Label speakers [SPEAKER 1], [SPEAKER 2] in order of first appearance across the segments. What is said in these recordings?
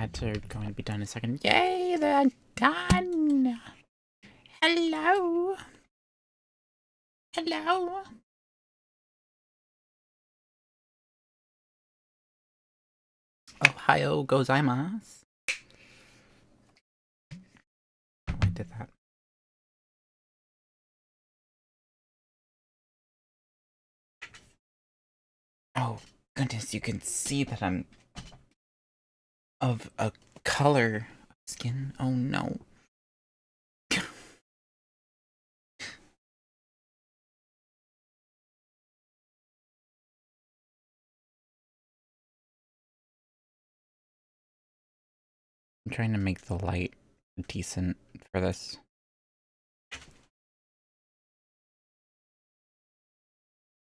[SPEAKER 1] ads are going to be done in a second. Yay, they're done! Hello! Hello! Ohio gozaimasu. Oh, I did that. Oh, goodness, you can see that I'm of a color of skin. Oh no. I'm trying to make the light decent for this.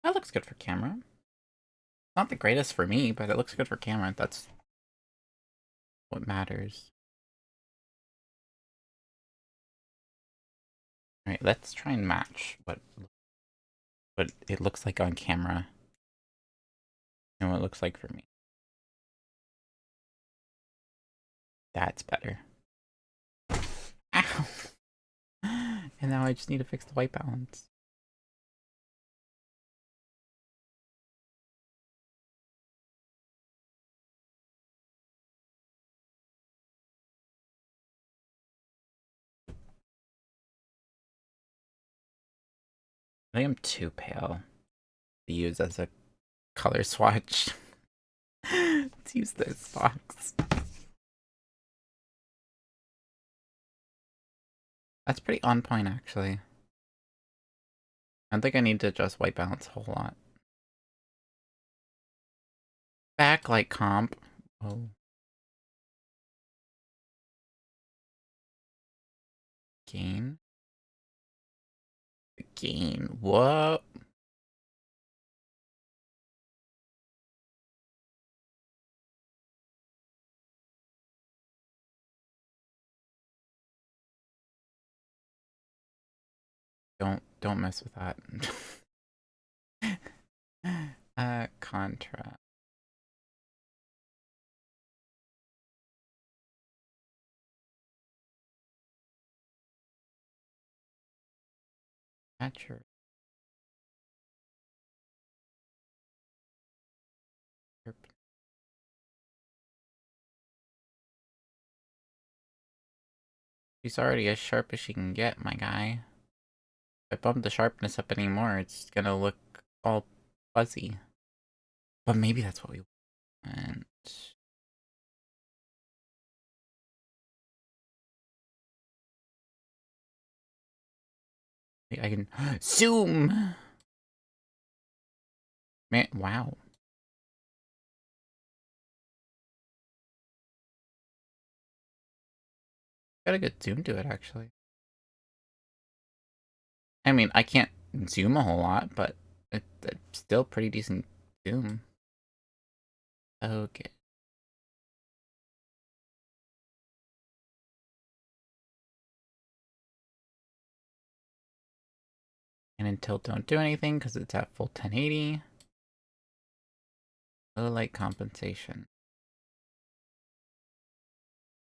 [SPEAKER 1] That looks good for camera. Not the greatest for me, but it looks good for camera. That's what matters. Alright, let's try and match what it looks like on camera and what it looks like for me. That's better. Ow! And now I just need to fix the white balance. I think I'm too pale to use as a color swatch. Let's use this box. That's pretty on point, actually. I don't think I need to adjust white balance a whole lot. Backlight comp. Oh. Gain. Gain. What? Don't mess with that. Contra. Saturation. She's already as sharp as she can get, my guy. If I bump the sharpness up anymore, it's gonna look all fuzzy. But maybe that's what we want. I can zoom! Man, wow. Got a good zoom to it, actually. I mean, I can't zoom a whole lot, but it's still pretty decent zoom. Okay. And in tilt, don't do anything because it's at full 1080. Low light compensation.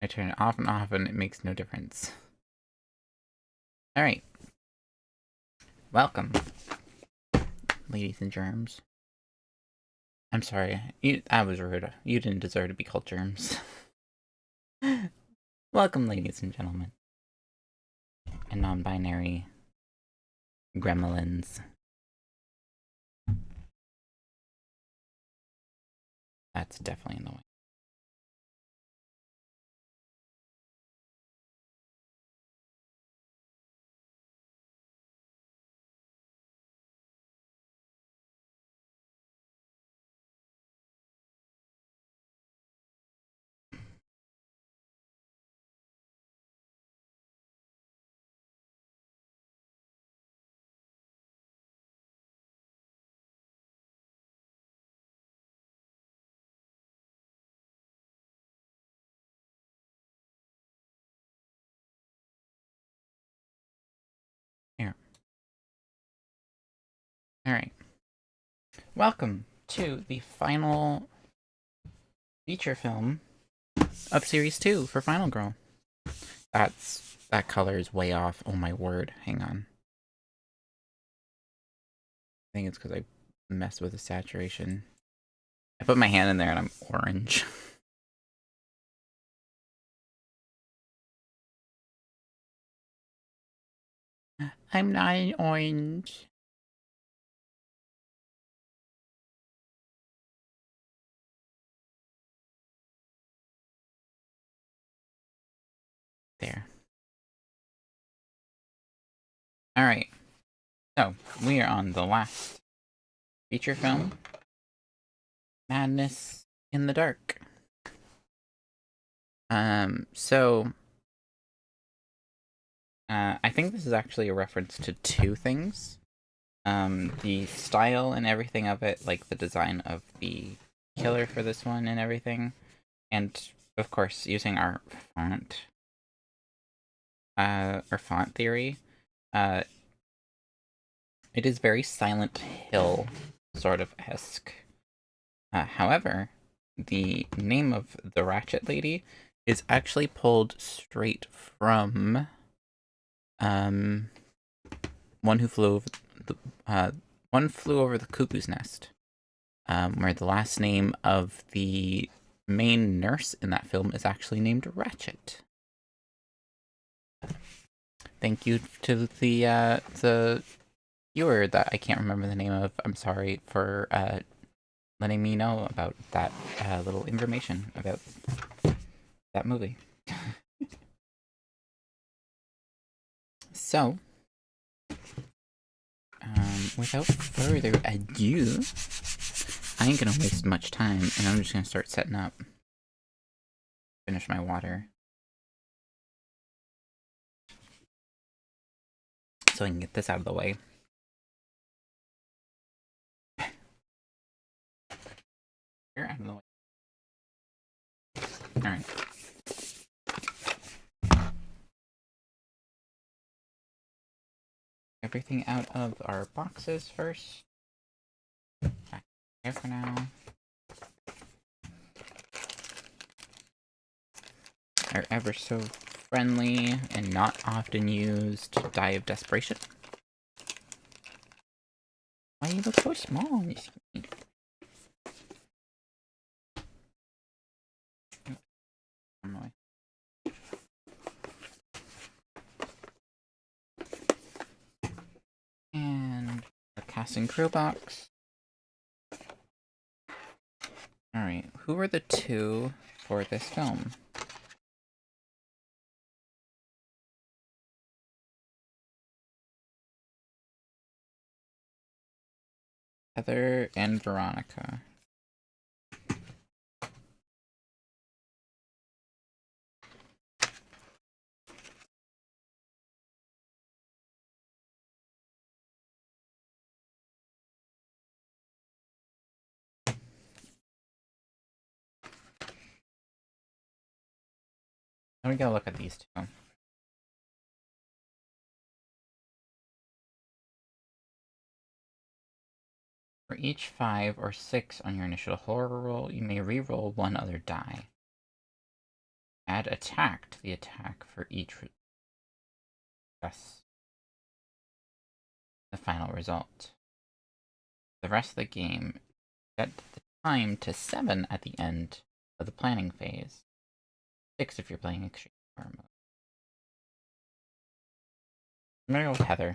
[SPEAKER 1] I turn it off and it makes no difference. Alright. Welcome, ladies and germs. I'm sorry, I was rude. You didn't deserve to be called germs. Welcome, ladies and gentlemen. And non-binary gremlins. That's definitely in the way. Here. Alright. Welcome to the final feature film of Series 2 for Final Girl. That color is way off. Oh my word. Hang on. I think it's because I messed with the saturation. I put my hand in there and I'm orange. I'm not an orange. There. Alright. So, we are on the last feature film. Madness in the Dark. I think this is actually a reference to two things. The style and everything of it, like the design of the killer for this one and everything. And, of course, using our font theory, it is very Silent Hill sort of esque. However, the name of the Ratchet Lady is actually pulled straight from One Flew Over the Cuckoo's Nest, where the last name of the main nurse in that film is actually named Ratchet. Thank you to the viewer that I can't remember the name of. I'm sorry for letting me know about that little information about that movie. So, without further ado, I ain't gonna waste much time, and I'm just gonna start setting up. Finish my water. So I can get this out of the way. Here, out of the way. Alright. Everything out of our boxes first. Back here for now. Our ever so friendly and not often used Die of Desperation. Why do you look so small on this screen? And a cast and crew box. Alright, who are the two for this film? Heather and Veronica. Now we gotta look at these two. For each 5 or 6 on your initial horror roll, you may re-roll one other die. Add attack to the attack for each Yes. The final result. The rest of the game, set the time to 7 at the end of the planning phase. 6 if you're playing extreme horror mode. I'm gonna go with Heather.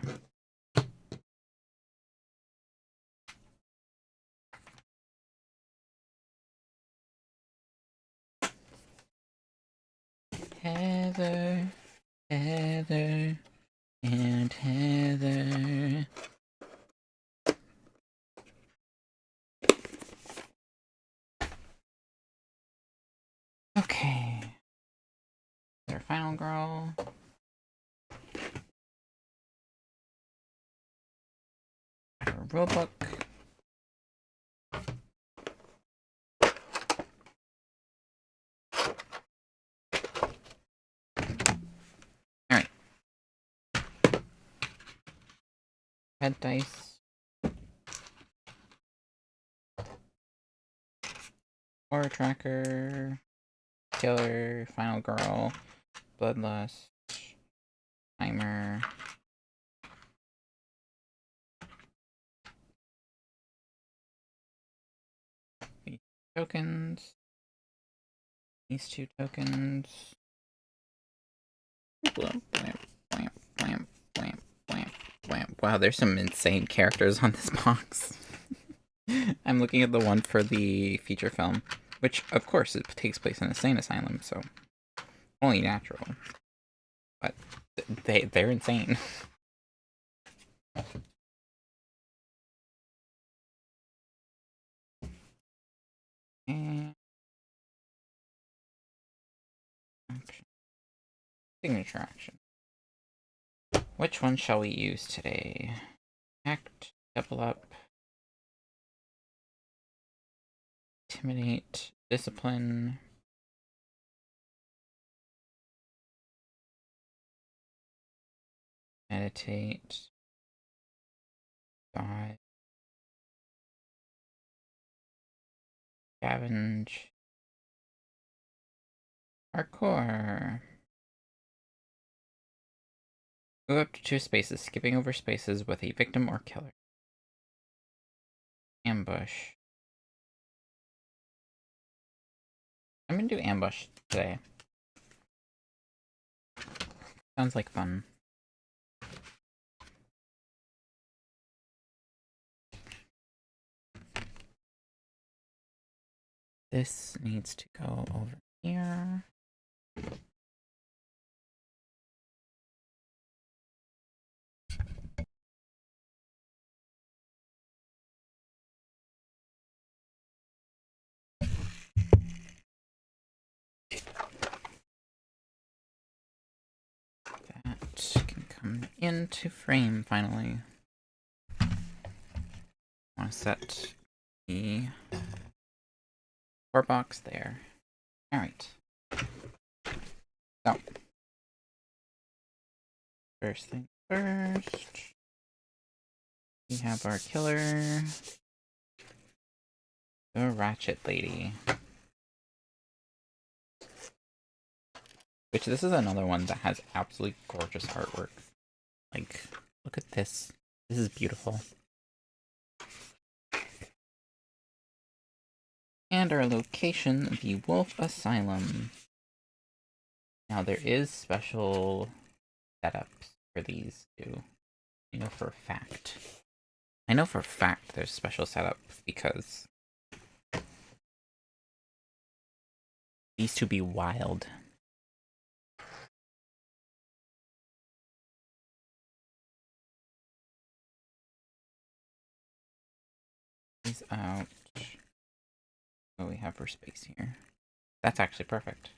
[SPEAKER 1] Heather, Heather, and Heather. Okay. Our final girl. Our rulebook. Alright. Head dice. Horror tracker. Killer, Final Girl, Bloodlust, Timer. These tokens. These 2 tokens. Blamp, blamp, blamp, blamp, blamp, blamp, blamp. Wow, there's some insane characters on this box. I'm looking at the one for the feature film, which, of course, it takes place in a insane asylum, so only natural. But they're insane. And action. Signature action. Which one shall we use today? Act, double up, intimidate, discipline. Meditate. God. Scavenge. Parkour. Move up to 2 spaces, skipping over spaces with a victim or killer. Ambush. I'm gonna do ambush today. Sounds like fun. This needs to go over here. That can come into frame finally. I want to set the core box there. Alright. So, first thing first, we have our killer, the Ratchet Lady. Which, this is another one that has absolutely gorgeous artwork. Like, look at this. This is beautiful. And our location, the Wolf Asylum. Now, there is special setups for these two. I know for a fact. I know for a fact there's special setup because these two be wild. These out. What do we have for space here? That's actually perfect.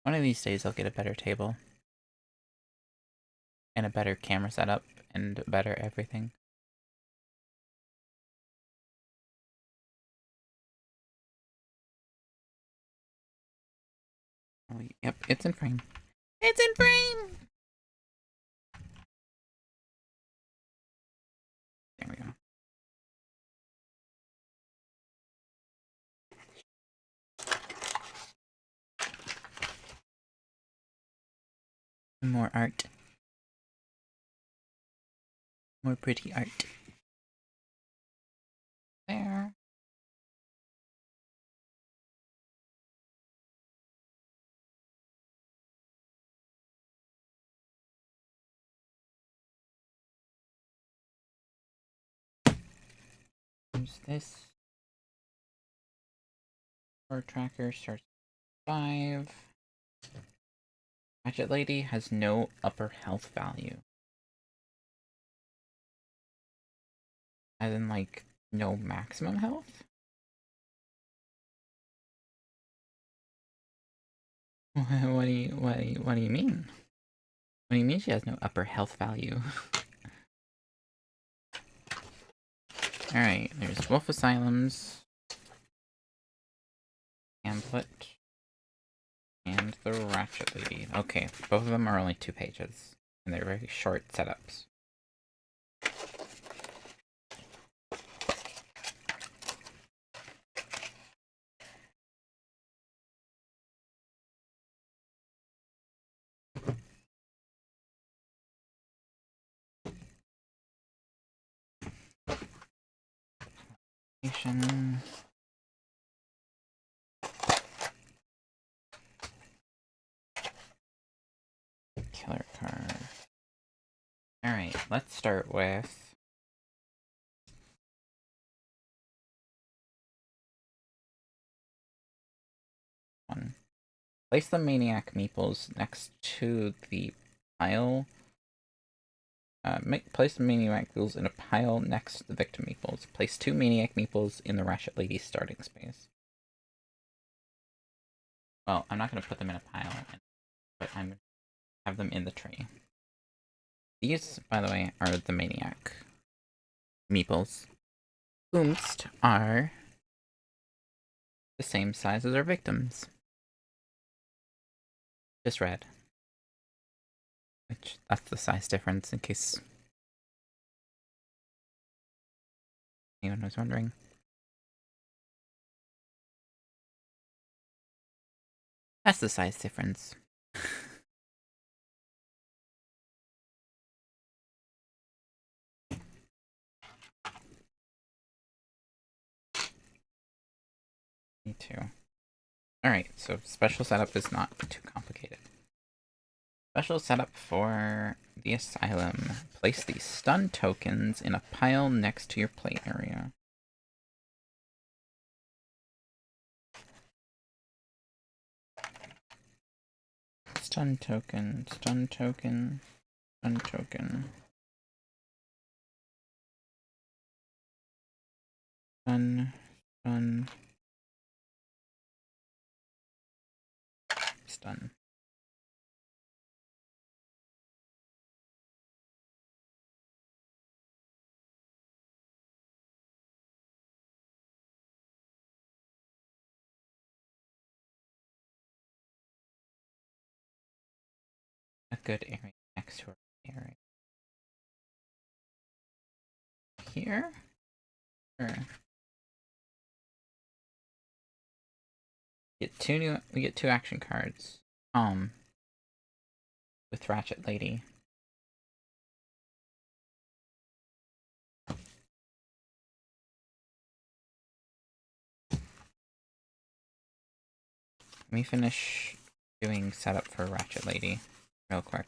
[SPEAKER 1] One of these days I'll get a better table. And a better camera setup. And better everything. Oh, yep, it's in frame. It's in frame! There we go. More art. More pretty art. There. Use this. Our tracker starts at 5. Ratchet Lady has no upper health value. As in, like, no maximum health? What do you mean? What do you mean she has no upper health value? Alright, there's Wolf Asylums, Pamphlet, and the Ratchet Lady. Okay, both of them are only 2 pages, and they're very short setups. Station. Killer card. Alright, let's start with one. Place the Maniac Meeples next to the pile. Place the Maniac Meeples in a pile next to the Victim Meeples. Place 2 Maniac Meeples in the Ratchet Lady's starting space. Well, I'm not going to put them in a pile, but I'm going to have them in the tree. These, by the way, are the Maniac Meeples. Boomst are the same size as our victims. Just red. Which, that's the size difference in case anyone was wondering. That's the size difference. Me too. Alright, so special setup is not too complicated. Special setup for the asylum. Place the stun tokens in a pile next to your play area. Stun token, stun token, stun token. Stun, stun, stun. A good area next to our area. Here? Sure. We get 2 action cards. With Ratchet Lady. Let me finish doing setup for Ratchet Lady real quick.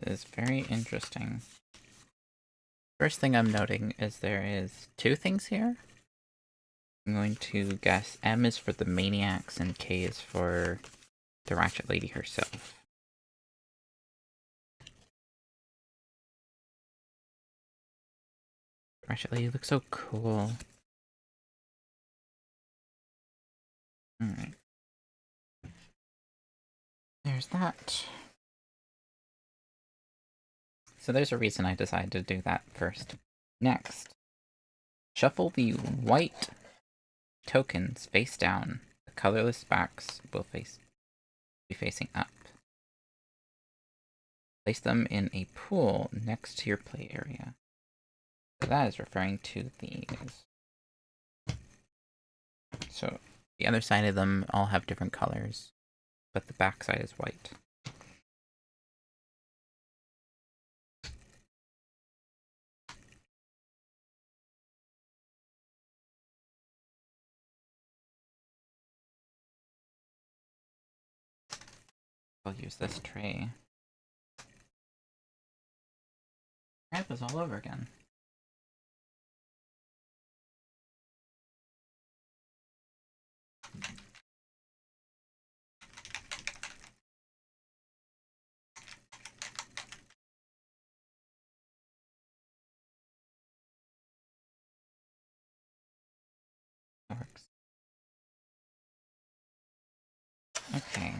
[SPEAKER 1] This is very interesting. First thing I'm noting is there is 2 things here. I'm going to guess M is for the Maniacs and K is for the Ratchet Lady herself. Ratchet Lady looks so cool. Alright. There's that. So there's a reason I decided to do that first. Next, shuffle the white tokens face down. The colorless backs will be facing up. Place them in a pool next to your play area. So that is referring to these. So the other side of them all have different colors, but the back side is white. I'll use this tray. Crap is all over again. That works. Okay.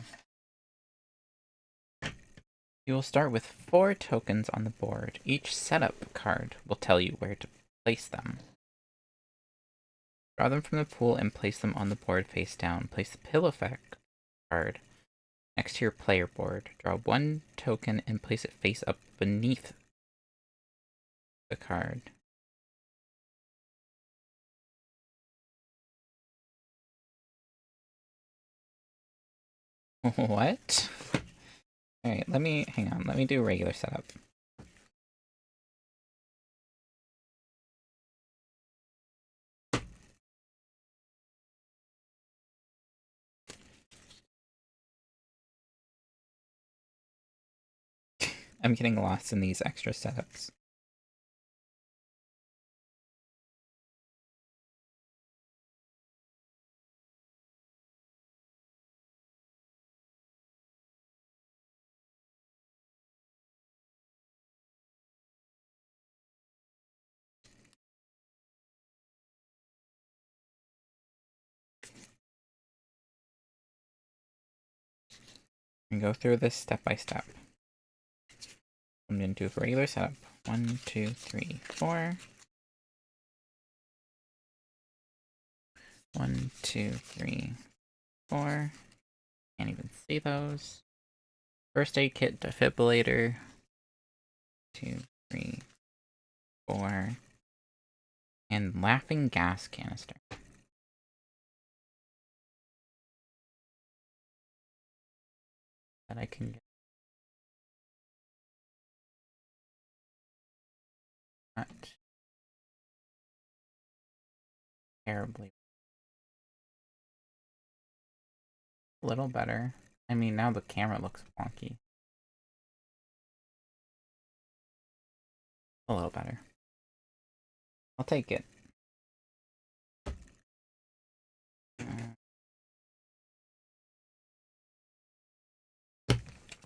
[SPEAKER 1] You will start with 4 tokens on the board. Each setup card will tell you where to place them. Draw them from the pool and place them on the board face down. Place the pill effect card Next to your player board, draw one token and place it face up beneath the card. What? Alright, hang on, let me do a regular setup. I'm getting lost in these extra setups. And go through this step by step. I'm gonna do a regular setup. 1, 2, 3, 4. 1, 2, 3, 4. Can't even see those. First aid kit, defibrillator. 2, 3, 4. And laughing gas canister. That I can get. Not terribly. A little better. I mean, now the camera looks wonky. A little better. I'll take it.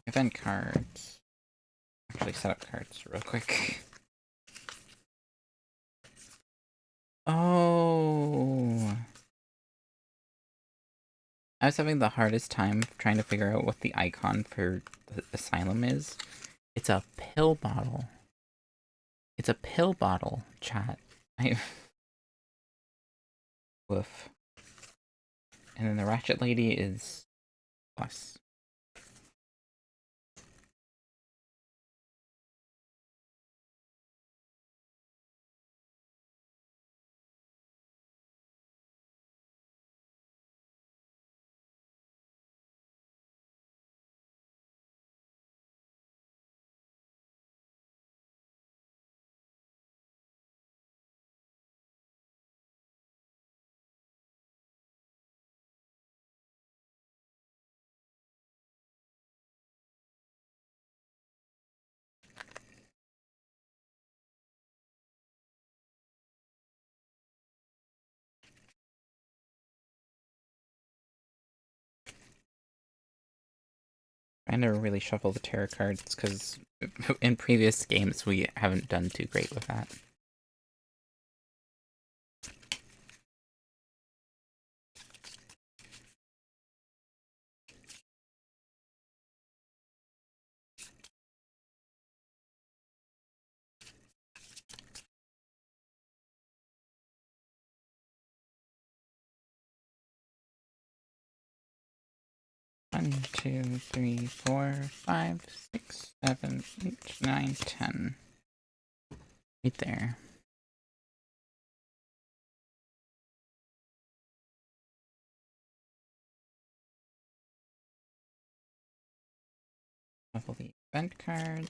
[SPEAKER 1] Event cards. Actually, setup cards real quick. Oh. I was having the hardest time trying to figure out what the icon for the asylum is. It's a pill bottle. It's a pill bottle, chat. Woof. And then the Ratchet Lady is plus. I never really shuffle the tarot cards because in previous games we haven't done too great with that. One, 2, 3, 4, 5, 6, 7, 8, 9, 10. Right there. Shuffle the event cards.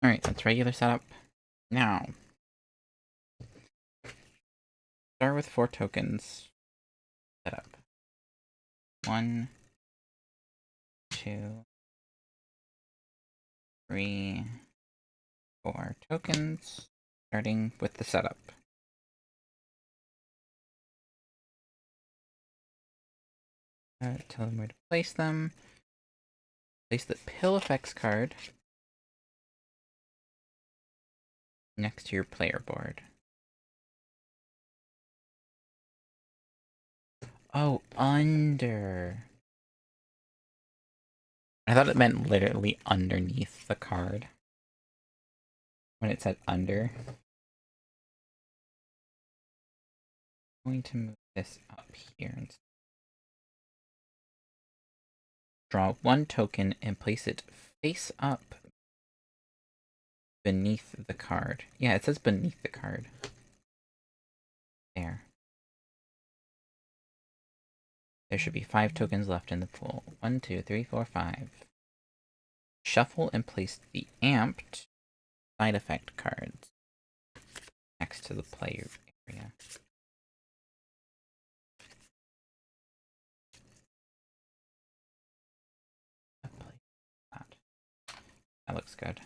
[SPEAKER 1] Alright, that's regular setup. Now, start with 4 tokens. Setup. 1, 2, 3, 4 tokens, starting with the setup. Tell them where to place them. Place the pill effects card next to your player board. Oh, under. I thought it meant literally underneath the card. When it said under. I'm going to move this up here and draw one token and place it face up beneath the card. Yeah, it says beneath the card. There. There should be 5 tokens left in the pool. 1, 2, 3, 4, 5. Shuffle and place the amped side effect cards next to the player area. That looks good.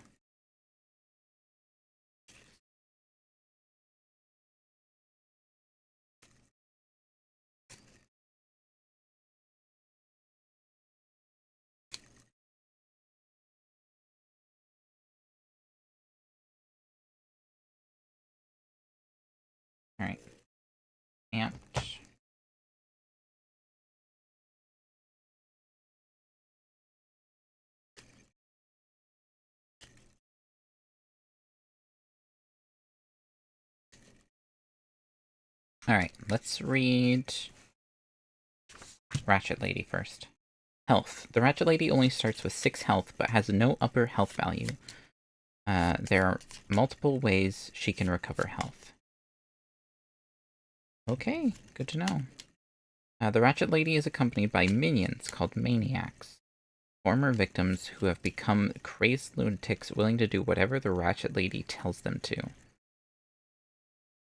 [SPEAKER 1] Alright. Amped. Alright, let's read Ratchet Lady first. Health. The Ratchet Lady only starts with 6 health, but has no upper health value. There are multiple ways she can recover health. Okay, good to know. The Ratchet Lady is accompanied by minions called Maniacs, former victims who have become crazed lunatics willing to do whatever the Ratchet Lady tells them to.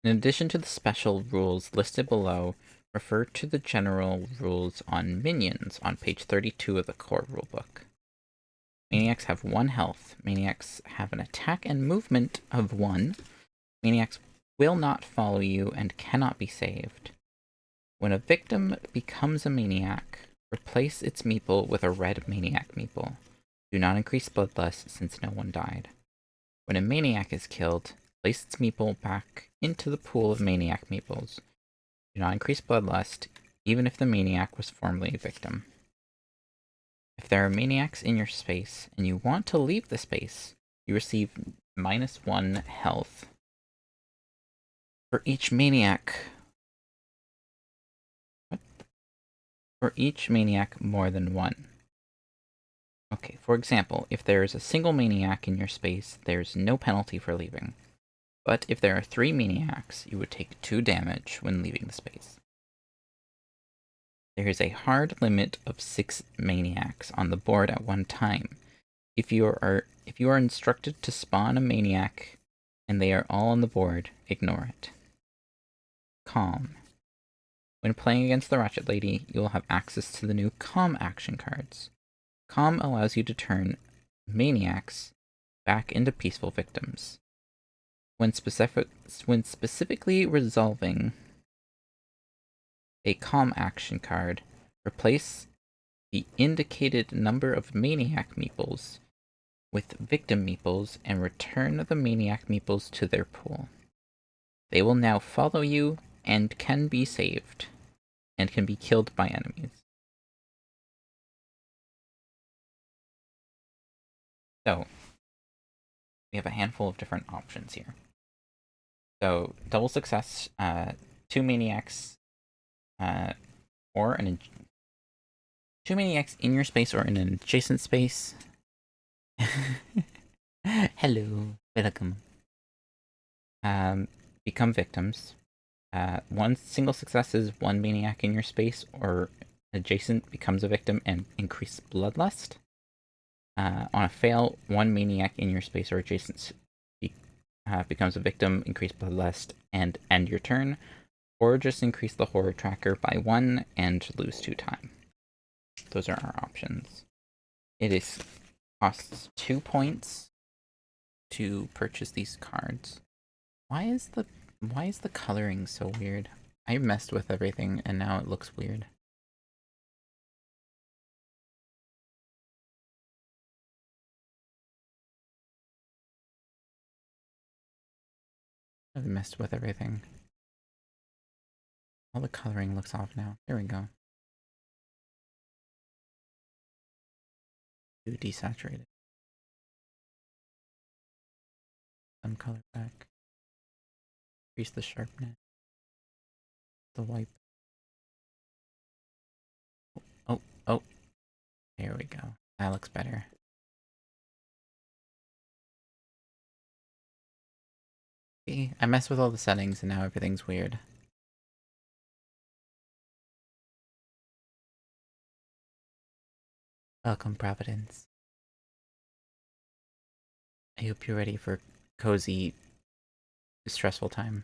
[SPEAKER 1] In addition to the special rules listed below, refer to the general rules on minions on page 32 of the core rulebook. Maniacs have 1 health. Maniacs have an attack and movement of 1. Maniacs will not follow you and cannot be saved. When a victim becomes a maniac, replace its meeple with a red maniac meeple. Do not increase bloodlust since no one died. When a maniac is killed, place its meeple back into the pool of maniac meeples. Do not increase bloodlust, even if the maniac was formerly a victim. If there are maniacs in your space and you want to leave the space, you receive -1 health. For each maniac... What? For each maniac more than 1. Okay, for example, if there is a single maniac in your space, there's no penalty for leaving. But if there are 3 maniacs, you would take 2 damage when leaving the space. There is a hard limit of 6 maniacs on the board at one time. If you are instructed to spawn a maniac and they are all on the board, ignore it. Calm. When playing against the Ratchet Lady, you will have access to the new Calm action cards. Calm allows you to turn maniacs back into peaceful victims. When specifically resolving a Calm action card, replace the indicated number of maniac meeples with victim meeples and return the maniac meeples to their pool. They will now follow you and can be saved, and can be killed by enemies. So, we have a handful of different options here. So, double success, 2 maniacs, or 2 maniacs in your space or in an adjacent space. Hello, welcome. Become victims. 1 single success is 1 maniac in your space or adjacent becomes a victim and increase bloodlust. On a fail, 1 maniac in your space or adjacent becomes a victim, increase bloodlust, and end your turn. Or just increase the horror tracker by 1 and lose 2 time. Those are our options. It costs 2 points to purchase these cards. Why is the coloring so weird? I messed with everything and now it looks weird. I've messed with everything. All the coloring looks off now. There we go. Do desaturated. Some color back. Increase the sharpness. The wipe. Oh, oh. There we go. That looks better. See, I messed with all the settings and now everything's weird. Welcome, Providence. I hope you're ready for cozy, stressful time.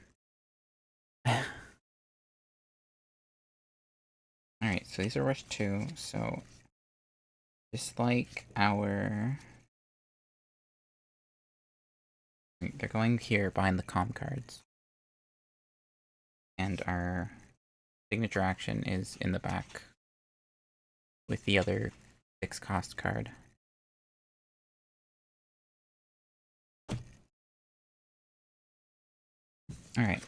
[SPEAKER 1] Alright, so these are rush 2, so just like our... They're going here behind the comm cards. And our signature action is in the back with the other 6 cost card. Alright.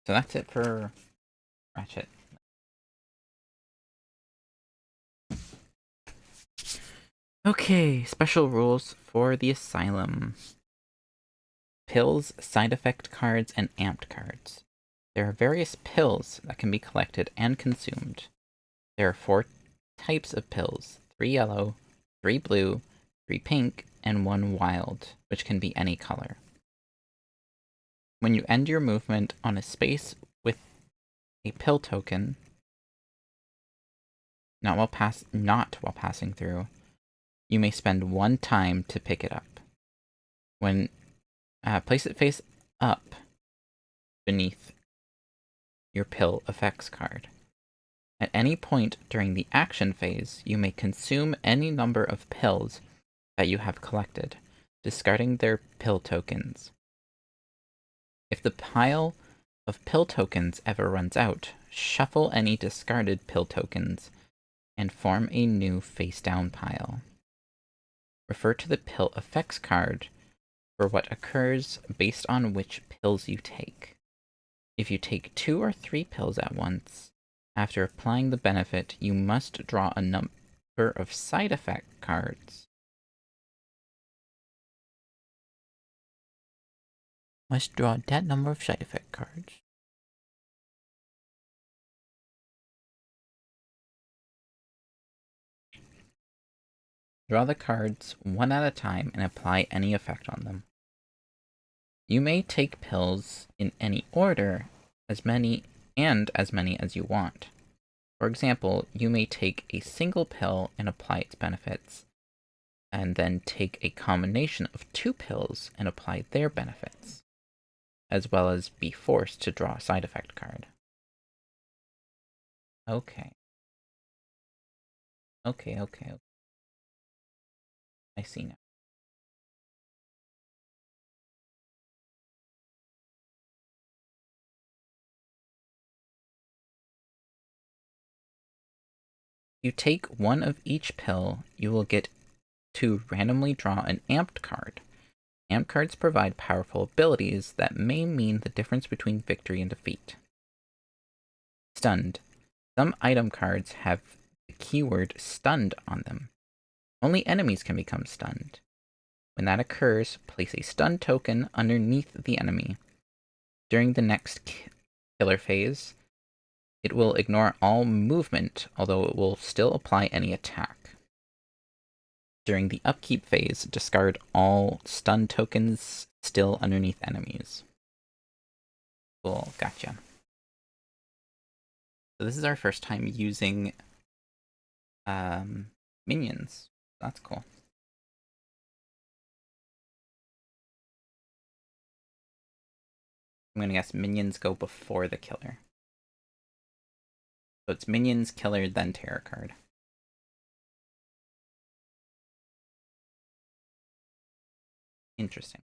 [SPEAKER 1] So that's it for Ratchet. Okay, special rules for the Asylum. Pills, side effect cards, and amped cards. There are various pills that can be collected and consumed. There are 4 types of pills, 3 yellow, 3 blue, 3 pink, and 1 wild, which can be any color. When you end your movement on a space with a pill token, not while passing through, you may spend 1 time to pick it up. When place it face up beneath your pill effects card. At any point during the action phase, you may consume any number of pills that you have collected, discarding their pill tokens. If the pile of pill tokens ever runs out, shuffle any discarded pill tokens and form a new face-down pile. Refer to the pill effects card for what occurs based on which pills you take. If you take 2 or 3 pills at once, after applying the benefit, you must draw a number of side effect cards. Must draw that number of side effect cards. Draw the cards one at a time and apply any effect on them. You may take pills in any order, as many as you want. For example, you may take a single pill and apply its benefits, and then take a combination of 2 pills and apply their benefits, as well as be forced to draw a side effect card. Okay. Okay. I see now. You take 1 of each pill, you will get to randomly draw an amped card. Amped cards provide powerful abilities that may mean the difference between victory and defeat. Stunned. Some item cards have the keyword stunned on them. Only enemies can become stunned. When that occurs, place a stun token underneath the enemy. During the next killer phase, it will ignore all movement, although it will still apply any attack. During the upkeep phase, discard all stun tokens still underneath enemies. Cool, gotcha. So this is our first time using minions. That's cool. I'm gonna guess minions go before the killer. So it's minions, killer, then terror card. Interesting.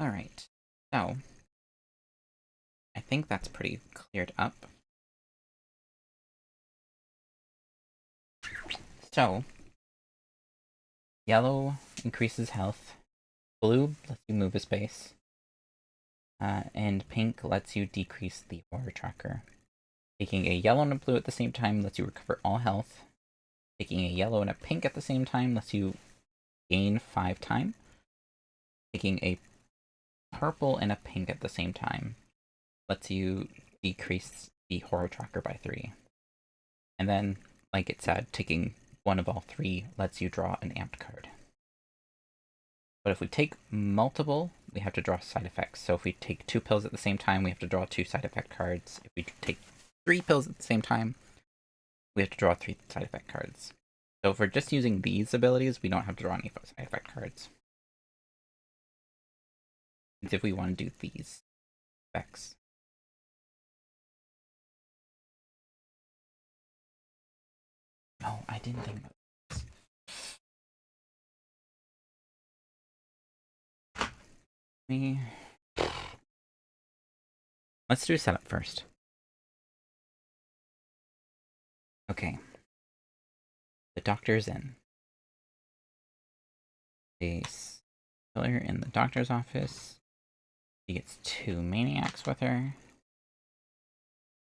[SPEAKER 1] Alright, so I think that's pretty cleared up. So, yellow increases health, Blue lets you move a space. And pink lets you decrease the horror tracker. Taking a yellow and a blue at the same time lets you recover all health. Taking a yellow and a pink at the same time lets you gain 5 time. Taking a purple and a pink at the same time lets you decrease the horror tracker by 3. And then, like it said, taking one of all 3 lets you draw an amped card. But if we take multiple, we have to draw side effects. So if we take 2 pills at the same time, we have to draw 2 side effect cards. If we take 3 pills at the same time, we have to draw 3 side effect cards. So if we're just using these abilities, we don't have to draw any side effect cards. It's if we want to do these effects. Oh, I didn't think about this. Let's do setup first. Okay. The doctor's in. A killer in the doctor's office. She gets 2 maniacs with her.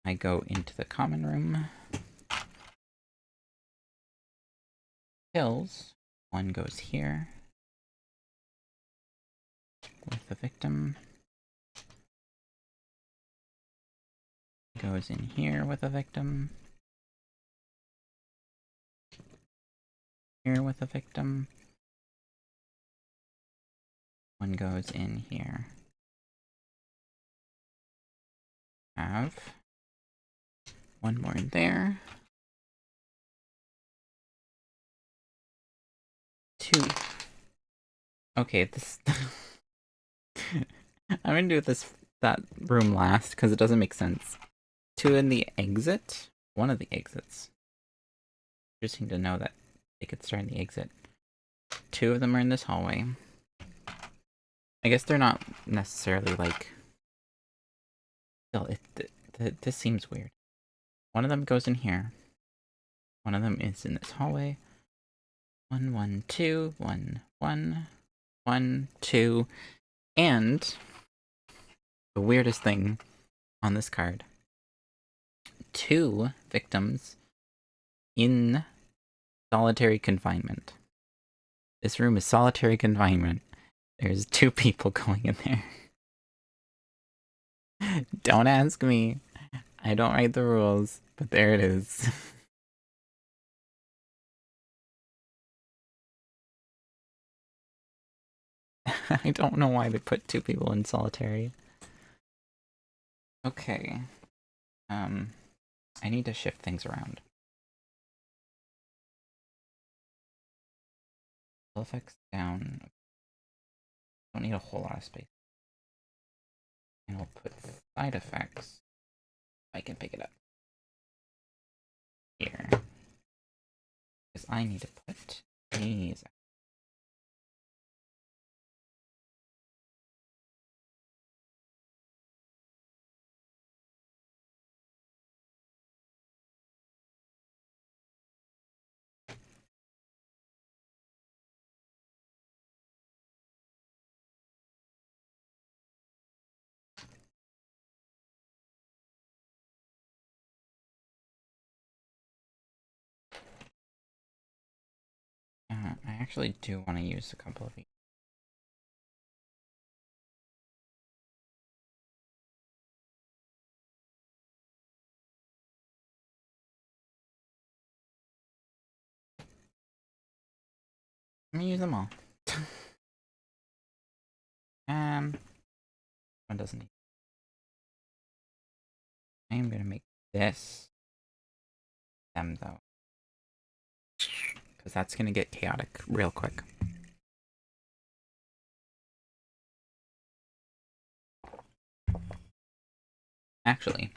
[SPEAKER 1] I go into the common room. Kills. One goes here with the victim. Goes in here with a victim. Here with a victim. One goes in here. Have one more in there. 2. Okay, this. I'm gonna do that room last because it doesn't make sense. 2 in the exit. One of the exits. Interesting to know that they could start in the exit. 2 of them are in this hallway. I guess they're not necessarily like. Still, this seems weird. One of them goes in here. One of them is in this hallway. 1, 1, 2, 1, 1, 1, 2, and the weirdest thing on this card: 2 victims in solitary confinement. This room is solitary confinement. There's 2 people going in there. Don't ask me. I don't write the rules, but there it is. I don't know why they put 2 people in solitary. Okay. I need to shift things around. Effects down. Don't need a whole lot of space. And we'll put side effects. I can pick it up. Here. Because I need to put these. I actually do want to use a couple of these. I'm gonna use them all. One doesn't need. I am gonna make this them though, because that's gonna get chaotic real quick. Actually,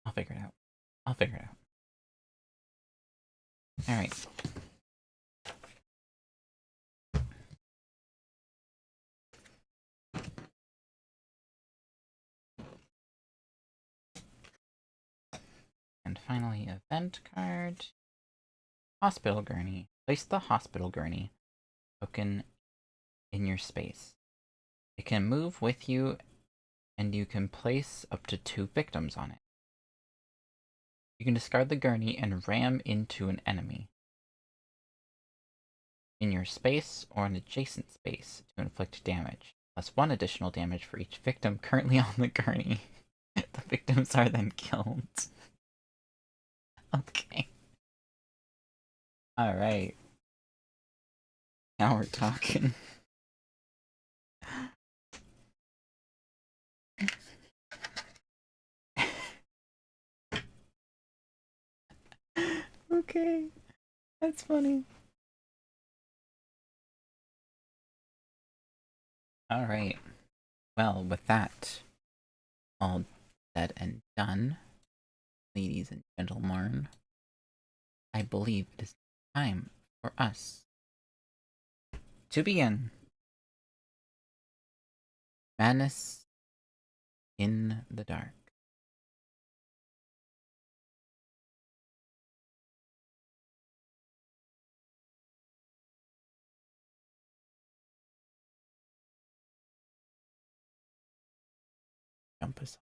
[SPEAKER 1] I'll figure it out. I'll figure it out. Alright. And finally, event card. Hospital gurney. Place the hospital gurney token in your space. It can move with you, and you can place up to 2 victims on it. You can discard the gurney and ram into an enemy in your space or an adjacent space to inflict damage, plus 1 additional damage for each victim currently on the gurney. The victims are then killed. Okay. Alright. Now we're talking. Okay. That's funny. Alright. Well, with that all said and done, ladies and gentlemen, I believe it is time for us to begin Madness in the Dark. Jump us.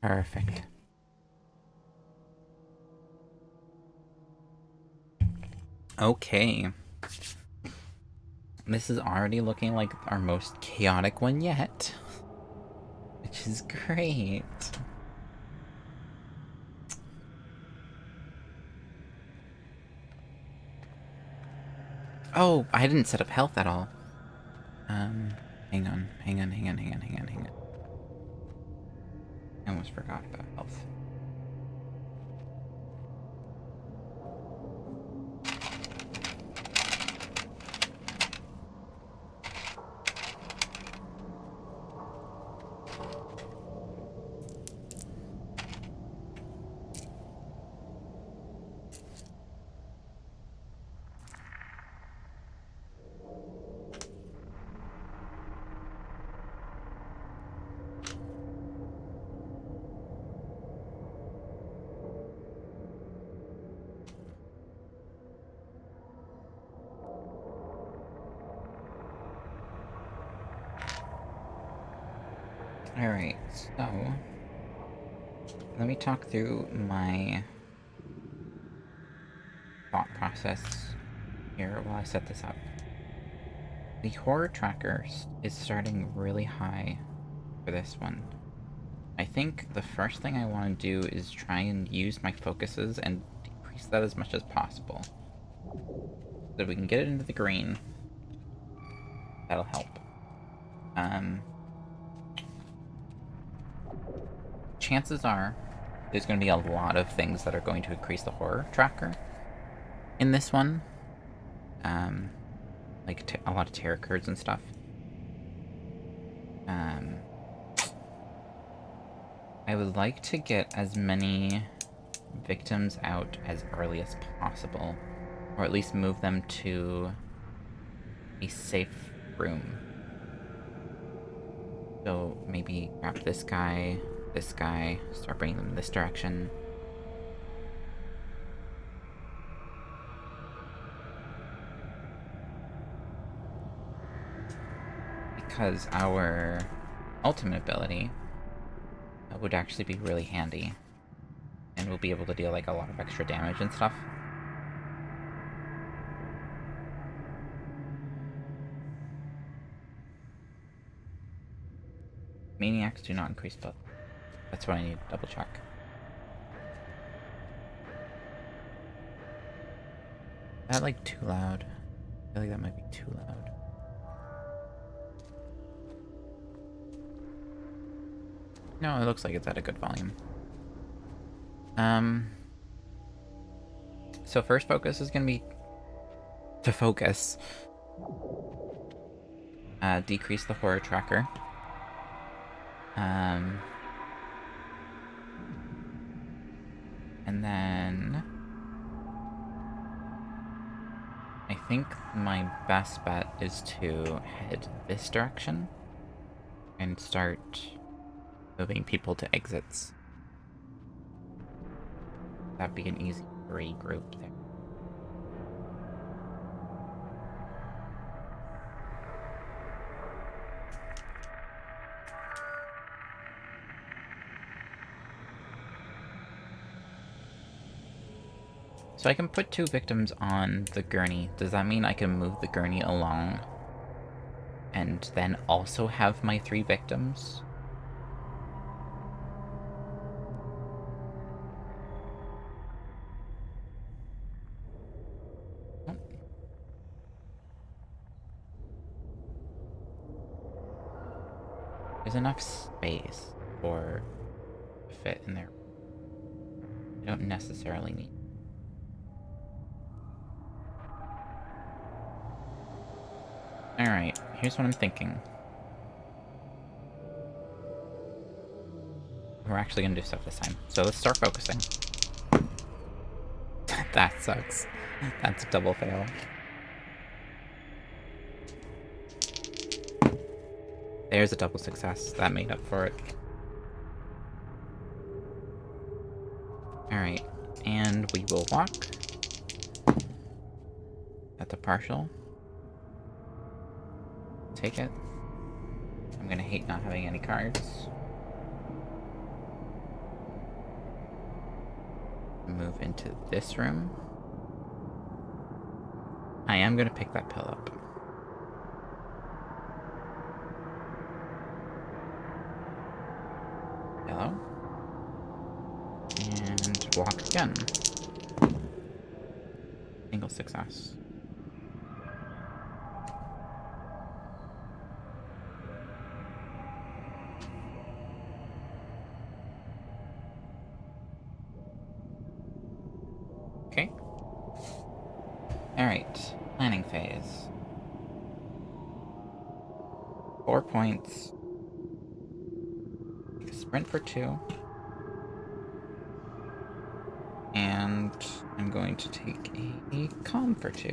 [SPEAKER 1] Perfect. Okay. This is already looking like our most chaotic one yet, which is great. Oh, I didn't set up health at all. Hang on. I almost forgot about health. Alright, so let me talk through my thought process here while I set this up. The horror tracker is starting really high for this one. I think the first thing I want to do is try and use my focuses and decrease that as much as possible. So we can get it into the green. That'll help. Chances are there's going to be a lot of things that are going to increase the horror tracker in this one. Like a lot of tarot cards and stuff. I would like to get as many victims out as early as possible, or at least move them to a safe room. So maybe grab this guy, start bringing them this direction. Because our ultimate ability would actually be really handy. And we'll be able to deal like a lot of extra damage and stuff. Maniacs do not increase both. That's what I need to double check. Is that like too loud? I feel like that might be too loud. No, it looks like it's at a good volume. So first focus is gonna be to focus. Decrease the horror tracker. And then I think my best bet is to head this direction and start moving people to exits. That'd be an easy regroup there. So I can put 2 victims on the gurney. Does that mean I can move the gurney along and then also have my 3 victims? Oh. There's enough space for a fit in there. I don't necessarily need. Alright, here's what I'm thinking. We're actually gonna do stuff this time. So let's start focusing. That sucks. That's a double fail. There's a double success. That made up for it. Alright, and we will walk. At the partial. Take it. I'm gonna hate not having any cards. Move into this room. I am gonna pick that pill up. Hello. And walk again. Single success. Okay. Alright. Planning phase. 4 points. Take a sprint for 2. And I'm going to take a calm for 2.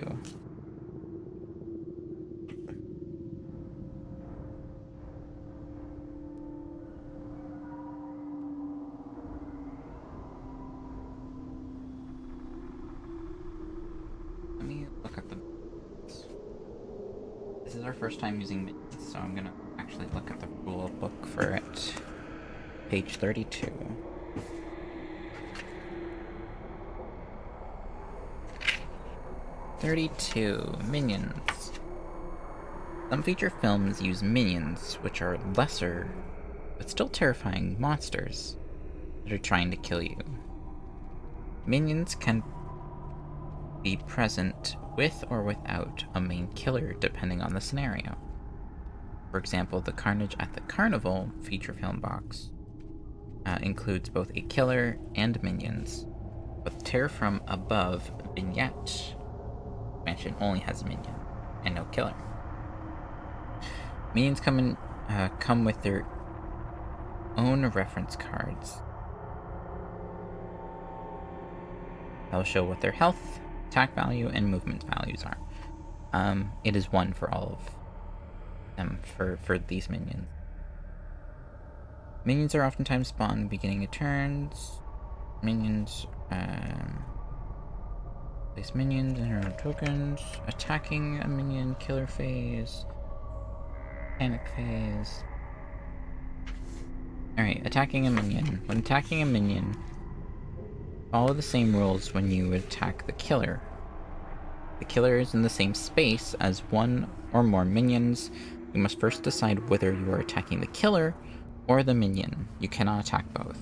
[SPEAKER 1] Let me look at the minions. This is our first time using minions, so I'm gonna actually look at the rule book for it. Page 32. Minions. Some feature films use minions, which are lesser, but still terrifying monsters that are trying to kill you. Minions can be present with or without a main killer, depending on the scenario. For example, the Carnage at the Carnival feature film box includes both a killer and minions, but Terror from Above Vignette expansion only has a minion and no killer. Minions come with their own reference cards. They'll show what their health, attack value, and movement values are. It is 1 for all of them for these minions. Minions are oftentimes spawned beginning of turns. Minions, place minions and hero tokens. Attacking a minion, killer phase. Panic phase. Alright, attacking a minion. When attacking a minion, follow the same rules when you attack the killer. The killer is in the same space as 1 or more minions. You must first decide whether you are attacking the killer or the minion. You cannot attack both.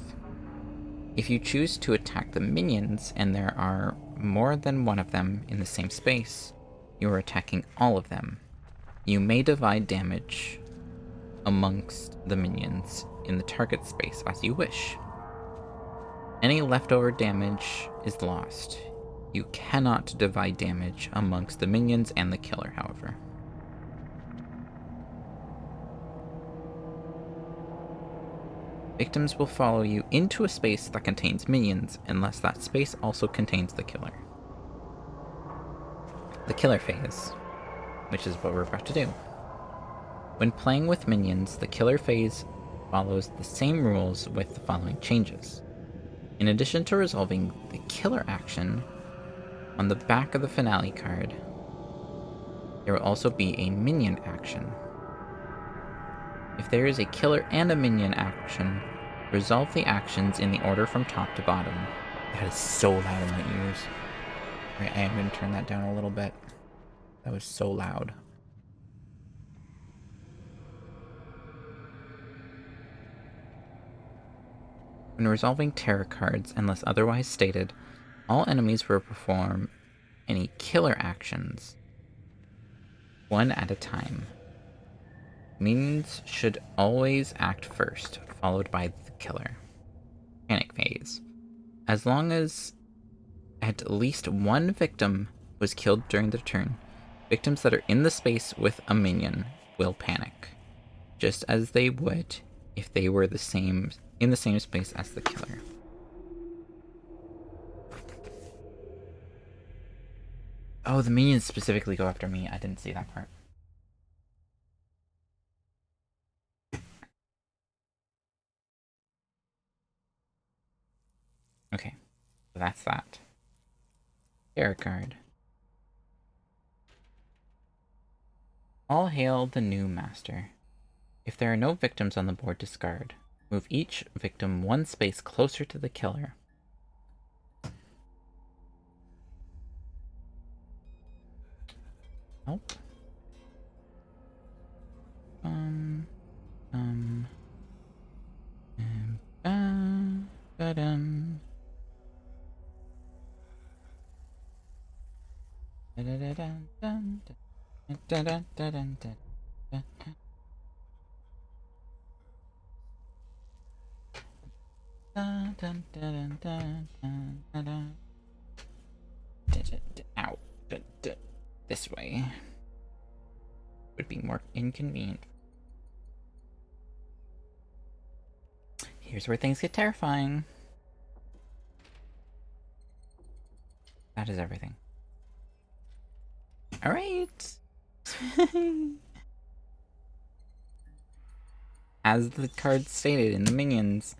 [SPEAKER 1] If you choose to attack the minions and there are more than 1 of them in the same space, you are attacking all of them. You may divide damage amongst the minions in the target space as you wish. Any leftover damage is lost. You cannot divide damage amongst the minions and the killer, however. Victims will follow you into a space that contains minions unless that space also contains the killer. the killer phase, which is what we're about to do. When playing with minions, the killer phase follows the same rules with the following changes. In addition to resolving the killer action, on the back of the finale card, there will also be a minion action. If there is a killer and a minion action, resolve the actions in the order from top to bottom. That is so loud in my ears. Right, I am going to turn that down a little bit. That was so loud. When resolving terror cards, unless otherwise stated, all enemies will perform any killer actions one at a time. Minions should always act first, followed by the killer. Panic phase. As long as at least one victim was killed during the turn, victims that are in the space with a minion will panic, just as they would if they were in the same space as the killer. Oh, the minions specifically go after me. I didn't see that part. Okay, so that's that. Terror card. All hail the new master. If there are no victims on the board, discard. Move each victim one space closer to the killer. Nope. Ba-dum. Ow. This way would be more inconvenient. Here's where things get terrifying. That is everything. Alright. As the card stated in the minions,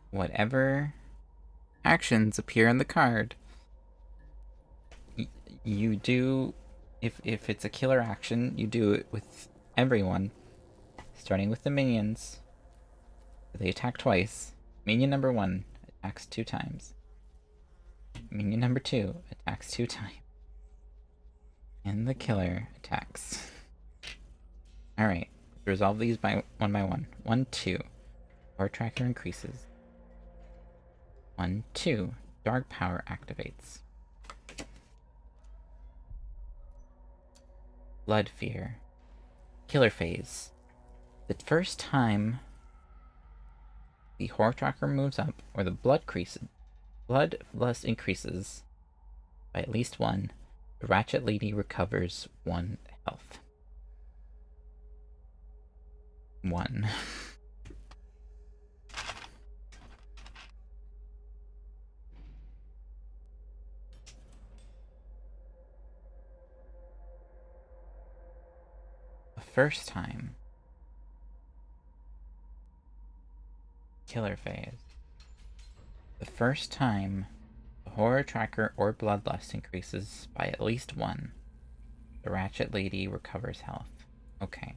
[SPEAKER 1] whatever actions appear on the card, you do, if it's a killer action, you do it with everyone, starting with the minions. They attack twice. Minion number 1 attacks 2 times. Minion number 2 attacks 2 times. And the killer attacks. Alright, resolve these by one. 1, 2. Power tracker increases. 1, 2. Dark power activates. Blood fear. Killer phase. The first time the horror tracker moves up or the bloodlust increases by at least 1, the Ratchet Lady recovers 1 health. 1. The first time. Killer phase. The first time the horror tracker or bloodlust increases by at least 1, the Ratchet Lady recovers health. Okay.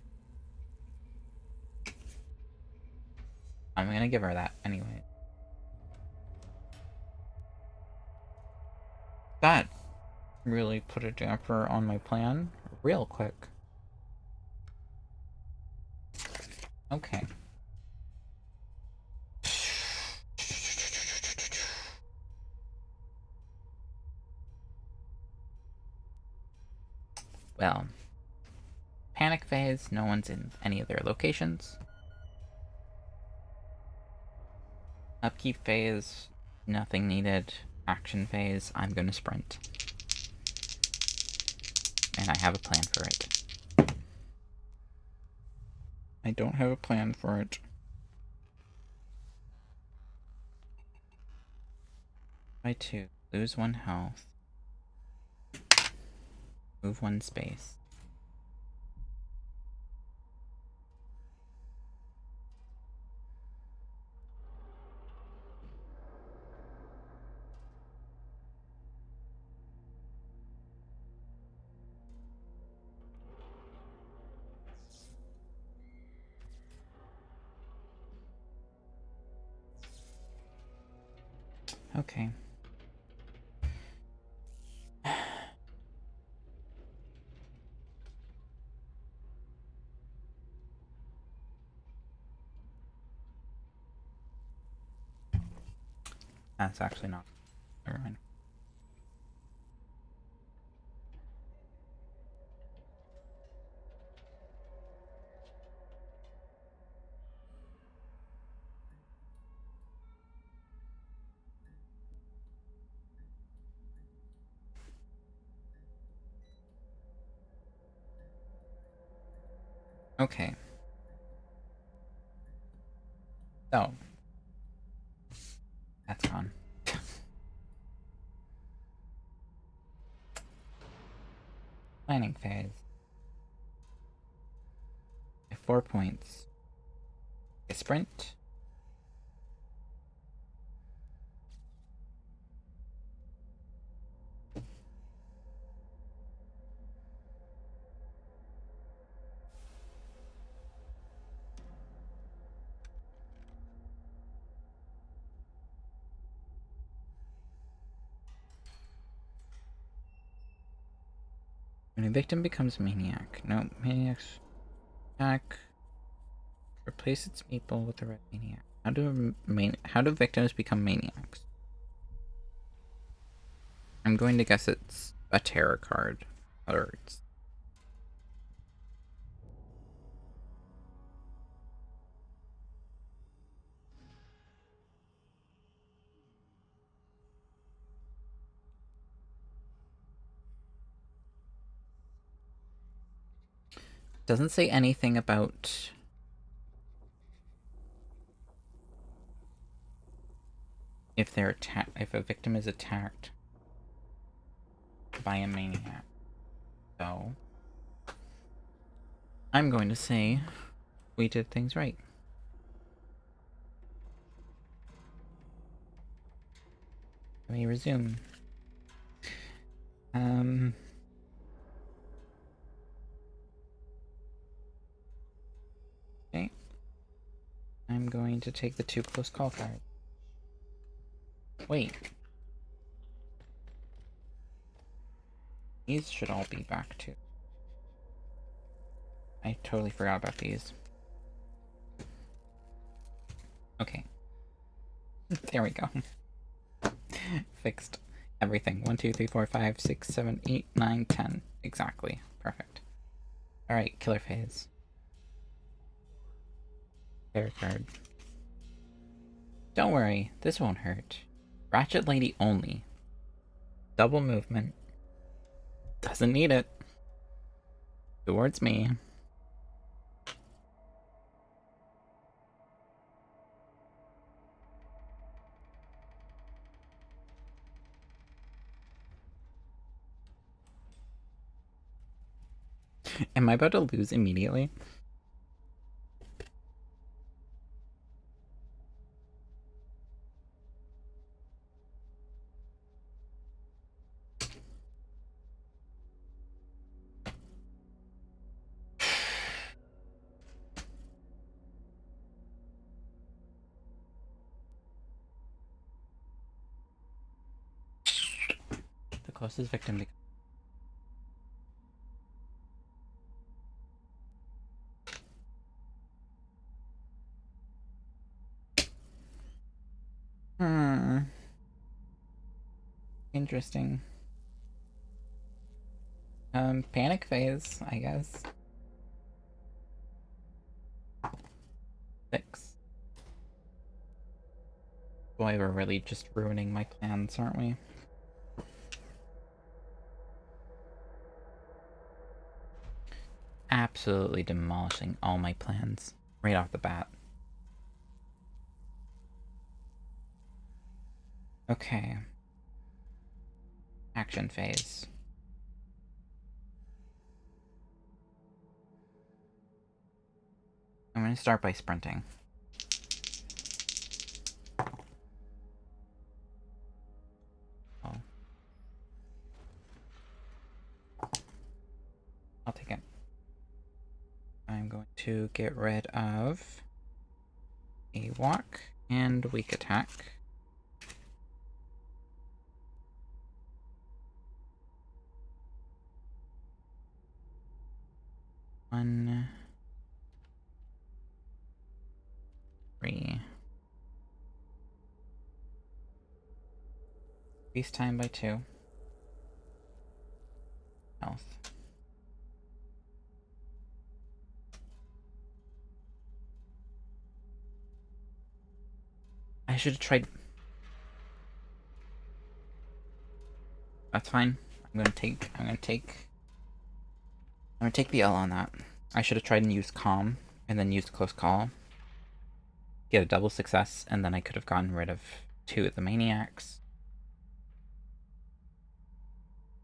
[SPEAKER 1] I'm gonna give her that anyway. That really put a damper on my plan real quick. Okay. Well, panic phase, no one's in any of their locations. Upkeep phase, nothing needed. Action phase, I'm gonna sprint. And I have a plan for it. I don't have a plan for it. By 2, lose 1 health. Move one space. Okay. That's actually not. Never mind. Okay. So. That's gone. Planning phase. 4 points. A sprint. When a victim becomes maniac. No, maniacs attack. Replace its meeple with the red maniac. How do victims become maniacs? I'm going to guess it's a terror card. Or it's... Doesn't say anything about if if a victim is attacked by a maniac. So I'm going to say we did things right. Let me resume. Okay. I'm going to take the 2 close call card. Wait. These should all be back too. I totally forgot about these. Okay. There we go. Fixed everything. 1, 2, 3, 4, 5, 6, 7, 8, 9, 10. Exactly. Perfect. Alright, killer phase. Fair card. Don't worry, this won't hurt. Ratchet Lady only. Double movement. Doesn't need it. Towards me. Am I about to lose immediately? The closest victim to... Interesting. Panic phase, I guess. 6. Boy, we're really just ruining my plans, aren't we? Absolutely demolishing all my plans right off the bat. Okay. Action phase. gonna start by sprinting. Oh. I'll take it. I'm going to get rid of a walk and weak attack. One, 3. Increase time by 2. Health. I should have tried. That's fine. I'm gonna take the L on that. I should have tried and used calm and then used close call. Get a double success, and then I could have gotten rid of 2 of the maniacs.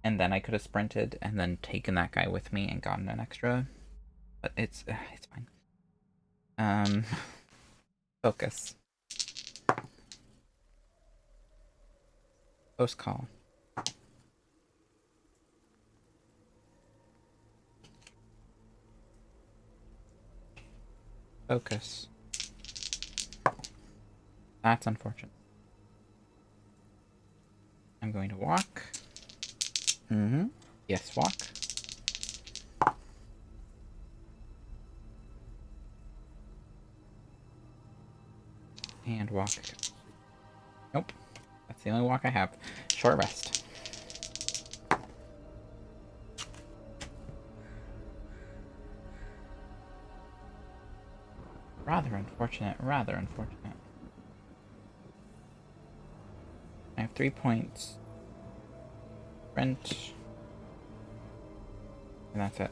[SPEAKER 1] And then I could have sprinted and then taken that guy with me and gotten an extra. But it's fine. Focus. Close call. Focus. That's unfortunate. I'm going to walk. Yes, walk. And walk. Nope. That's the only walk I have. Short rest. Rather unfortunate, rather unfortunate. I have 3 points. Sprint. And that's it.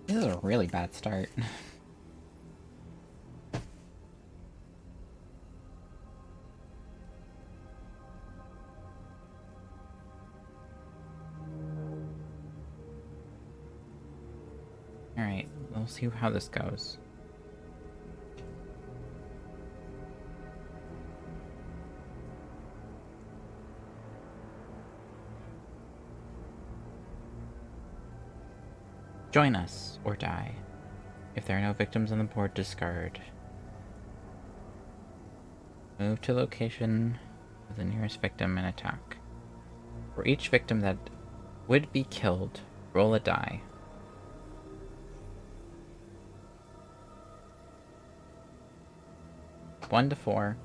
[SPEAKER 1] This is a really bad start. Alright, we'll see how this goes. Join us, or die. If there are no victims on the board, discard. Move to location of the nearest victim and attack. For each victim that would be killed, roll a die. One to 4.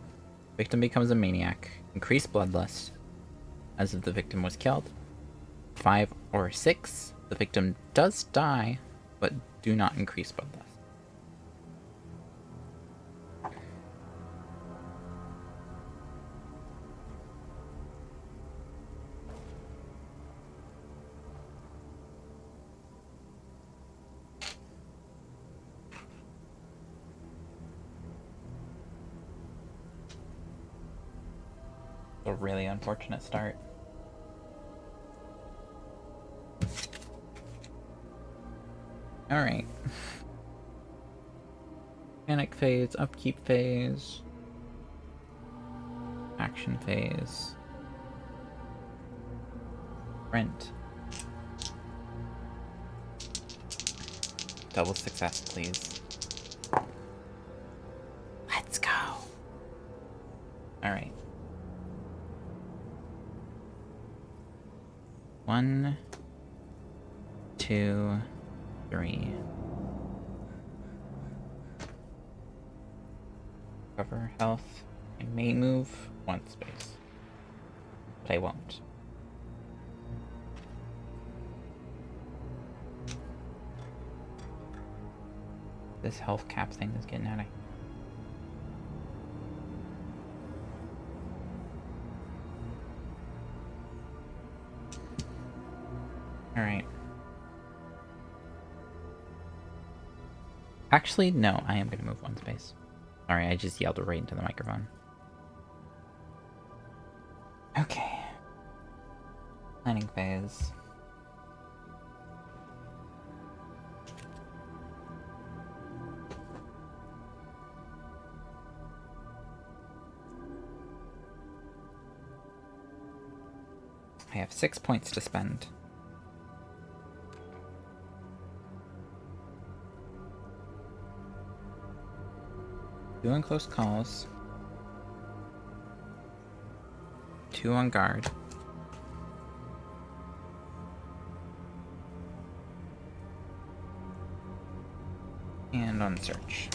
[SPEAKER 1] Victim becomes a maniac. Increase bloodlust as if the victim was killed. 5 or 6. The victim does die, but do not increase bloodlust. A really unfortunate start. Alright. Panic phase, upkeep phase, action phase, sprint. Double success, please. Let's go. Alright. 1, 2, 3. Cover health. I may move 1 space, but I won't. This health cap thing is getting out of hand. Alright. Actually, no, I am gonna move one space. Sorry, I just yelled right into the microphone. Okay. Planning phase. I have 6 points to spend. Two on close calls. 2 on guard. And on search.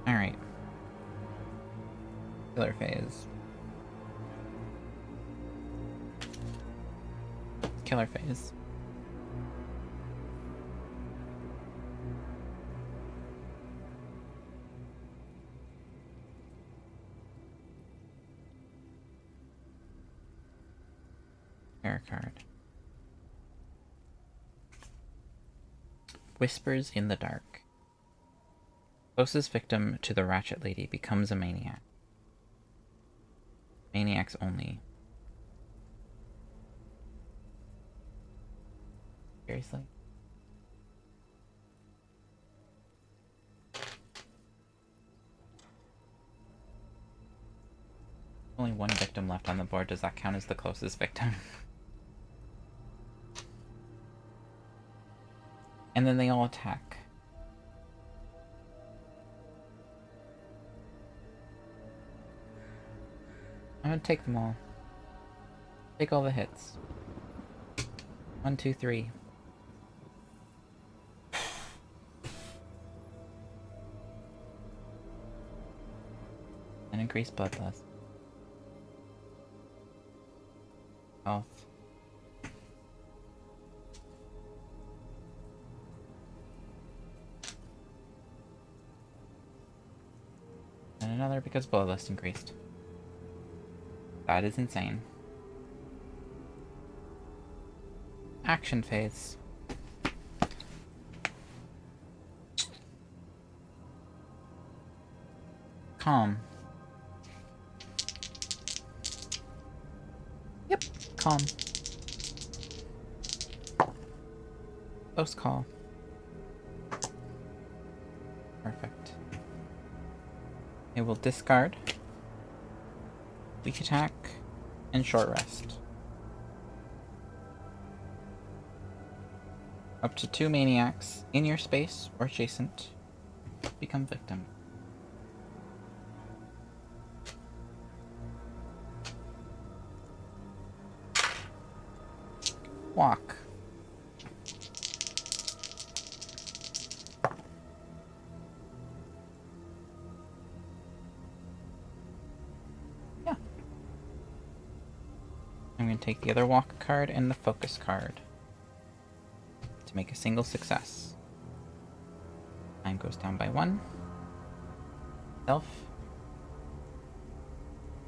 [SPEAKER 1] Alright. Killer phase. Killer phase. Air card. Whispers in the dark. Closest victim to the Ratchet Lady becomes a maniac. Maniacs only. Seriously? Only one victim left on the board. Does that count as the closest victim? And then they all attack. I'm gonna take them all. Take all the hits. 1, 2, 3. And increase bloodlust. Health. And another because bloodlust increased. That is insane. Action phase. Calm. Yep, calm. Close call. Perfect. It will discard, weak attack, and short rest. Up to 2 maniacs in your space or adjacent become victim. Walk. Yeah. I'm going to take the other walk card and the focus card to make a single success. Time goes down by 1. Self.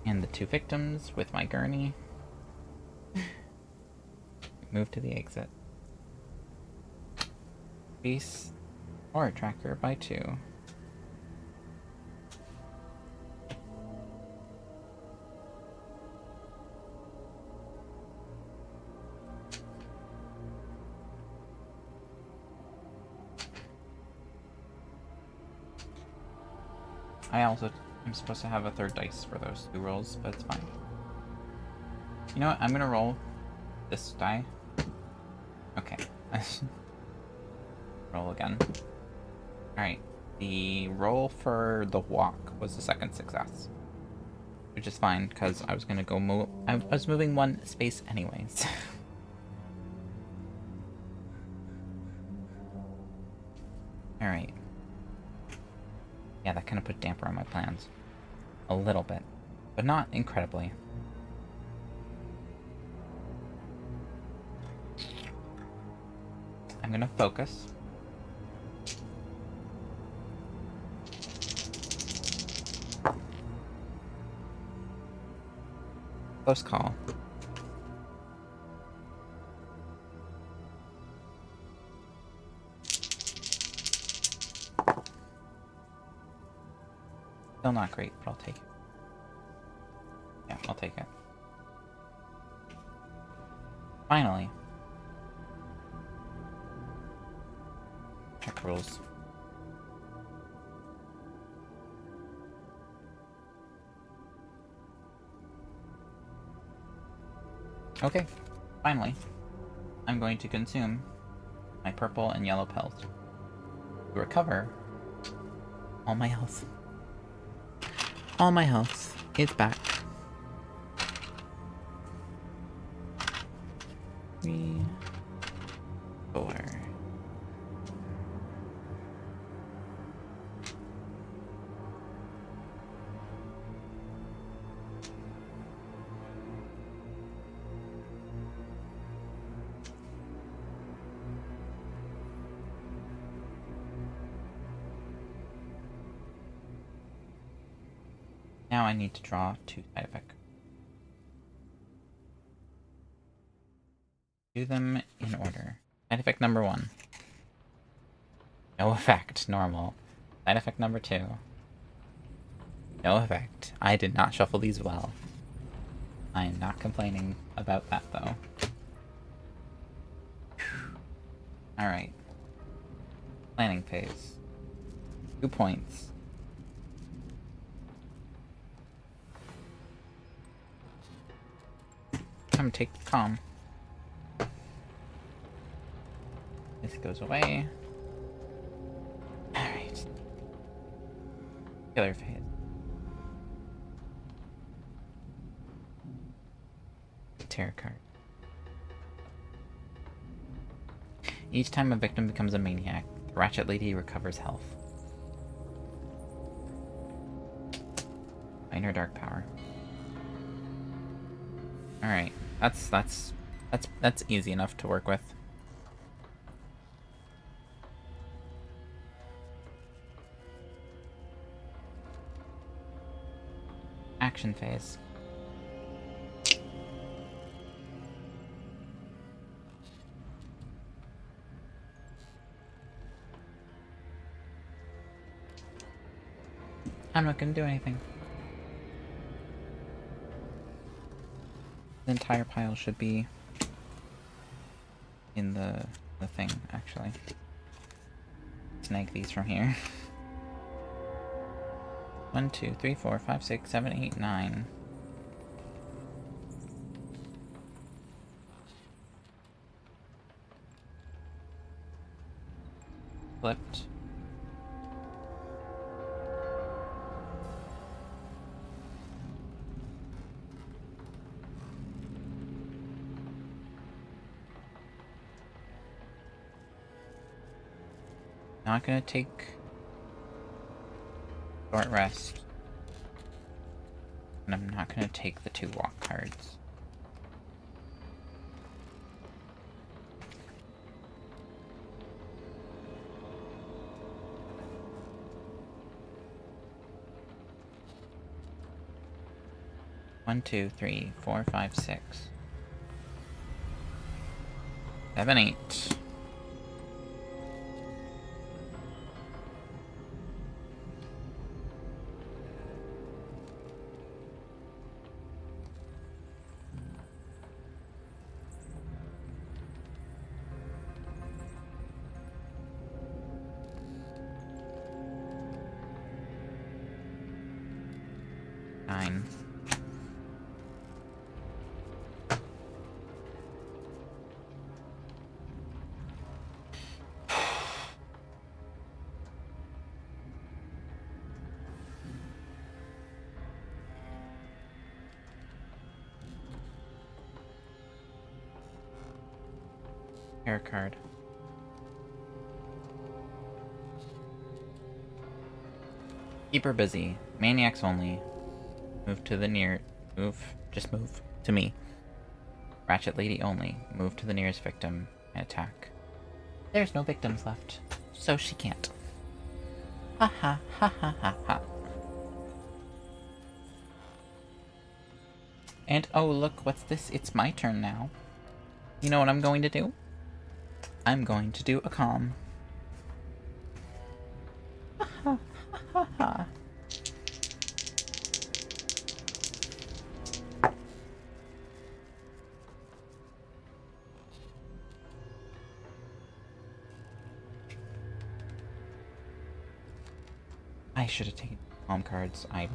[SPEAKER 1] And the 2 victims with my gurney. Move to the exit. Base or tracker by 2. I also am supposed to have a third dice for those 2 rolls, but it's fine. You know what? I'm gonna roll this die. Okay. Roll again. Alright. The roll for the walk was the second success. Which is fine, because I was gonna go move. I was moving 1 space anyways. Alright. Yeah, that kind of put damper on my plans. A little bit. But not incredibly. I'm gonna focus. Close call. Still not great, but I'll take it. Yeah, I'll take it. Finally. Check rules. Okay, finally. I'm going to consume my purple and yellow pills to recover all my health. All my health is back. 3, 4. Now I need to draw 2 side effects. Do them in order. Side effect number 1. No effect, normal. Side effect number 2. No effect. I did not shuffle these well. I am not complaining about that, though. Alright. Planning phase. 2 points. I'm gonna take the calm. This goes away. Alright. Killer phase. Tarot card. Each time a victim becomes a maniac, the Ratchet Lady recovers health. Minor dark power. Alright. That's easy enough to work with. Action phase. I'm not gonna do anything. The entire pile should be in the thing, actually. Snag these from here. 1, 2, 3, 4, 5, 6, 7, 8, 9. Flipped. Not gonna take short rest. And I'm not gonna take the 2 walk cards. One, 2, 3, 4, 5, 6, 7, 8. Nine. Hair card. Keep her busy. Maniacs only. Move to the near... Just move. To me. Ratchet Lady only. Move to the nearest victim and attack. There's no victims left, so she can't. Ha ha ha ha ha ha. And oh look, what's this? It's my turn now. You know what I'm going to do? I'm going to do a calm. Ha ha ha ha ha. I should have taken calm cards. I'm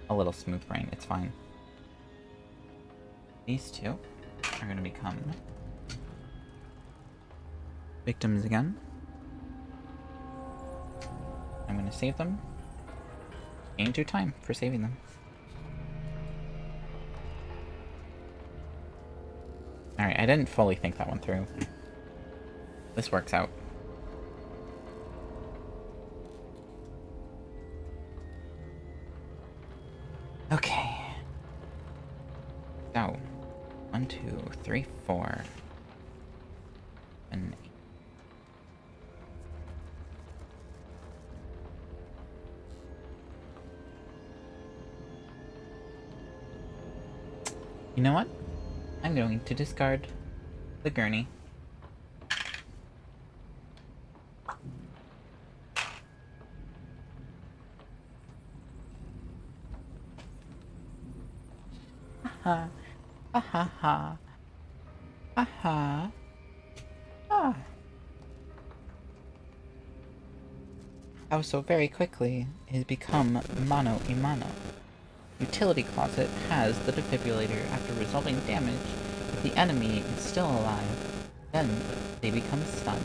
[SPEAKER 1] a little smooth brain. It's fine. These two are going to become victims again. I'm going to save them. Gain 2 time for saving them. Alright, I didn't fully think that one through. This works out. Okay. So, 1, 2, 3, 4. And 8. You know what? I'm going to discard the gurney. Ha ha ha ha ha ha ha. How so very quickly it has become mano a mano. Utility Closet has the defibrillator after resolving damage if the enemy is still alive. Then they become stunned.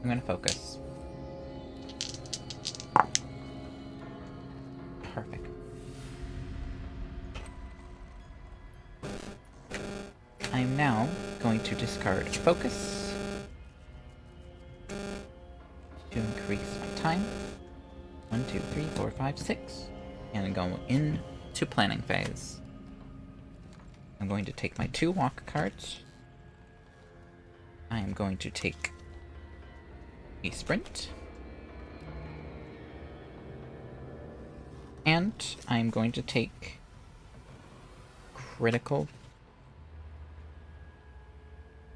[SPEAKER 1] I'm gonna focus. Perfect. I am now going to discard focus to increase my time. 1, 2, 3, 4, 5, 6. And go into planning phase. I'm going to take my 2 walk cards. I am going to take a sprint. And I'm going to take critical.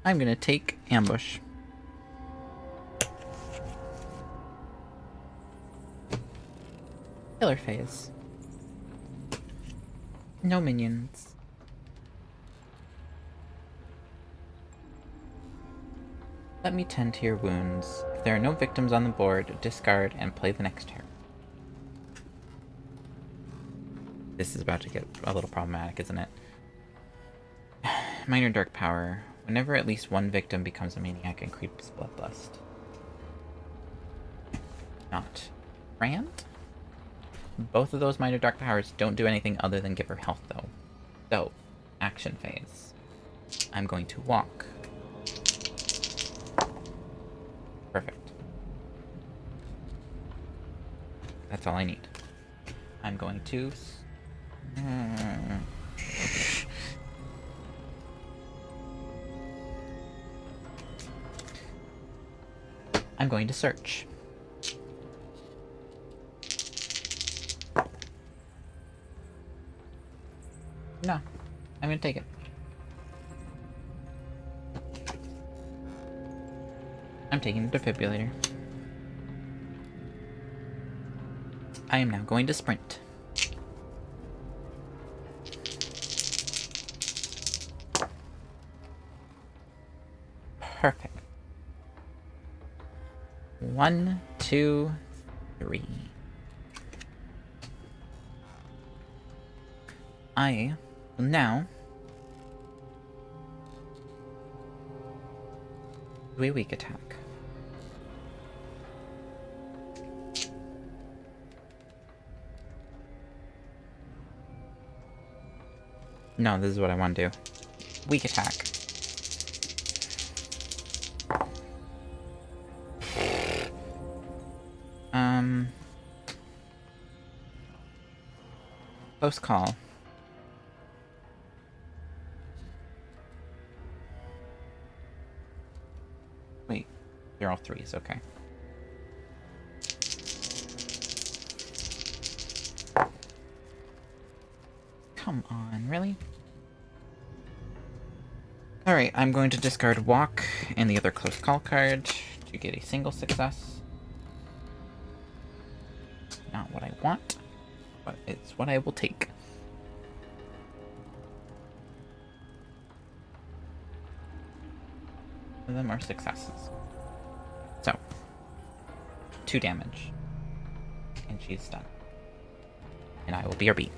[SPEAKER 1] I'm going to take ambush. Killer phase. No minions. Let me tend to your wounds. If there are no victims on the board, discard and play the next turn. This is about to get a little problematic, isn't it? Minor Dark Power. Whenever at least one victim becomes a maniac and creeps Bloodlust. Not Rand? Both of those Minor Dark Powers don't do anything other than give her health, though. So, action phase. I'm going to walk. Perfect. That's all I need. I'm going to... I'm going to search. No, I'm gonna take it. I'm taking the defibrillator. I am now going to sprint. Perfect. 1, 2, 3. I will now do a weak attack. No, this is what I want to do. Weak attack. Close call. Wait, they're all 3s, okay. Come on, really? Alright, I'm going to discard Walk and the other close call card to get a single success. Not what I want, but it's what I will take. None of them are successes. So, 2 damage. And she's done. And I will BRB.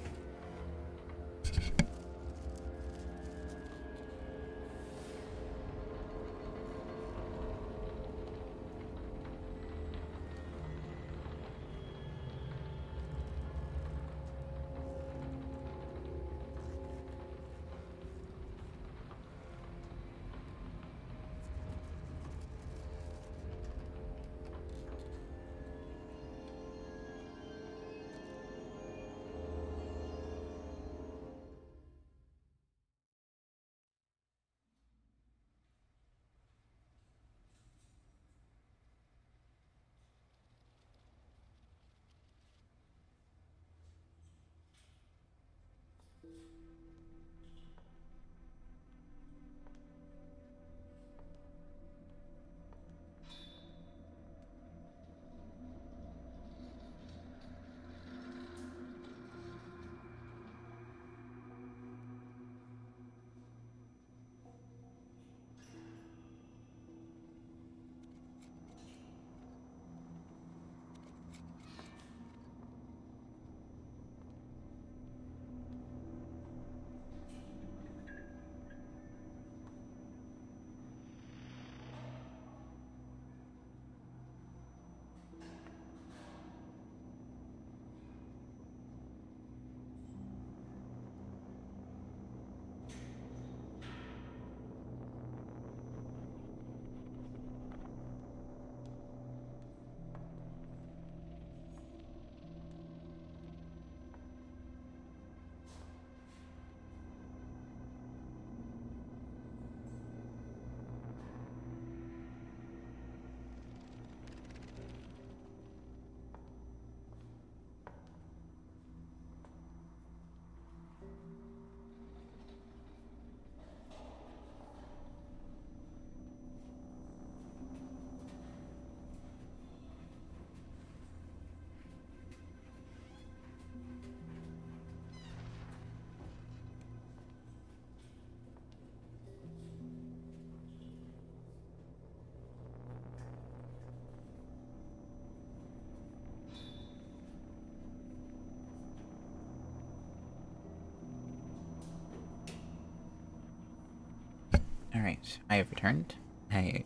[SPEAKER 1] Alright, I have returned. I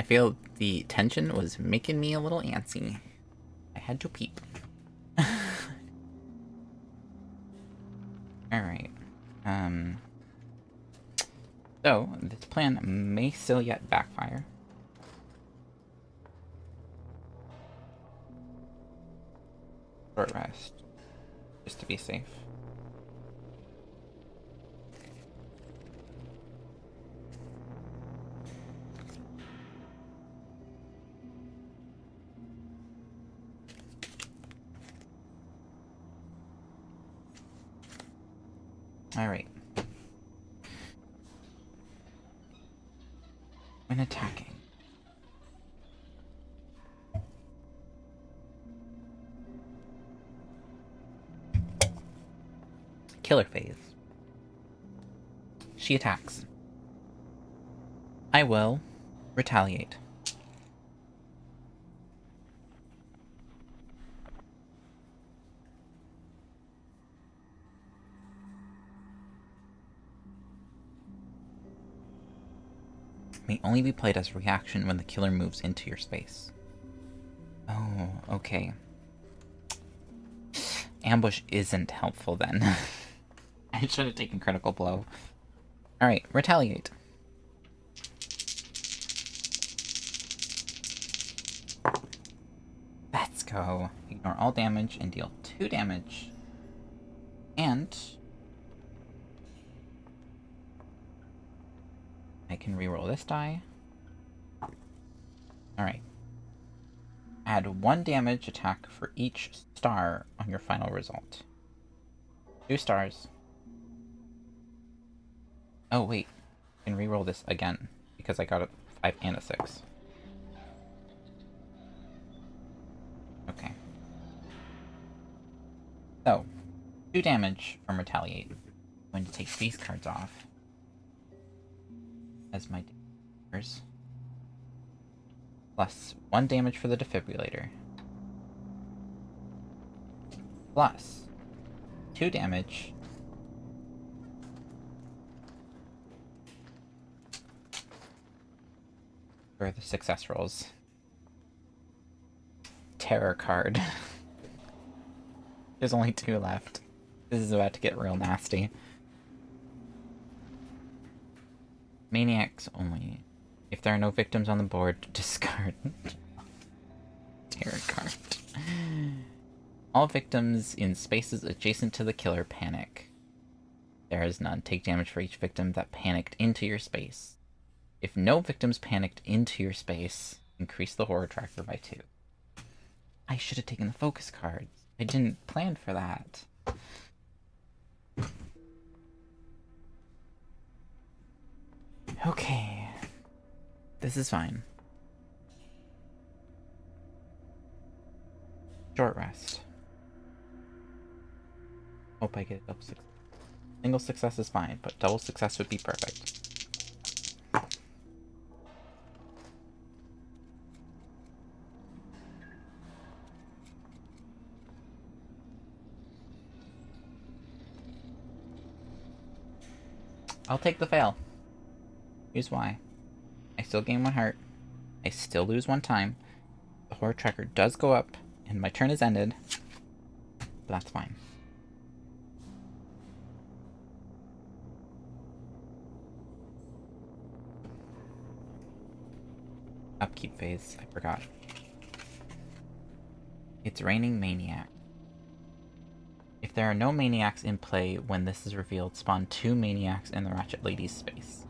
[SPEAKER 1] feel the tension was making me a little antsy. I had to peep. Alright. So, this plan may still yet backfire. Short rest. Just to be safe. Alright. When attacking. Killer phase. She attacks. I will retaliate. May only be played as a reaction when the killer moves into your space. Oh, okay. Ambush isn't helpful then. I should have taken critical blow. Alright, retaliate. Let's go. Ignore all damage and deal 2 damage. And I can reroll this die. Alright. Add 1 damage attack for each star on your final result. 2 stars. Oh, wait. I can reroll this again, because I got a 5 and a 6. So, 2 damage from Retaliate. I'm going to take these cards off as my damagers. Plus 1 damage for the Defibrillator. Plus 2 damage for the success rolls. Terror card. There's only 2 left. This is about to get real nasty. Maniacs only. If there are no victims on the board, discard. Terror card. All victims in spaces adjacent to the killer panic. There is none. Take damage for each victim that panicked into your space. If no victims panicked into your space, increase the horror tracker by 2. I should have taken the focus cards. I didn't plan for that. Okay. This is fine. Short rest. Hope I get double success. Single success is fine, but double success would be perfect. I'll take the fail. Here's why. I still gain 1 heart. I still lose 1 time. The horror tracker does go up, and my turn is ended. But that's fine. Upkeep phase, I forgot. It's raining Maniac. If there are no Maniacs in play when this is revealed, spawn 2 Maniacs in the Ratchet Lady's space.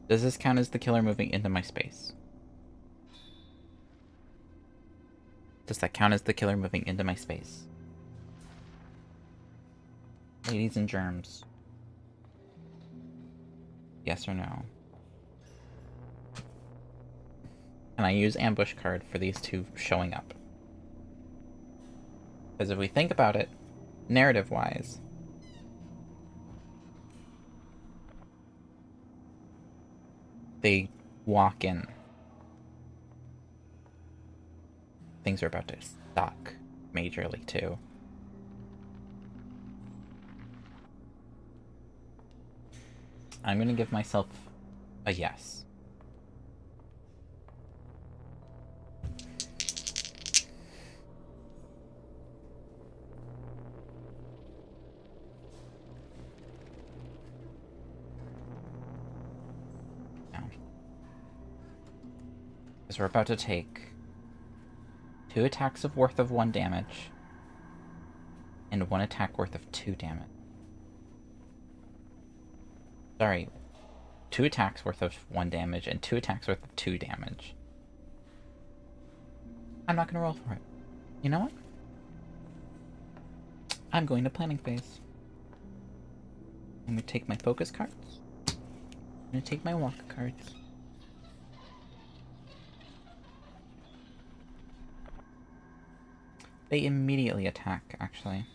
[SPEAKER 1] Does this count as the killer moving into my space? Does that count as the killer moving into my space? Ladies and germs. Yes or no? Can I use ambush card for these 2 showing up? Because if we think about it, narrative-wise, they walk in. Things are about to suck majorly, too. I'm gonna give myself a yes. Now. Because we're about to take 2 attacks of worth of 1 damage, and 1 attack worth of 2 damage. Sorry, 2 attacks worth of 1 damage, and 2 attacks worth of 2 damage. I'm not gonna roll for it. You know what? I'm going to planning phase. I'm gonna take my focus cards. I'm gonna take my walk cards. They immediately attack, actually.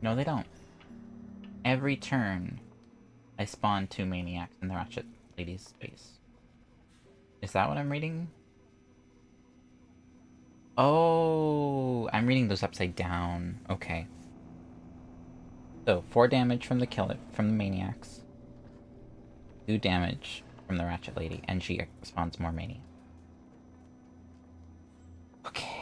[SPEAKER 1] No, they don't. Every turn, I spawn 2 Maniacs in the Ratchet Lady's space. Is that what I'm reading? Oh, I'm reading those upside down. Okay. So, 4 damage from the from the Maniacs. 2 damage from the Ratchet Lady, and she spawns more Maniacs. Okay.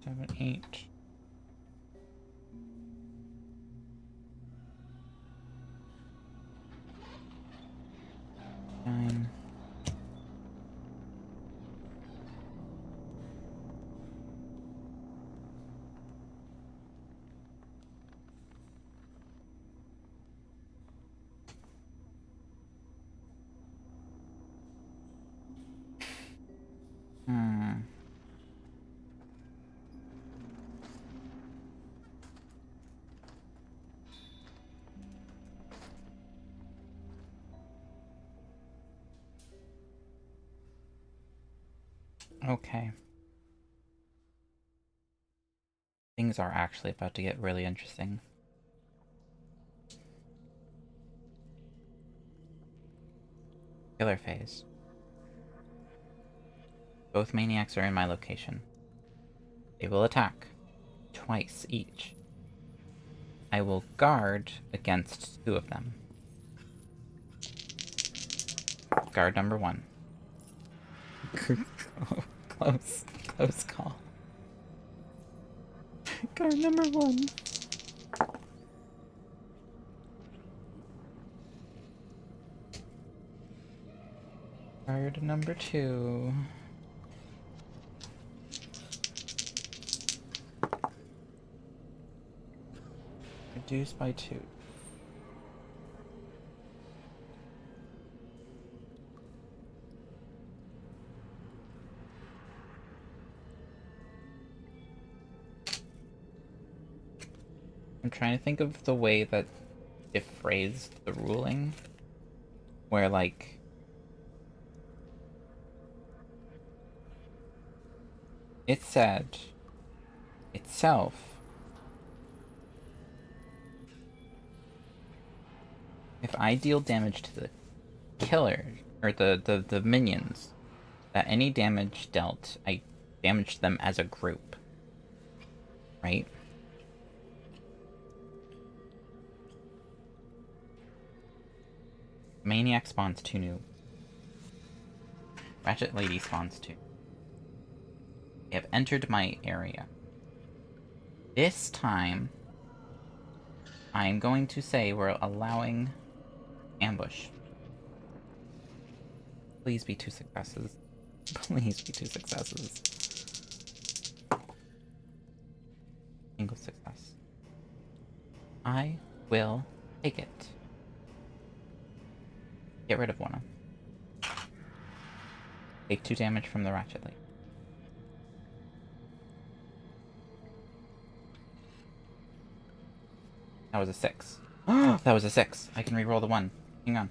[SPEAKER 1] 7, 8. 9. Okay. Things are actually about to get really interesting. Killer phase. Both maniacs are in my location. They will attack. Twice each. I will guard against 2 of them. Guard number 1. Oh, close. Close call. Guard number 1. Guard number 2. Reduced by 2. I'm trying to think of the way that it phrased the ruling. Where, like... It said... itself... if I deal damage to the killer, or the minions, that any damage dealt, I damage them as a group. Right? Maniac spawns 2 new. Ratchet Lady spawns 2. They have entered my area. This time, I'm going to say we're allowing ambush. Please be 2 successes. Please be 2 successes. Single success. I will take it. Get rid of one. Take 2 damage from the Ratchet Lady. That was a 6. That was a 6. I can re-roll the 1. Hang on.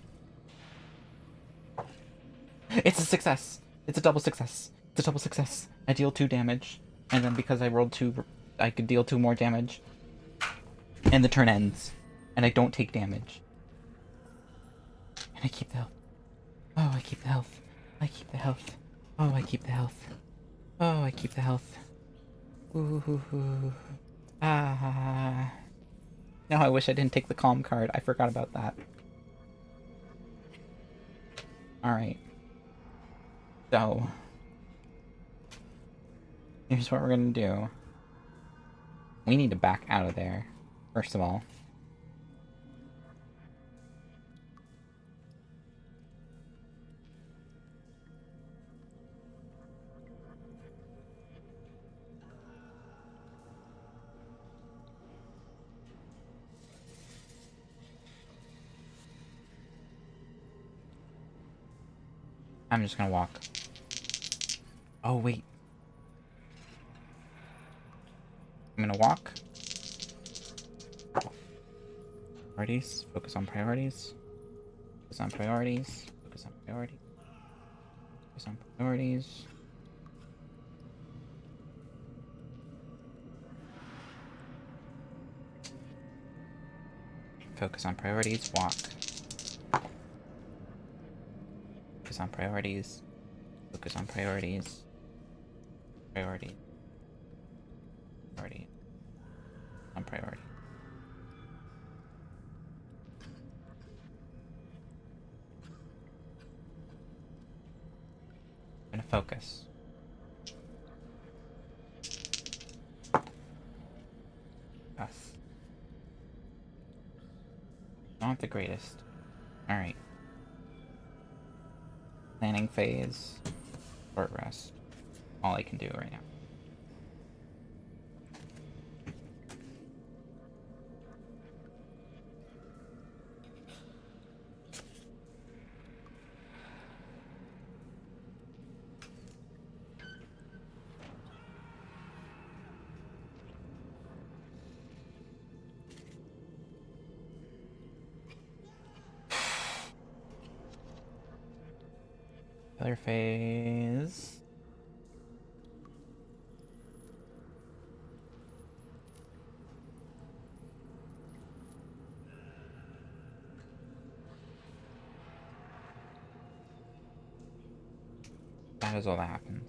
[SPEAKER 1] It's a success! It's a double success. It's a double success. I deal 2 damage, and then because I rolled 2, I could deal 2 more damage. And the turn ends. And I don't take damage. And I keep the health. Oh, I keep the health. I keep the health. Oh, I keep the health. Oh, I keep the health. Ooh. Ah. Now I wish I didn't take the calm card. I forgot about that. Alright. So. Here's what we're gonna do. We need to back out of there, first of all. I'm just gonna walk. Oh, wait. I'm gonna walk. Priorities. Focus on priorities. Focus on priorities. Focus on priorities. Focus on priorities. Focus on priorities. Walk. Focus on priorities. Focus on priorities. Priority. Priority. On priority. I'm gonna focus. Not the greatest. Alright. Planning phase. Short rest. All I can do right now. Other phase. That is all that happens.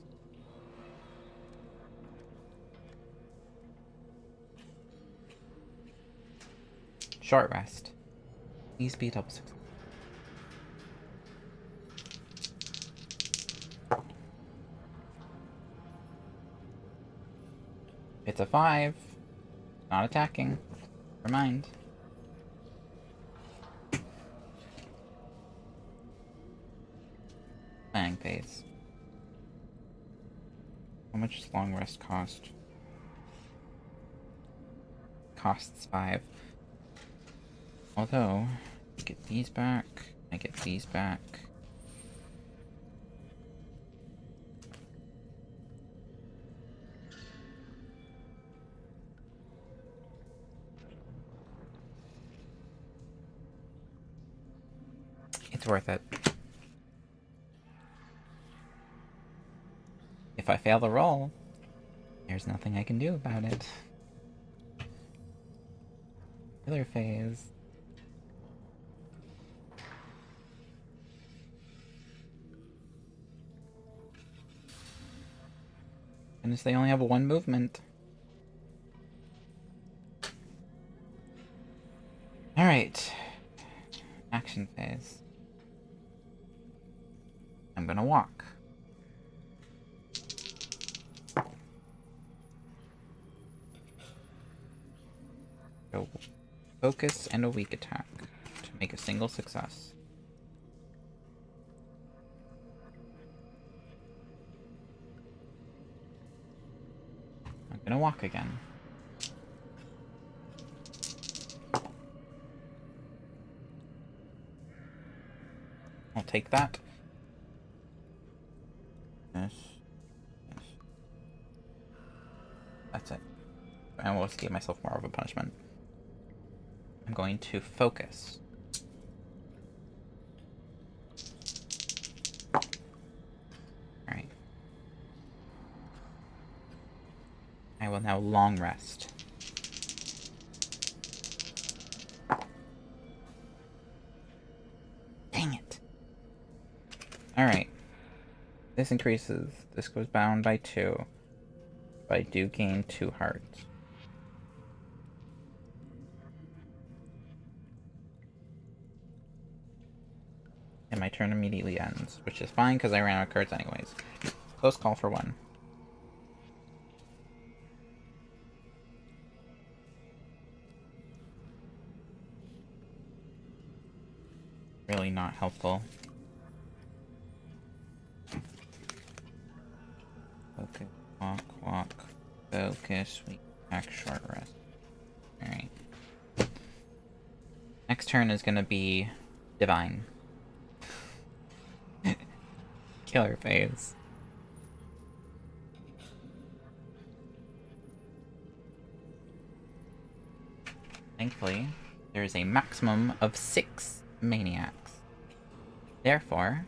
[SPEAKER 1] Short rest. Please beat up 6. It's a 5. Not attacking. Never mind. Planning phase. How much does long rest cost? Costs 5. Although, I get these back. I get these back. It's worth it. If I fail the roll, there's nothing I can do about it. Other phase. Goodness, they only have one movement. Alright. Action phase. I'm gonna walk. Go focus and a weak attack to make a single success. I'm gonna walk again. I'll take that. Yes. Yes. That's it. I will give myself more of a punishment. I'm going to focus. Alright. I will now long rest. Dang it. Alright. This increases. This goes down by 2. But I do gain 2 hearts. And my turn immediately ends, which is fine because I ran out of cards anyways. Close call for 1. Really not helpful. Focus, walk, focus, we attack, short rest. Alright. Next turn is gonna be Divine. Killer phase. Thankfully, there is a maximum of 6 maniacs. Therefore,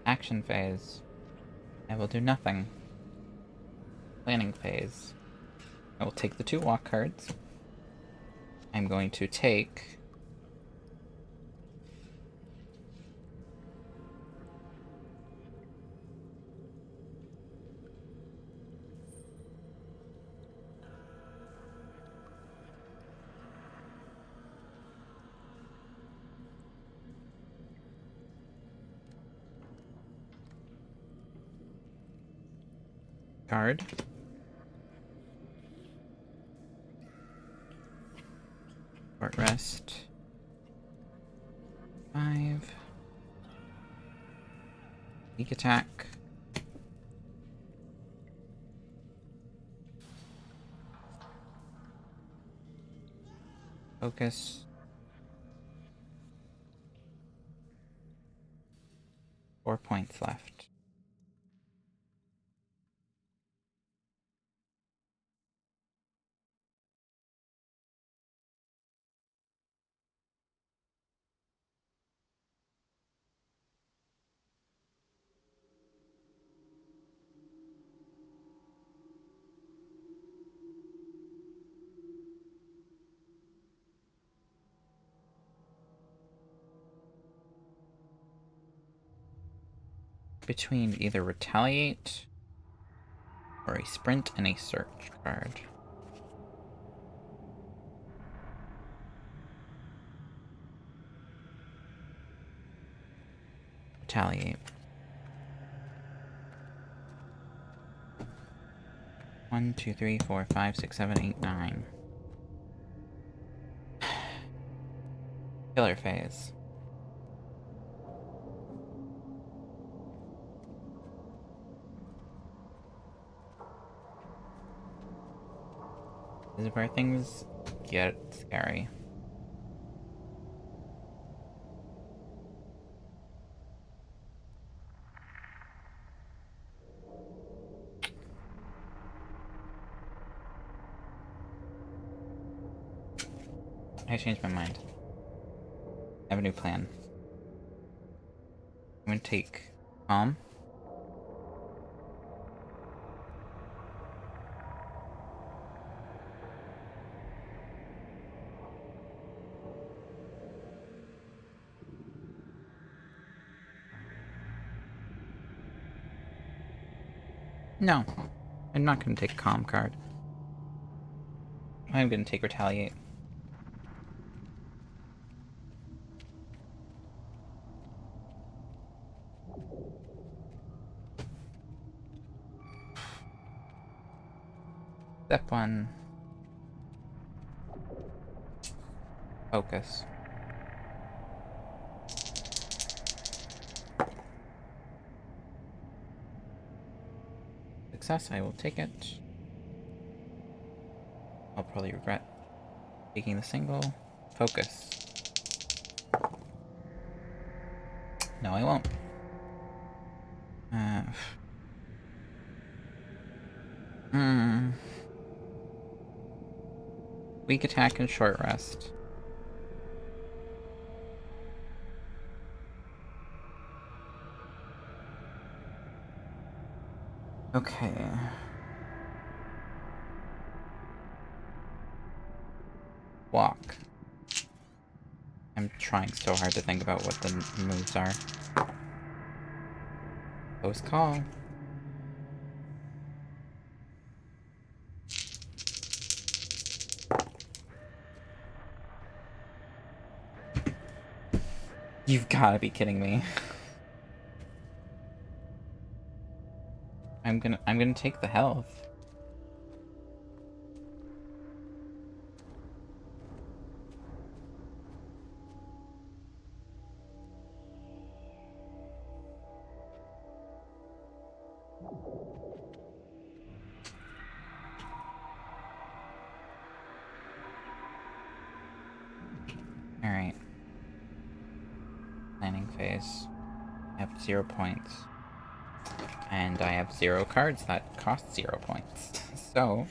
[SPEAKER 1] action phase. I will do nothing. Planning phase. I will take the 2 walk cards. I'm going to take Card. Short rest. 5. Sneak attack. Focus. 4 points left. Between either retaliate or a sprint and a search card. Retaliate. 1, 2, 3, 4, 5, 6, 7, 8, 9. Killer phase. This is where things get scary. I changed my mind. I have a new plan. I'm gonna take Calm. No, I'm not gonna take Calm card. I'm gonna take Retaliate. Step 1. Focus. Success, I will take it. I'll probably regret taking the single. Focus. No, I won't. Weak attack and short rest. Okay. Walk. I'm trying so hard to think about what the moves are. Close call. You've gotta be kidding me. I'm gonna take the health. Alright. Planning phase. I have 0 points. And I have 0 cards that cost 0 points. So...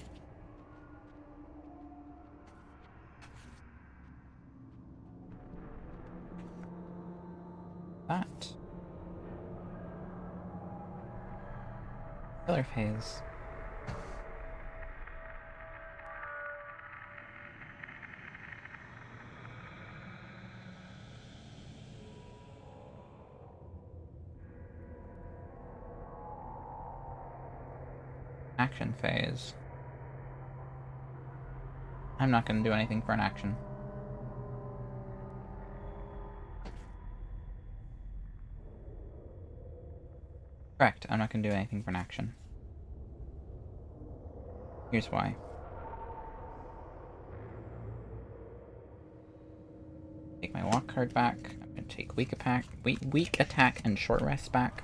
[SPEAKER 1] that. Killer phase. Action phase. I'm not gonna do anything for an action. Correct, I'm not gonna do anything for an action. Here's why. Take my walk card back. I'm going to take weak attack and short rest back.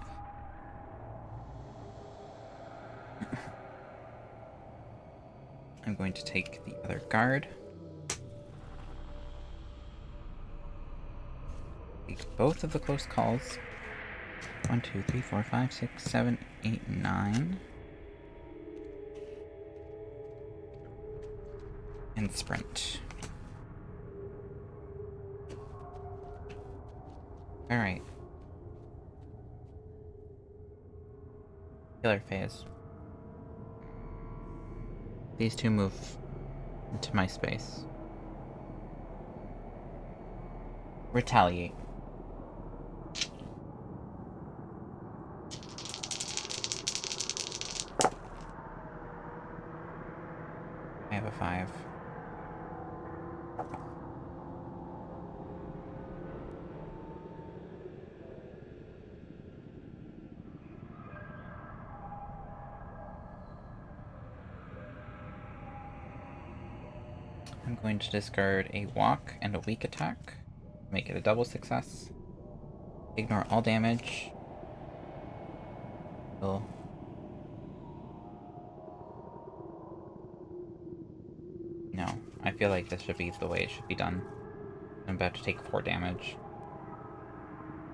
[SPEAKER 1] I'm going to take the other guard. Take both of the close calls. 1, 2, 3, 4, 5, 6, 7, 8, 9. And sprint. Alright. Killer phase. These two move into my space. Retaliate. I have a 5. I'm going to discard a walk and a weak attack. Make it a double success. Ignore all damage. No, I feel like this should be the way it should be done. I'm about to take 4 damage.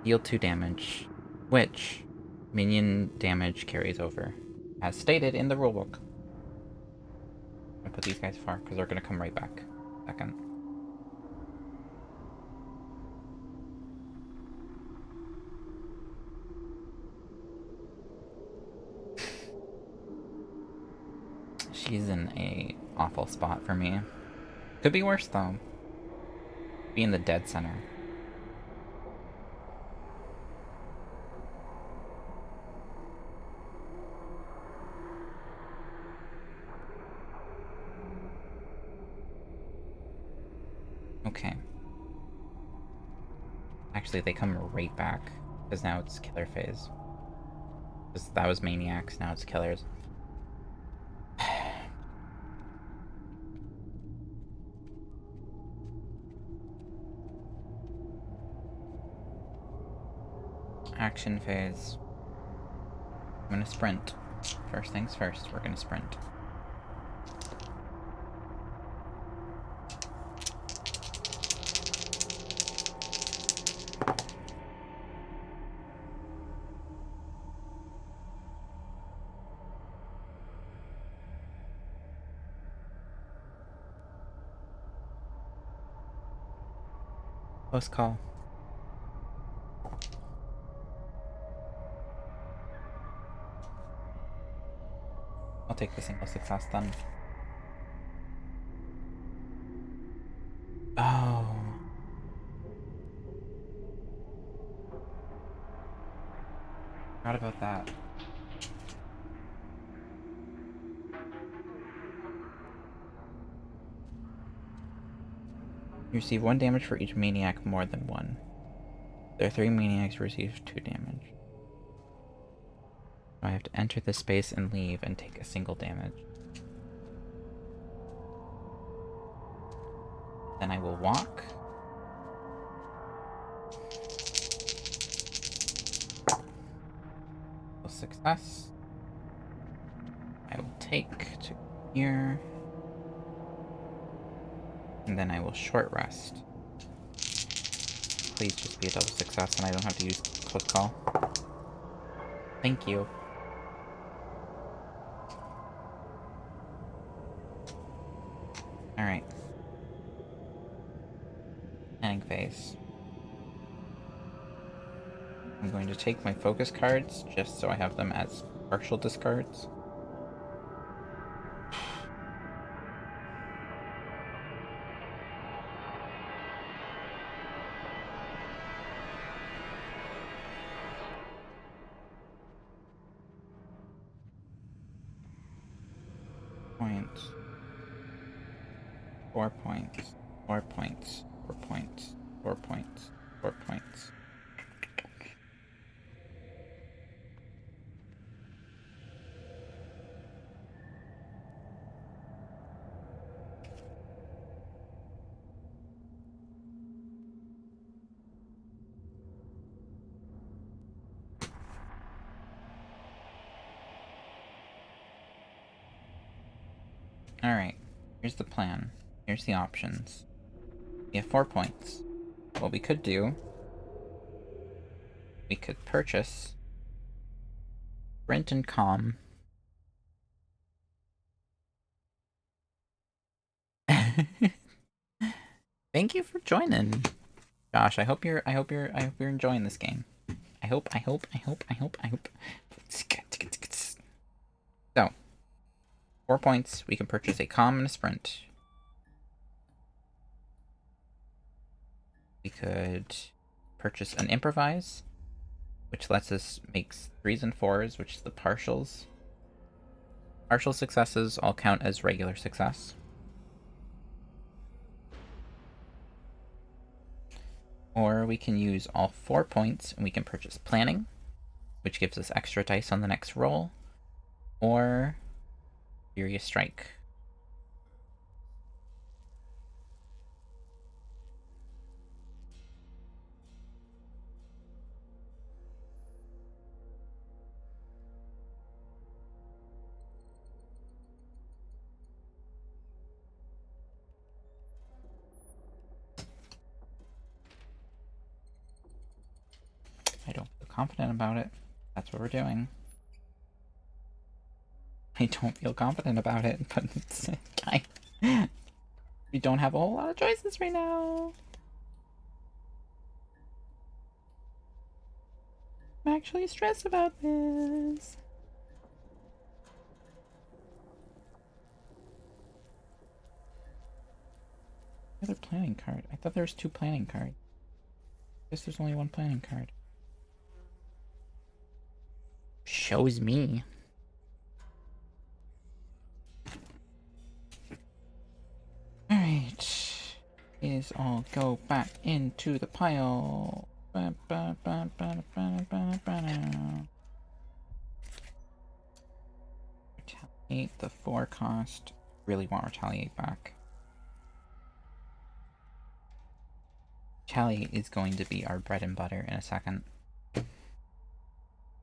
[SPEAKER 1] Deal 2 damage, which minion damage carries over, as stated in the rulebook. I'm gonna put these guys far because they're gonna come right back. Second. She's in a awful spot for me. Could be worse though. Be in the dead center. Okay. Actually, they come right back because now it's killer phase. Because that was maniacs, now it's killers. Action phase. I'm gonna sprint. First things first, we're gonna sprint. Close call. I'll take the single success then. Oh. Forgot about that. You receive 1 damage for each maniac more than 1. There are 3 maniacs who receive 2 damage. I have to enter the space and leave and take a single damage. Then I will walk. Success. I will take to here. And then I will short rest. Please just be a double success and I don't have to use close call. Thank you. Alright. Planning phase. I'm going to take my focus cards just so I have them as partial discards. Points. 4 points. 4 points. 4 points. 4 points. 4 points. Alright, here's the plan. Here's the options. We have 4 points. What we could do, we could purchase Sprint and Calm. Thank you for joining, Josh. I hope you're enjoying this game. I hope. So, 4 points. We can purchase a Calm and a Sprint. We could purchase an Improvise, which lets us make 3s and 4s, which is the partials. Partial successes all count as regular success. Or we can use all 4 points and we can purchase Planning, which gives us extra dice on the next roll. Or Furious Strike. I don't feel confident about it. That's what we're doing. I don't feel confident about it, but it's we don't have a whole lot of choices right now. I'm actually stressed about this. Other planning card. I thought there was 2 planning cards. I guess there's only 1 planning card. Shows me. Alright. These all go back into the pile. Retaliate the 4 cost. Really want Retaliate back. Retaliate is going to be our bread and butter in a second.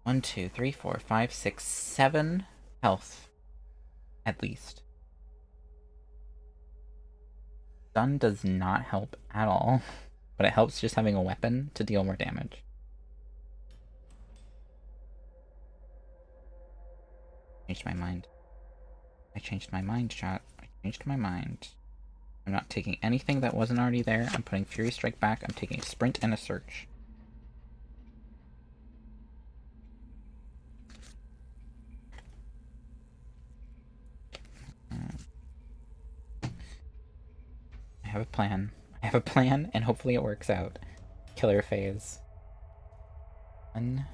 [SPEAKER 1] 1, 2, 3, 4, 5, 6, 7 health. At least. Stun does not help at all, but it helps just having a weapon to deal more damage. Changed my mind. I changed my mind, chat. I changed my mind. I'm not taking anything that wasn't already there. I'm putting Fury Strike back. I'm taking a Sprint and a Search. I have a plan. I have a plan, and hopefully it works out. Killer phase. 1.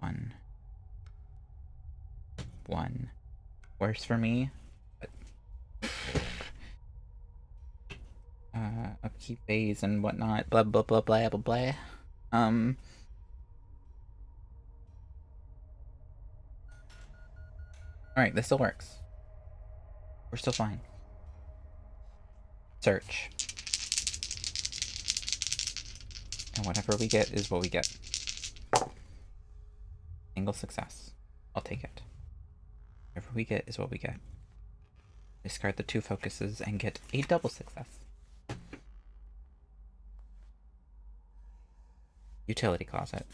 [SPEAKER 1] 1. 1. Worse for me, but upkeep phase and whatnot. Blah blah blah blah blah blah. Alright, this still works. We're still fine. Search. And whatever we get is what we get. Single success. I'll take it. Whatever we get is what we get. Discard the 2 focuses and get a double success. Utility Closet.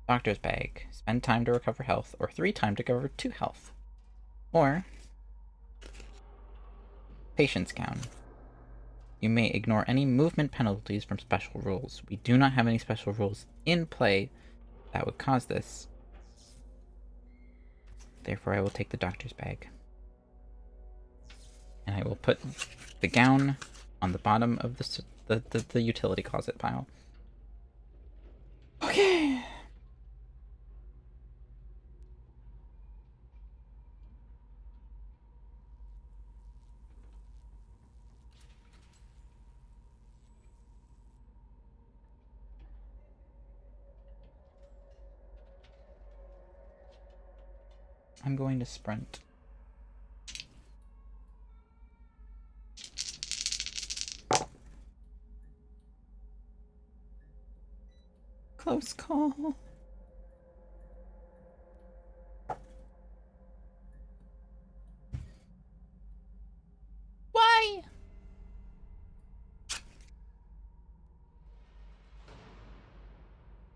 [SPEAKER 1] Doctor's Bag. Spend time to recover health, or 3 time to recover 2 health. Or Patience Gown. You may ignore any movement penalties from special rules. We do not have any special rules in play that would cause this. Therefore, I will take the Doctor's Bag. And I will put the gown on the bottom of the utility closet pile. Okay. I'm going to sprint. Close call.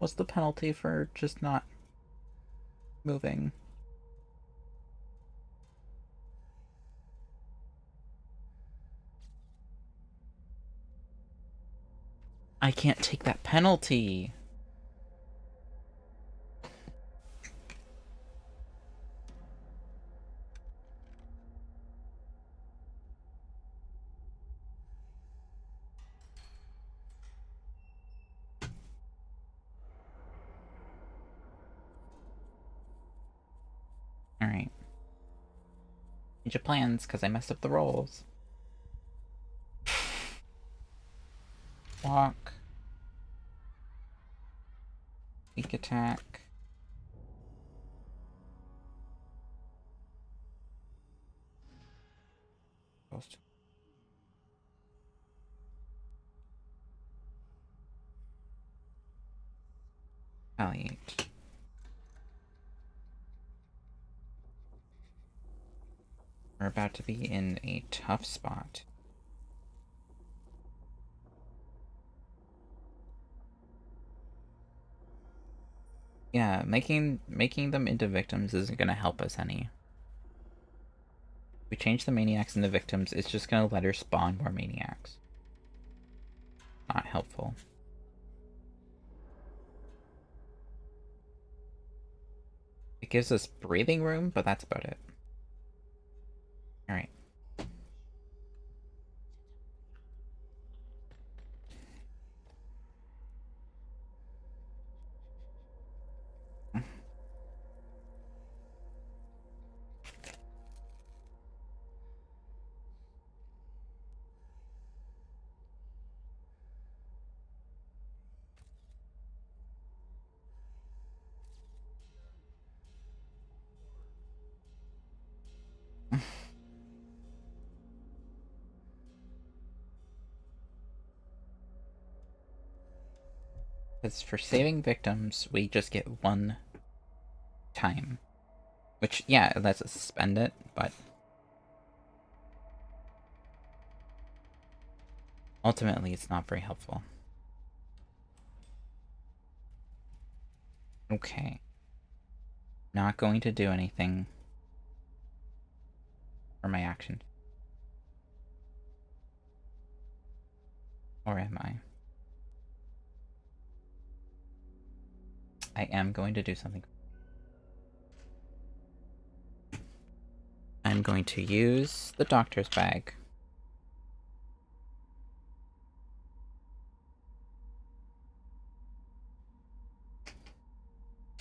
[SPEAKER 1] What's the penalty for just not moving? I can't take that penalty. Alright. Change of plans, because I messed up the rolls. Walk. Weak attack. Post. Retaliate. We're about to be in a tough spot. Yeah, making them into victims isn't gonna help us any. If we change the maniacs into victims, it's just gonna let her spawn more maniacs. Not helpful. It gives us breathing room, but that's about it. Alright. Because for saving victims, we just get one time. Which, yeah, it lets us spend it, but ultimately it's not very helpful. Okay. Not going to do anything for my action. Or am I? I am going to do something. I'm going to use the doctor's bag.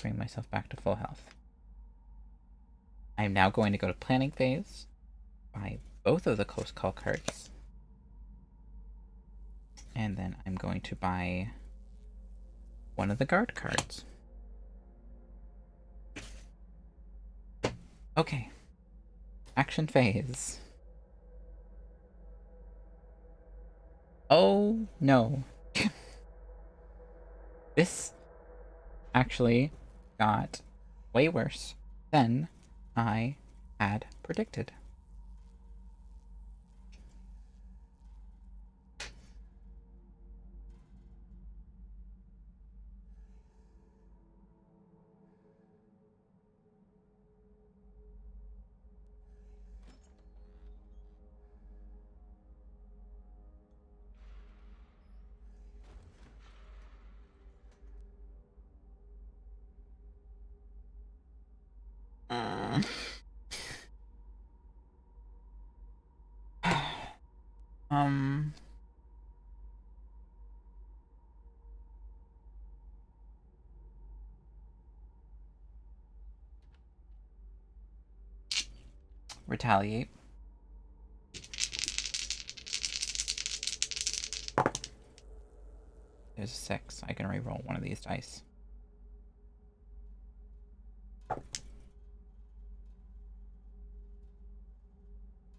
[SPEAKER 1] Bring myself back to full health. I'm now going to go to planning phase. Buy both of the close call cards. And then I'm going to buy one of the guard cards. Okay. Action phase. Oh no. This actually got way worse than I had predicted. Um. Retaliate. There's a 6. I can reroll one of these dice.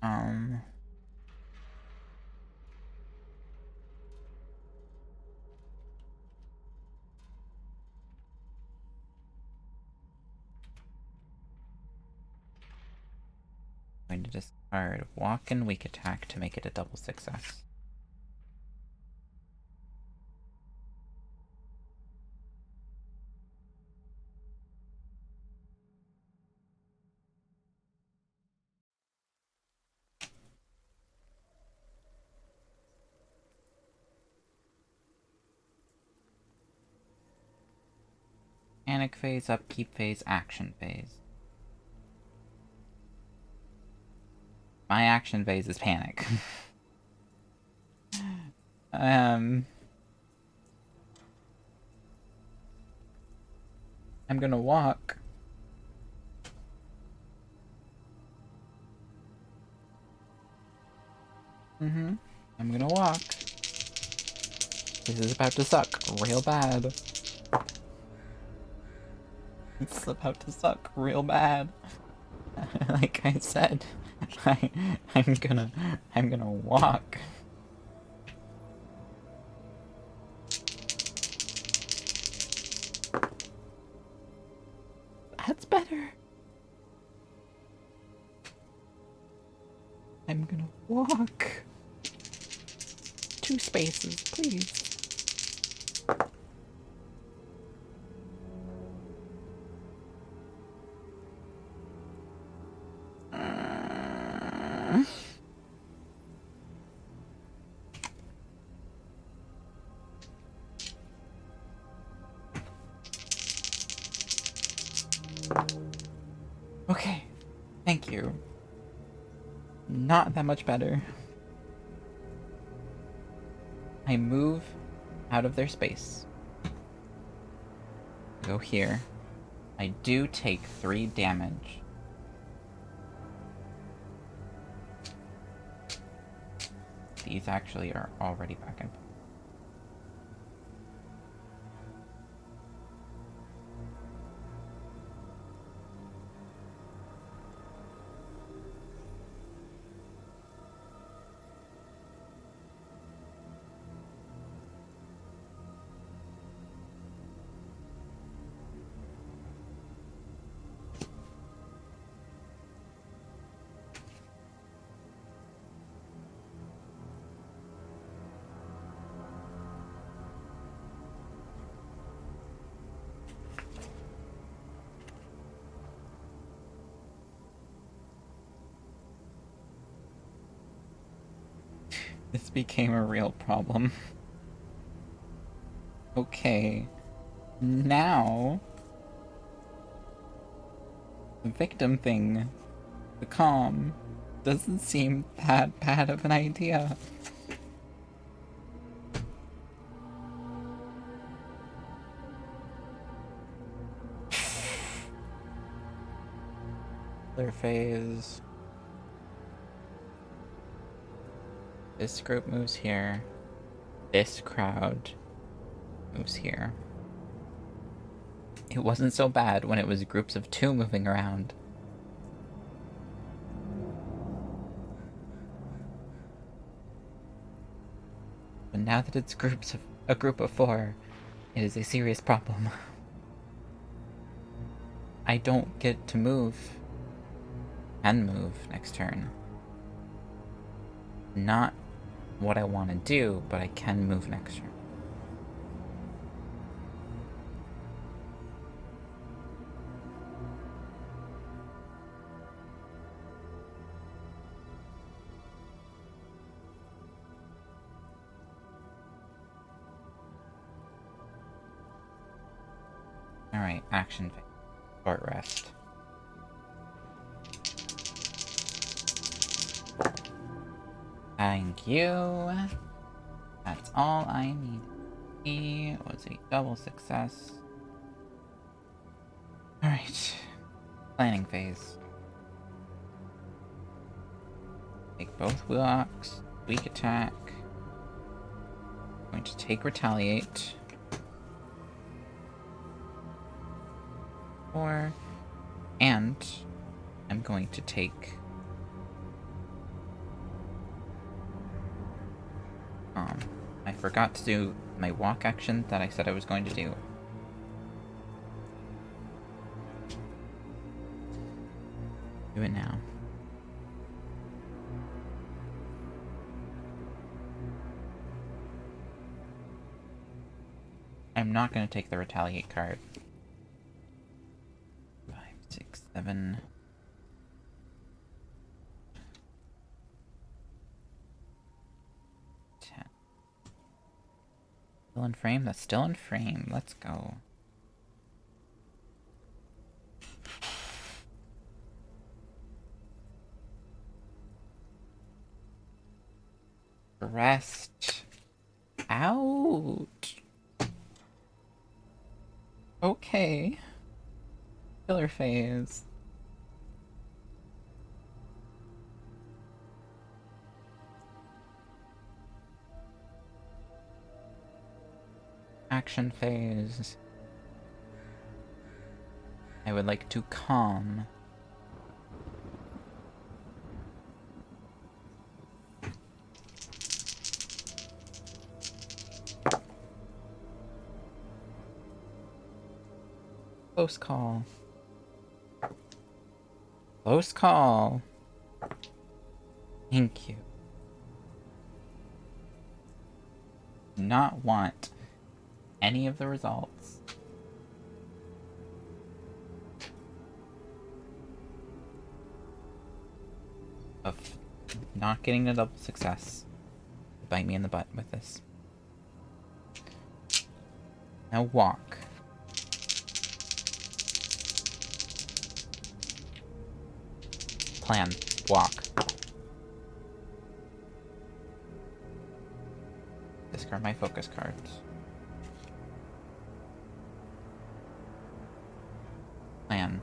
[SPEAKER 1] Um. I'm going to discard walk and weak attack to make it a double success. Panic phase, upkeep phase, action phase. My action phase is panic. I'm gonna walk. I'm gonna walk. This is about to suck real bad. It's about to suck real bad. Like I said, I'm gonna walk. That's better. I'm gonna walk. 2 spaces, please. Okay, thank you. Not that much better. I move out of their space. Go here. I do take 3 damage. These actually are already back in. This became a real problem. Okay. Now... the victim thing. The calm. Doesn't seem that bad of an idea. Their phase. This group moves here. This crowd moves here. It wasn't so bad when it was groups of 2 moving around. But now that it's a group of 4, it is a serious problem. I don't get to move. And move next turn. Not what I want to do, but I can move next turn. Alright, action phase. Short rest. Thank you. That's all I need. It was a double success. Alright. Planning phase. Take both blocks. Weak attack. Going to take retaliate. 4. And I'm going to take I forgot to do my walk action that I said I was going to do. Do it now. I'm not going to take the retaliate card. 5, 6, 7. Still in frame? That's still in frame. Let's go. Rest out. Okay. Killer phase. Action phase. I would like to calm. Close call. Close call. Thank you. Not want any of the results. Of not getting a double success. Bite me in the butt with this. Now walk. Plan. Walk. Discard my focus cards. Plan.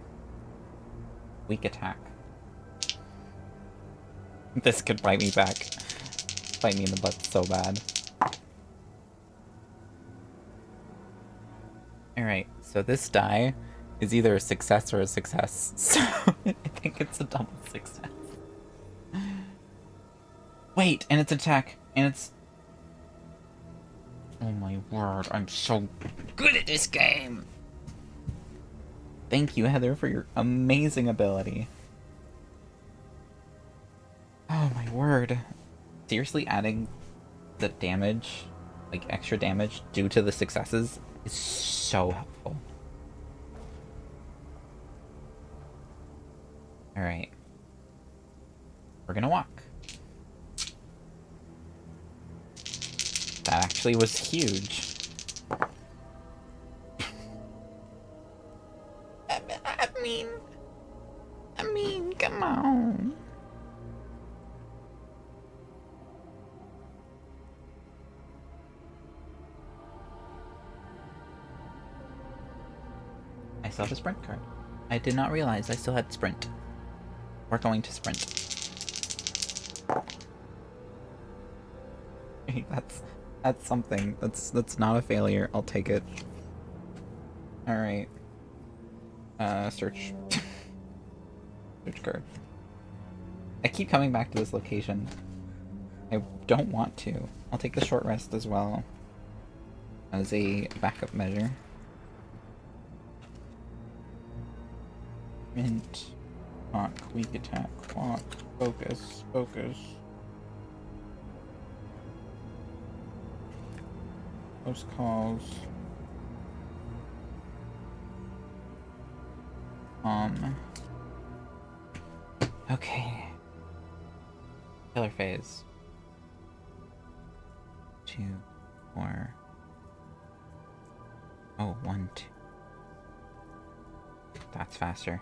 [SPEAKER 1] Weak attack. This could bite me back. Bite me in the butt so bad. Alright, so this die is either a success or a success. So I think it's a double success. Wait, and it's attack, and it's... Oh my word, I'm so good at this game! Thank you, Heather, for your amazing ability. Oh my word. Seriously, adding the damage, like extra damage due to the successes, is so helpful. Alright. We're gonna walk. That actually was huge. I mean, come on. I still have a sprint card. I did not realize I still had sprint. We're going to sprint. That's something. That's not a failure. I'll take it. Alright. Search. Search card. I keep coming back to this location. I don't want to. I'll take the short rest as well. As a backup measure. Mint. Walk. Weak attack. Walk. Focus. Focus. Close calls. Okay. Killer phase. 2, 4. Oh, 1, 2. That's faster.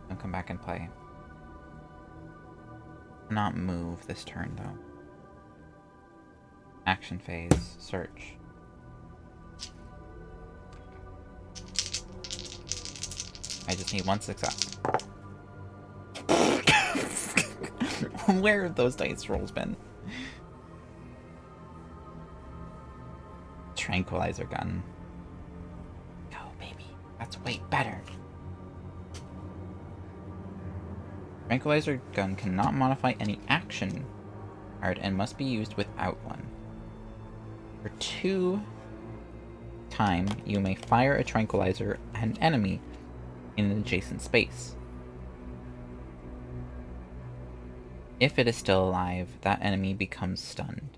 [SPEAKER 1] Don't come back and play. Not move this turn though. Action phase. Search. I just need one success. Where have those dice rolls been? Tranquilizer gun. Go, baby. That's way better. Tranquilizer gun cannot modify any action card and must be used without one. For 2 time, you may fire a tranquilizer at an enemy in an adjacent space. If it is still alive, that enemy becomes stunned.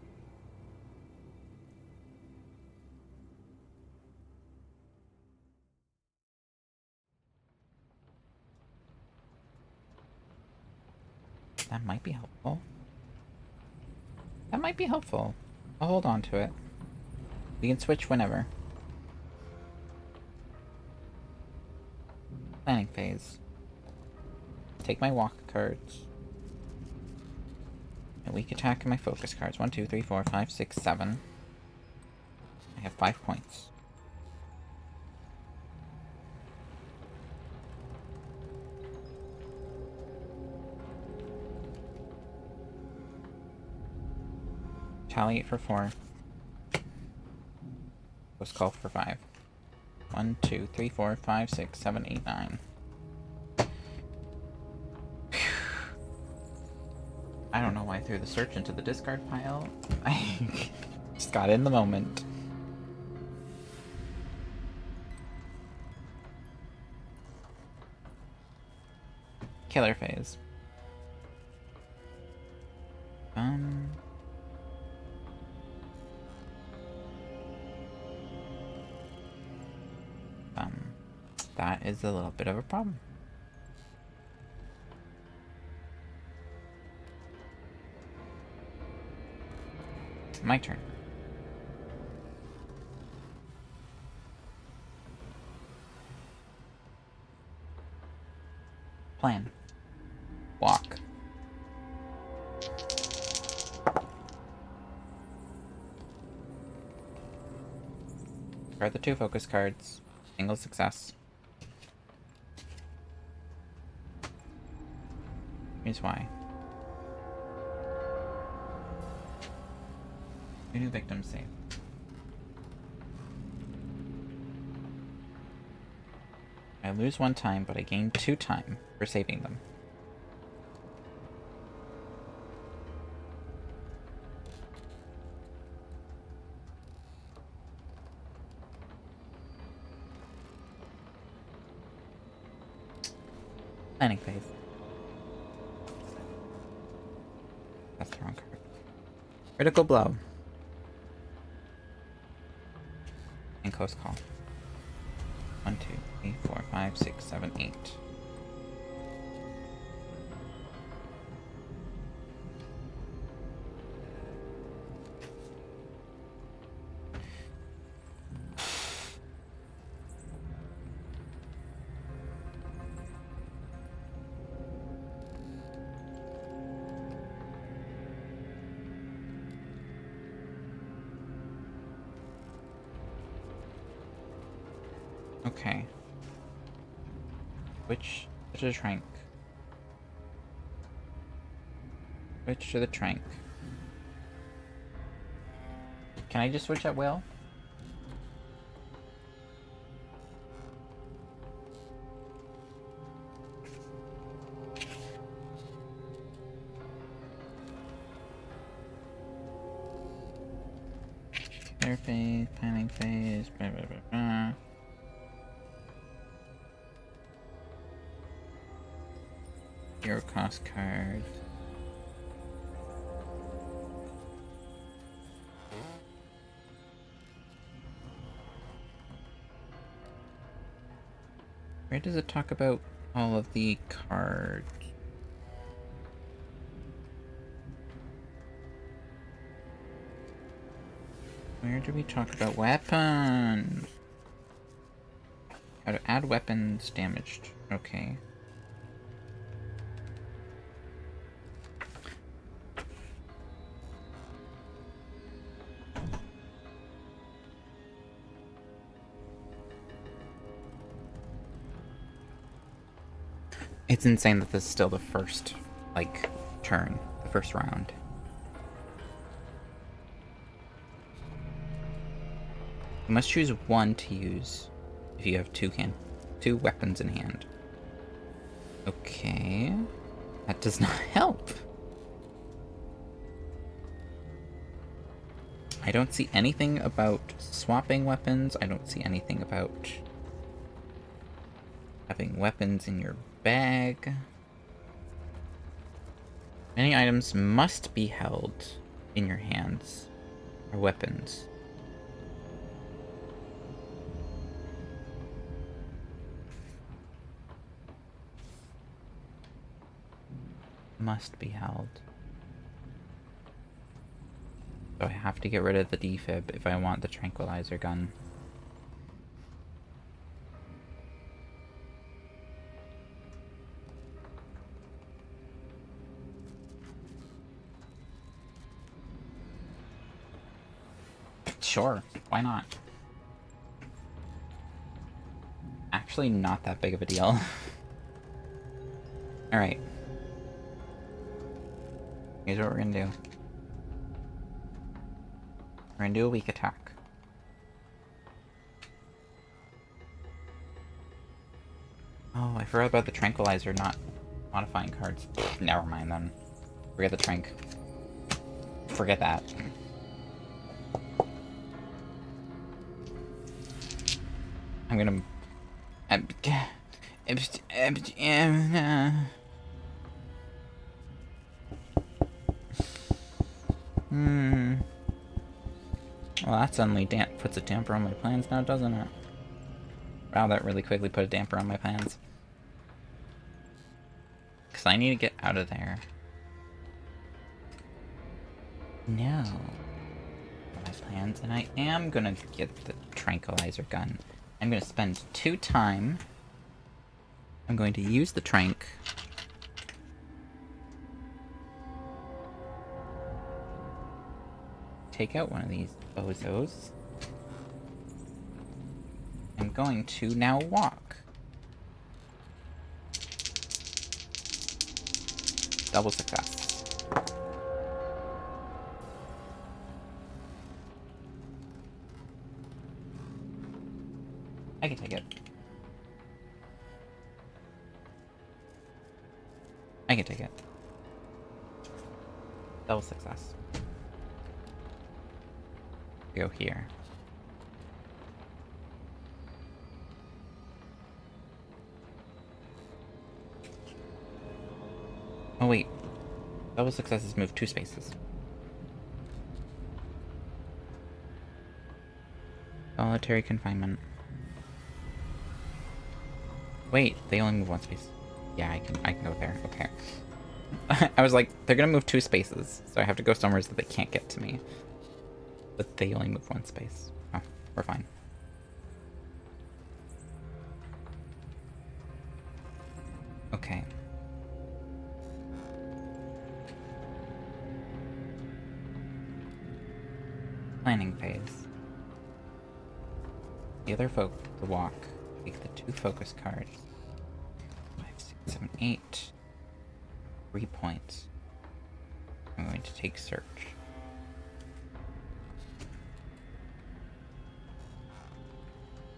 [SPEAKER 1] That might be helpful. That might be helpful. I'll hold on to it. We can switch whenever. Planning phase. take my walk cards. And weak attack and my focus cards. 1, 2, 3, 4, 5, 6, 7. I have 5 points. Retaliate for 4. Ghost Call for 5. 1, 2, 3, 4, 5, 6, 7, 8, 9. I don't know why I threw the search into the discard pile. I just got in the moment. Killer phase. That is a little bit of a problem. My turn. Plan. Walk. Grab the 2 focus cards. Single success. Here's why. Your new victim save. I lose 1 time, but I gain 2 time for saving them. Planning phase. That's the wrong card. Critical blow. And close call. 1, 2, 3, 4, 5, 6, 7, 8. Okay. Which to the trank? Which to the trank? Can I just switch at will? Clear phase, planning phase, blah blah blah blah. Hero cost card. Where does it talk about all of the cards? Where do we talk about weapons? How to add weapons damaged. Okay. It's insane that this is still the first, like, turn. The first round. You must choose 1 to use if you have 2 weapons in hand. Okay. That does not help. I don't see anything about swapping weapons. I don't see anything about having weapons in your bag. Many items must be held in your hands, or weapons. Must be held. So I have to get rid of the defib if I want the tranquilizer gun. Sure, why not? Actually, not that big of a deal. Alright. Here's what we're gonna do. We're gonna do a weak attack. Oh, I forgot about the tranquilizer not modifying cards. Never mind then. Forget the trank. Forget that. I'm gonna... Well, that suddenly puts a damper on my plans now, doesn't it? Wow, that really quickly put a damper on my plans. Because I need to get out of there. No. My plans, and I am gonna get the tranquilizer gun. I'm gonna spend 2 time. I'm going to use the trank. Take out one of these bozos. I'm going to now walk. Double success. I can take it. I can take it. Double success. Go here. Oh wait. Double successes move 2 spaces. Solitary confinement. Wait, they only move 1 space. Yeah, I can go there. Okay. I was like, they're gonna move 2 spaces, so I have to go somewhere that they can't get to me. But they only move 1 space. Oh, we're fine. Okay. Planning phase. The other folk to walk. Take the 2 focus cards. 5, 6, 7, 8. 3 points. I'm going to take search.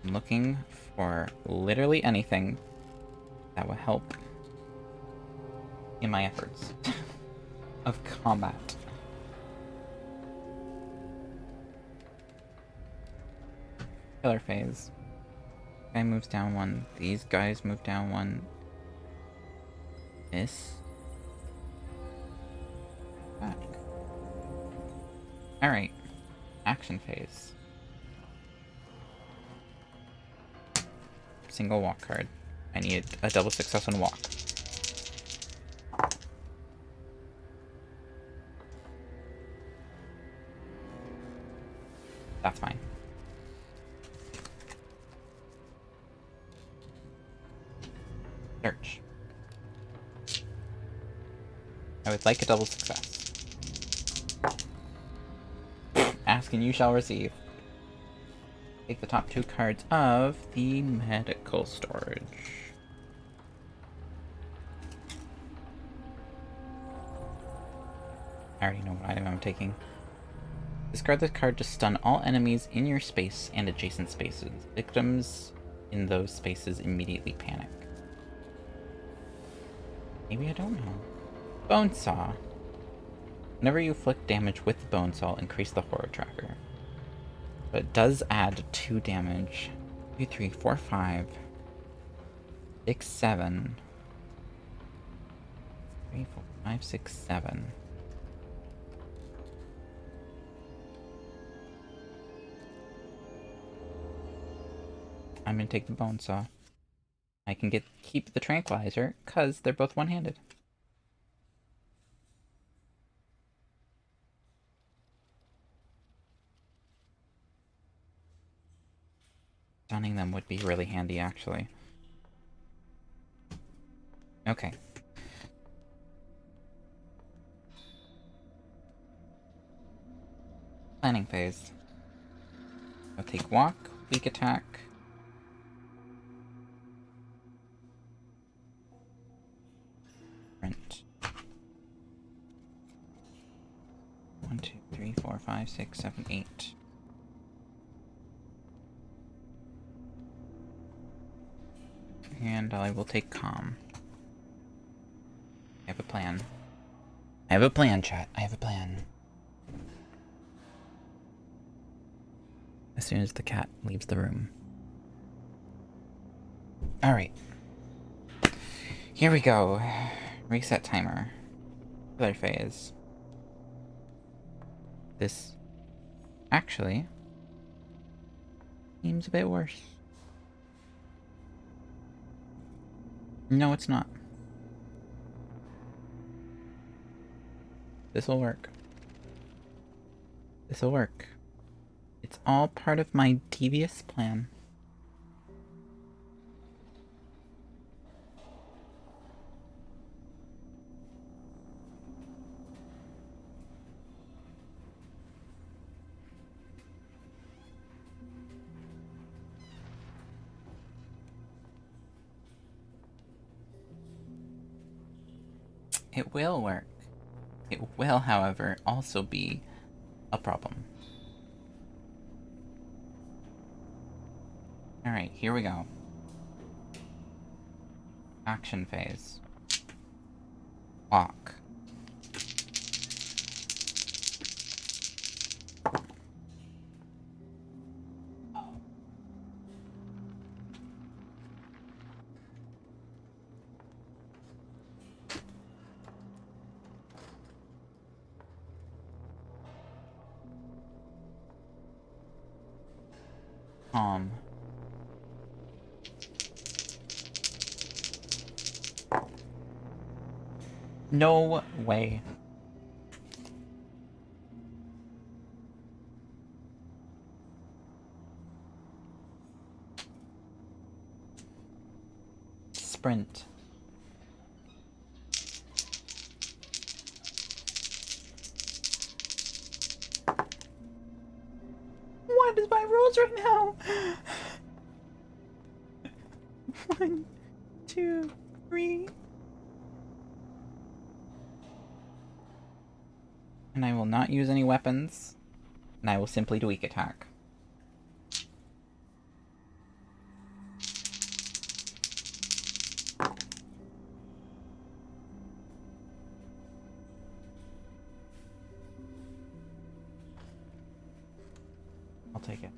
[SPEAKER 1] I'm looking for literally anything that will help in my efforts of combat. Killer phase. Guy moves down 1. These guys move down 1. This. Back. Alright. Action phase. Single walk card. I need a double success on walk. That's fine. Search. I would like a double success. Ask and you shall receive. Take the top 2 cards of the medical storage. I already know what item I'm taking. Discard this card to stun all enemies in your space and adjacent spaces. Victims in those spaces immediately panic. Maybe I don't know. Bone Saw. Whenever you inflict damage with the Bone Saw, increase the horror tracker. But it does add 2 damage. 2, 3, 4, 5, 6, 7. 3, 4, 5, 6, 7. I'm gonna take the Bone Saw. I can keep the Tranquilizer, because they're both one-handed. Stunning them would be really handy, actually. Okay. Planning phase. I'll take walk, weak attack. Sprint. 1, 2, 3, 4, 5, 6, 7, 8. And I will take calm. I have a plan. I have a plan, chat. I have a plan. As soon as the cat leaves the room. Alright. Here we go. Reset timer. Killer phase. This actually seems a bit worse. No, it's not. This'll work. This'll work. It's all part of my devious plan. It will work. It will, however, also be a problem. Alright, here we go. Action phase. Walk. Calm. No way. Sprint. What is my rules right now? 1, 2, 3. And I will not use any weapons. And I will simply do weak attack. I'll take it.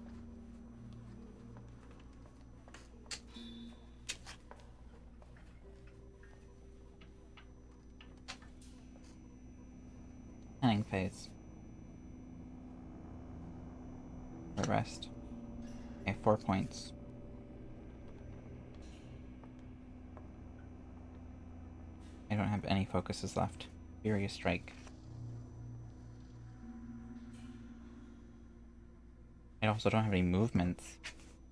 [SPEAKER 1] Planning phase. The rest. Okay, 4 points. I don't have any focuses left. Furious Strike. I also don't have any movements.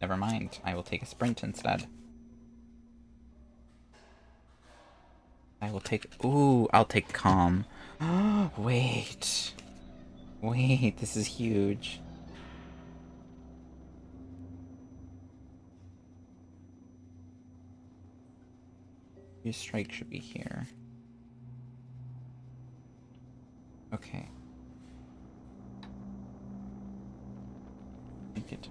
[SPEAKER 1] Never mind, I will take a sprint instead. I will take... Ooh, I'll take calm. Wait. Wait, this is huge. Your strike should be here. Okay. Take it.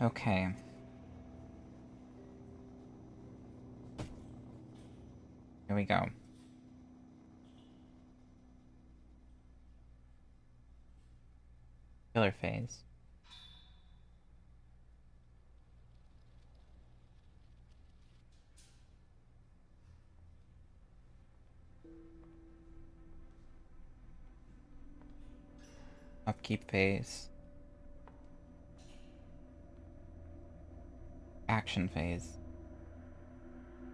[SPEAKER 1] Okay. Here we go. Killer phase. Upkeep phase. Action phase.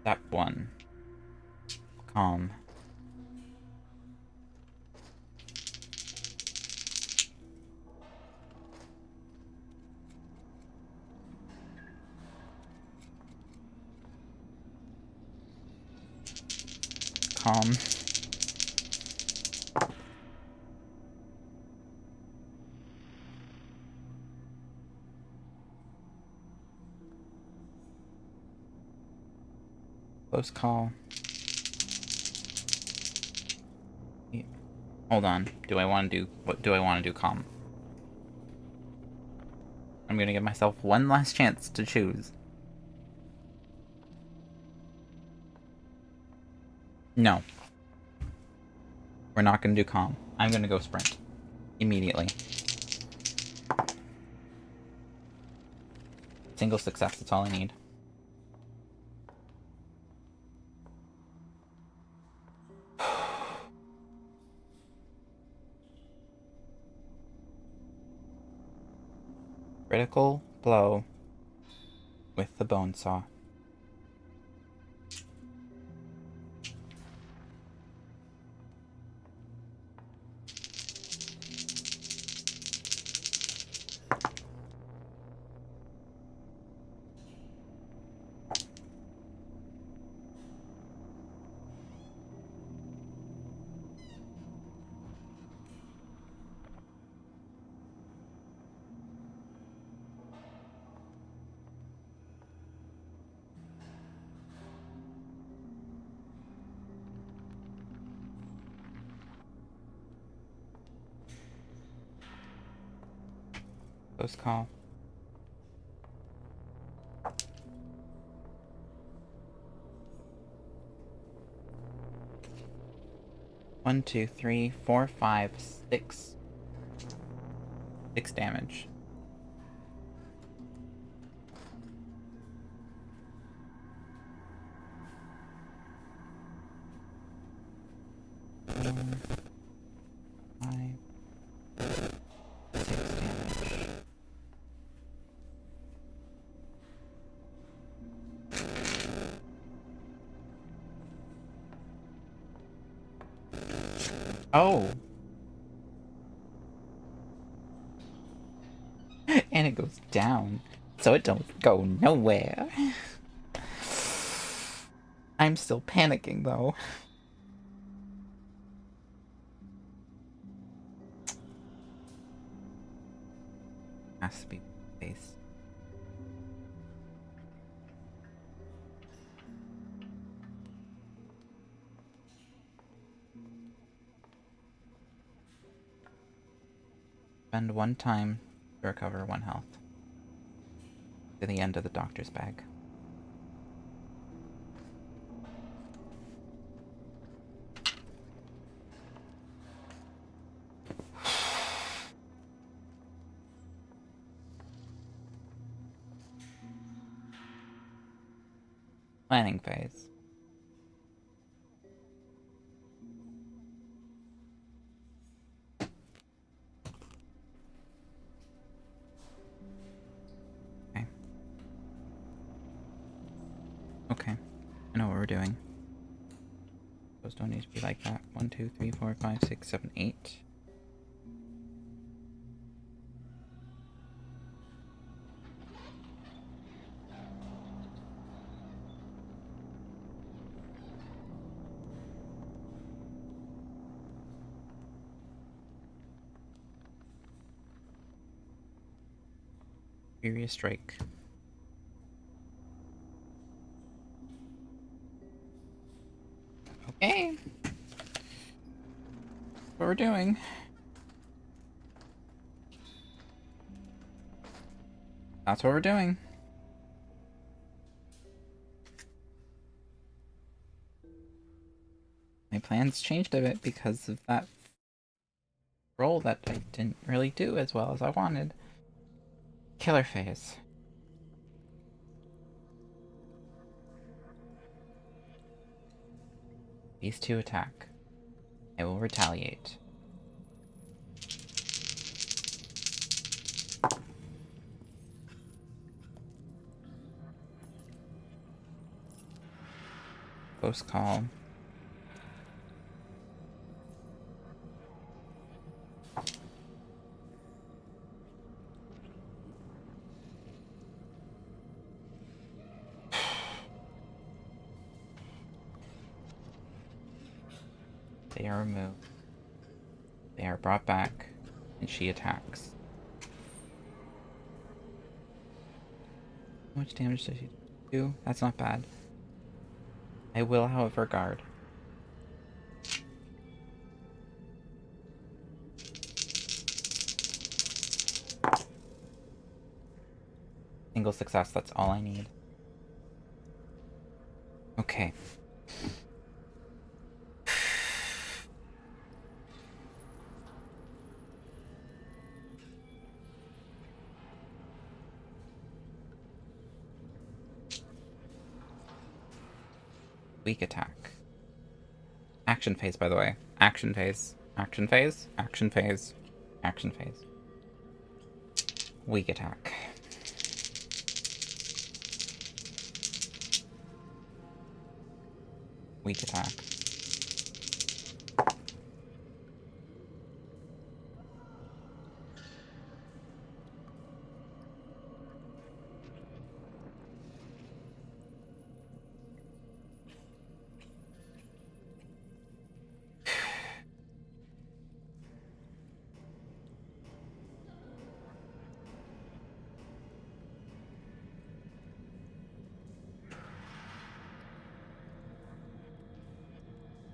[SPEAKER 1] Step 1. Calm. Calm. Close call. Hold on. What do I want to do calm? I'm gonna give myself one last chance to choose. No. We're not gonna do calm. I'm gonna go sprint. Immediately. Single success, that's all I need. Critical blow with the bone saw. Close call. One, two, three, four, five, six. 6 damage. Four, 5, 6 damage. Oh! And it goes down, so it don't go nowhere. I'm still panicking, though. Has to be face. Spend 1 time to recover 1 health. To the end of the doctor's bag. Planning phase. Okay. Okay. I know what we're doing. Those don't need to be like that. 1, 2, 3, 4, 5, 6, 7, 8. Furious Strike. Okay. That's what we're doing. That's what we're doing. My plans changed a bit because of that roll that I didn't really do as well as I wanted. Killer phase. These 2 attack. I will retaliate. close call. They are removed. They are brought back, and she attacks. How much damage does she do? That's not bad. I will, however, guard. Single success, that's all I need. Okay. Weak attack. Action phase, by the way. Action phase. Action phase. Action phase. Action phase. Weak attack. Weak attack.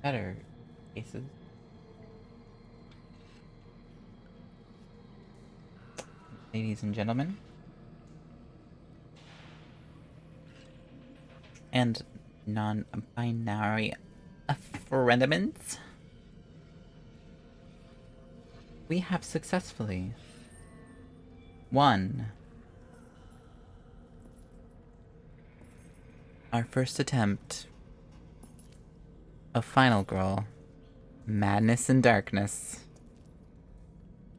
[SPEAKER 1] Better cases. Ladies and gentlemen. And non-binary friendaments. We have successfully won our first attempt of Final Girl, Madness and Darkness.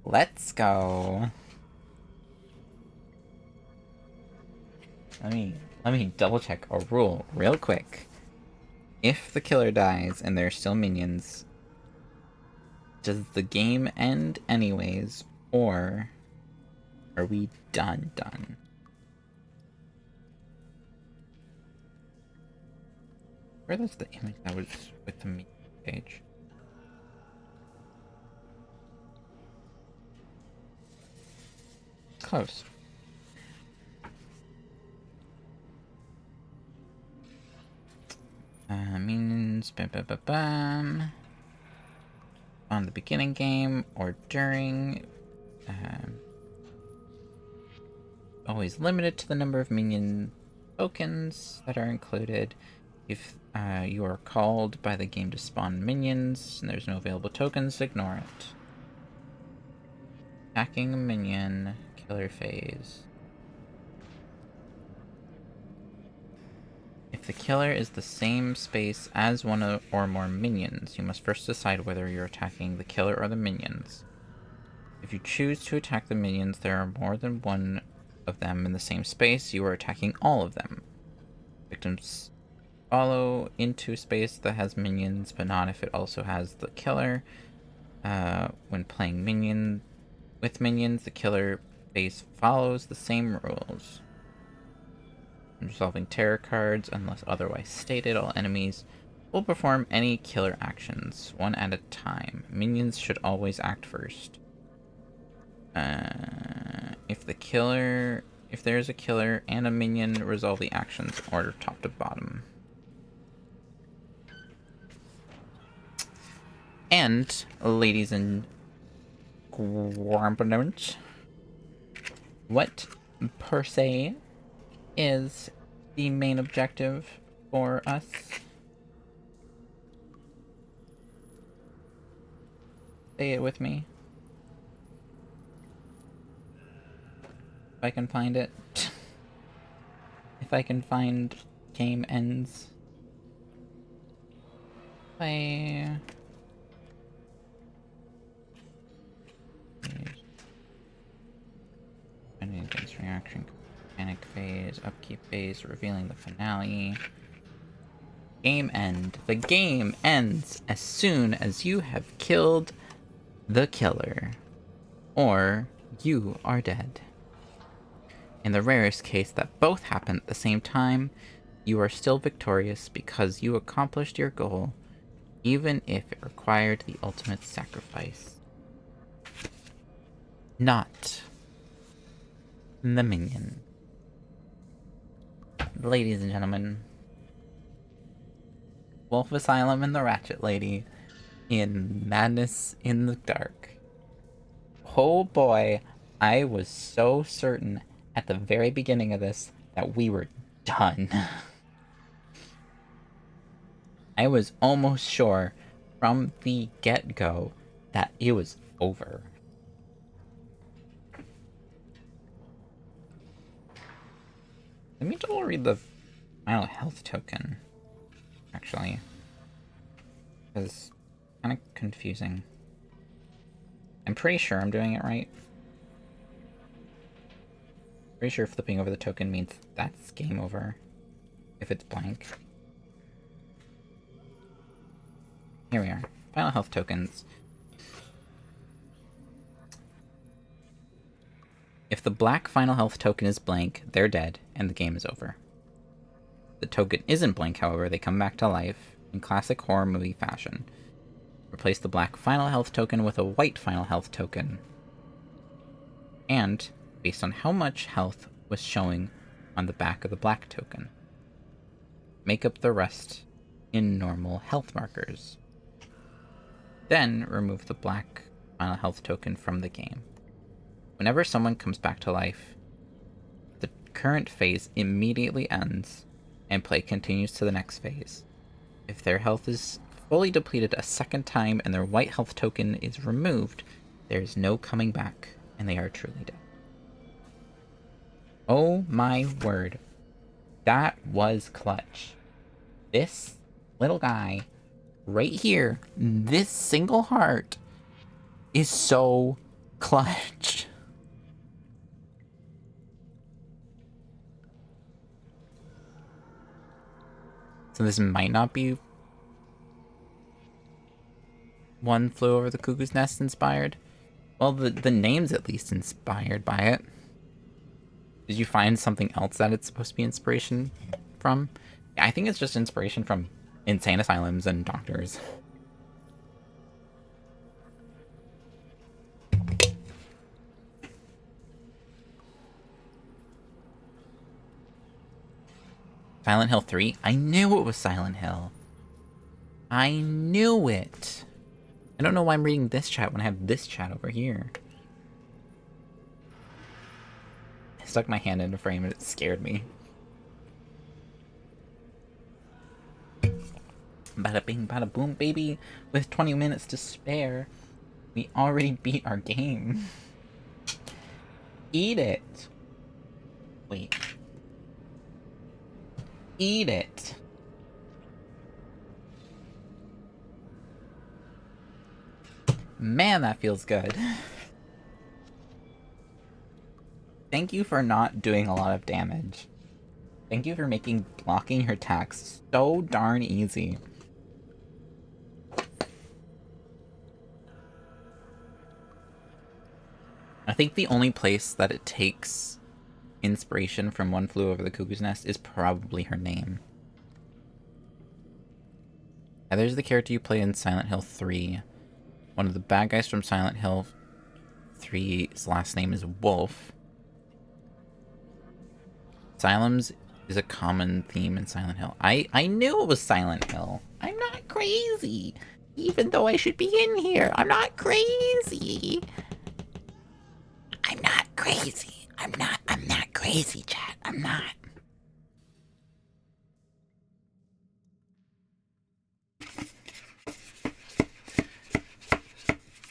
[SPEAKER 1] Let's go. Let me double check a rule real quick. If the killer dies and there are still minions, does the game end anyways, or are we done? Where was the image that was with the minion page? Close. Minions, bam. On the beginning game or during. Always limited to the number of minion tokens that are included. If you are called by the game to spawn minions and there's no available tokens, ignore it. Attacking a minion, killer phase. If the killer is the same space as one or more minions, you must first decide whether you're attacking the killer or the minions. If you choose to attack the minions, there are more than one of them in the same space, you are attacking all of them. Victims follow into a space that has minions, but not if it also has the killer. When playing with minions, the killer phase follows the same rules. Resolving terror cards, unless otherwise stated, all enemies will perform any killer actions, one at a time. Minions should always act first. If there is a killer and a minion, resolve the actions in order top to bottom. And, ladies and grandparents, what per se is the main objective for us? Say it with me. If I can find it. If I can find game ends. Play. Against reaction. Panic phase, upkeep phase, revealing the finale. Game end. The game ends as soon as you have killed the killer. Or you are dead. In the rarest case that both happen at the same time, you are still victorious because you accomplished your goal, even if it required the ultimate sacrifice. Not the minion. Ladies and gentlemen, Wolf Asylum and the Ratchet Lady in Madness in the Dark. Oh boy, I was so certain at the very beginning of this that we were done. I was almost sure from the get-go that it was over. Let me double read the final health token, actually. Because it's kind of confusing. I'm pretty sure I'm doing it right. Pretty sure flipping over the token means that's game over. If it's blank. Here we are. Final health tokens. If the black final health token is blank, they're dead, and the game is over. If the token isn't blank, however, they come back to life in classic horror movie fashion. Replace the black final health token with a white final health token. And, based on how much health was showing on the back of the black token, make up the rest in normal health markers. Then, remove the black final health token from the game. Whenever someone comes back to life, the current phase immediately ends, and play continues to the next phase. If their health is fully depleted a second time and their white health token is removed, there is no coming back, and they are truly dead. Oh my word. That was clutch. This little guy right here, this single heart, is so clutch. So this might not be One Flew Over the Cuckoo's Nest inspired. Well, the name's at least inspired by it. Did you find something else that it's supposed to be inspiration from? Yeah, I think it's just inspiration from insane asylums and doctors. Silent Hill 3? I knew it was Silent Hill. I knew it. I don't know why I'm reading this chat when I have this chat over here. I stuck my hand in a frame and it scared me. Bada bing, bada boom, baby. With 20 minutes to spare, we already beat our game. Eat it. Wait. Eat it. Man, that feels good. Thank you for not doing a lot of damage. Thank you for making blocking your attacks so darn easy. I think the only place that it takes inspiration from One Flew Over the Cuckoo's Nest is probably her name. Heather's the character you play in Silent Hill 3. One of the bad guys from Silent Hill 3's last name is Wolf. Asylums is a common theme in Silent Hill. I knew it was Silent Hill. I'm not crazy. Even though I should be in here, I'm not crazy. I'm not crazy. I'm not crazy, chat. I'm not.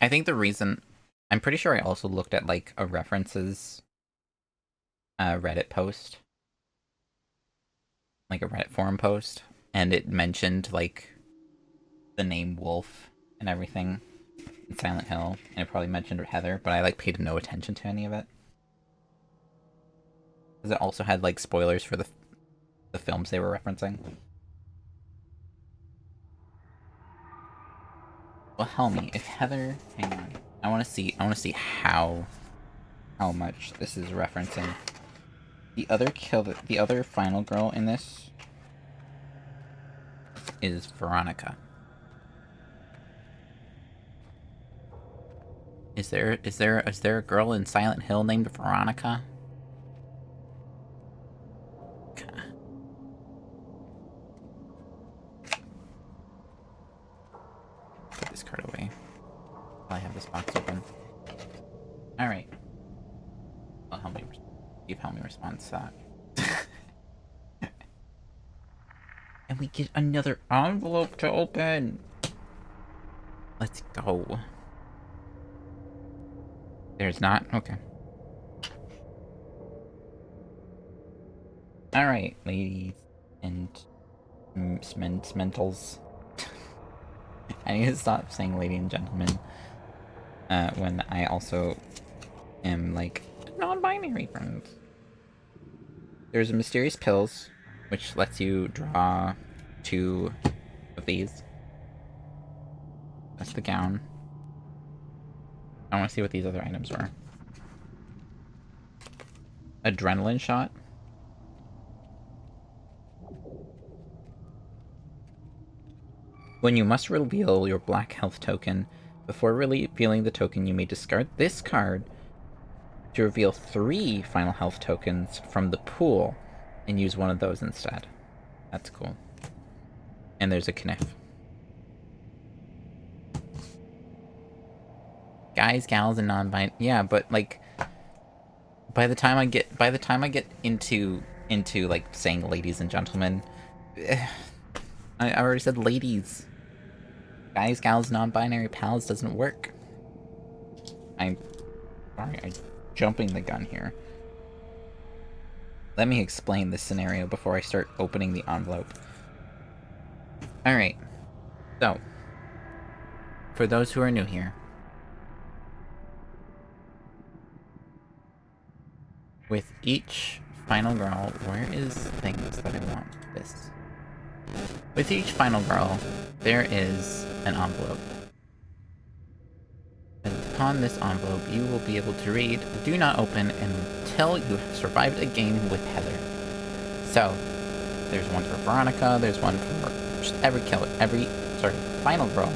[SPEAKER 1] I think the reason... I'm pretty sure I also looked at, like, a references Reddit post. Like, a Reddit forum post. And it mentioned, like, the name Wolf and everything in Silent Hill. And it probably mentioned Heather, but I, like, paid no attention to any of it. Because it also had, like, spoilers for the films they were referencing. Well, Helmy, if Heather, hang on, I want to see how much this is referencing. The other final girl in this is Veronica. Is there a girl in Silent Hill named Veronica? Okay. Put this card away. While I have this box open. All right. Well, help me. See if Helmy responds to that. And we get another envelope to open. Let's go. There's not? Okay. Alright, ladies and smentals. I need to stop saying lady and gentleman. When I also am, like, non-binary friends. There's mysterious pills, which lets you draw 2 of these. That's the gown. I want to see what these other items were. Adrenaline shot. When you must reveal your black health token, before revealing the token, you may discard this card to reveal 3 final health tokens from the pool and use one of those instead. That's cool. And there's a kniff. Guys, gals, and non-binary. Yeah, but like, by the time I get into like saying ladies and gentlemen, I already said ladies. Guys, gals, non-binary pals doesn't work. I'm sorry, I'm jumping the gun here. Let me explain this scenario before I start opening the envelope. Alright. So, for those who are new here, with each final girl, where is things that I want? This. With each final girl, there is an envelope. And upon this envelope, you will be able to read, "Do not open until you have survived a game with Heather." So, there's one for Veronica, there's one for just every final girl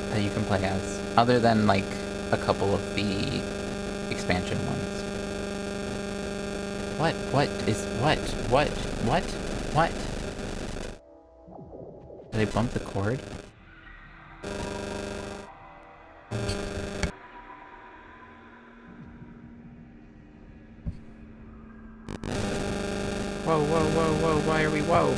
[SPEAKER 1] that you can play as, other than, like, a couple of the expansion ones. What? Did I bump the cord? Whoa, why are we, whoa!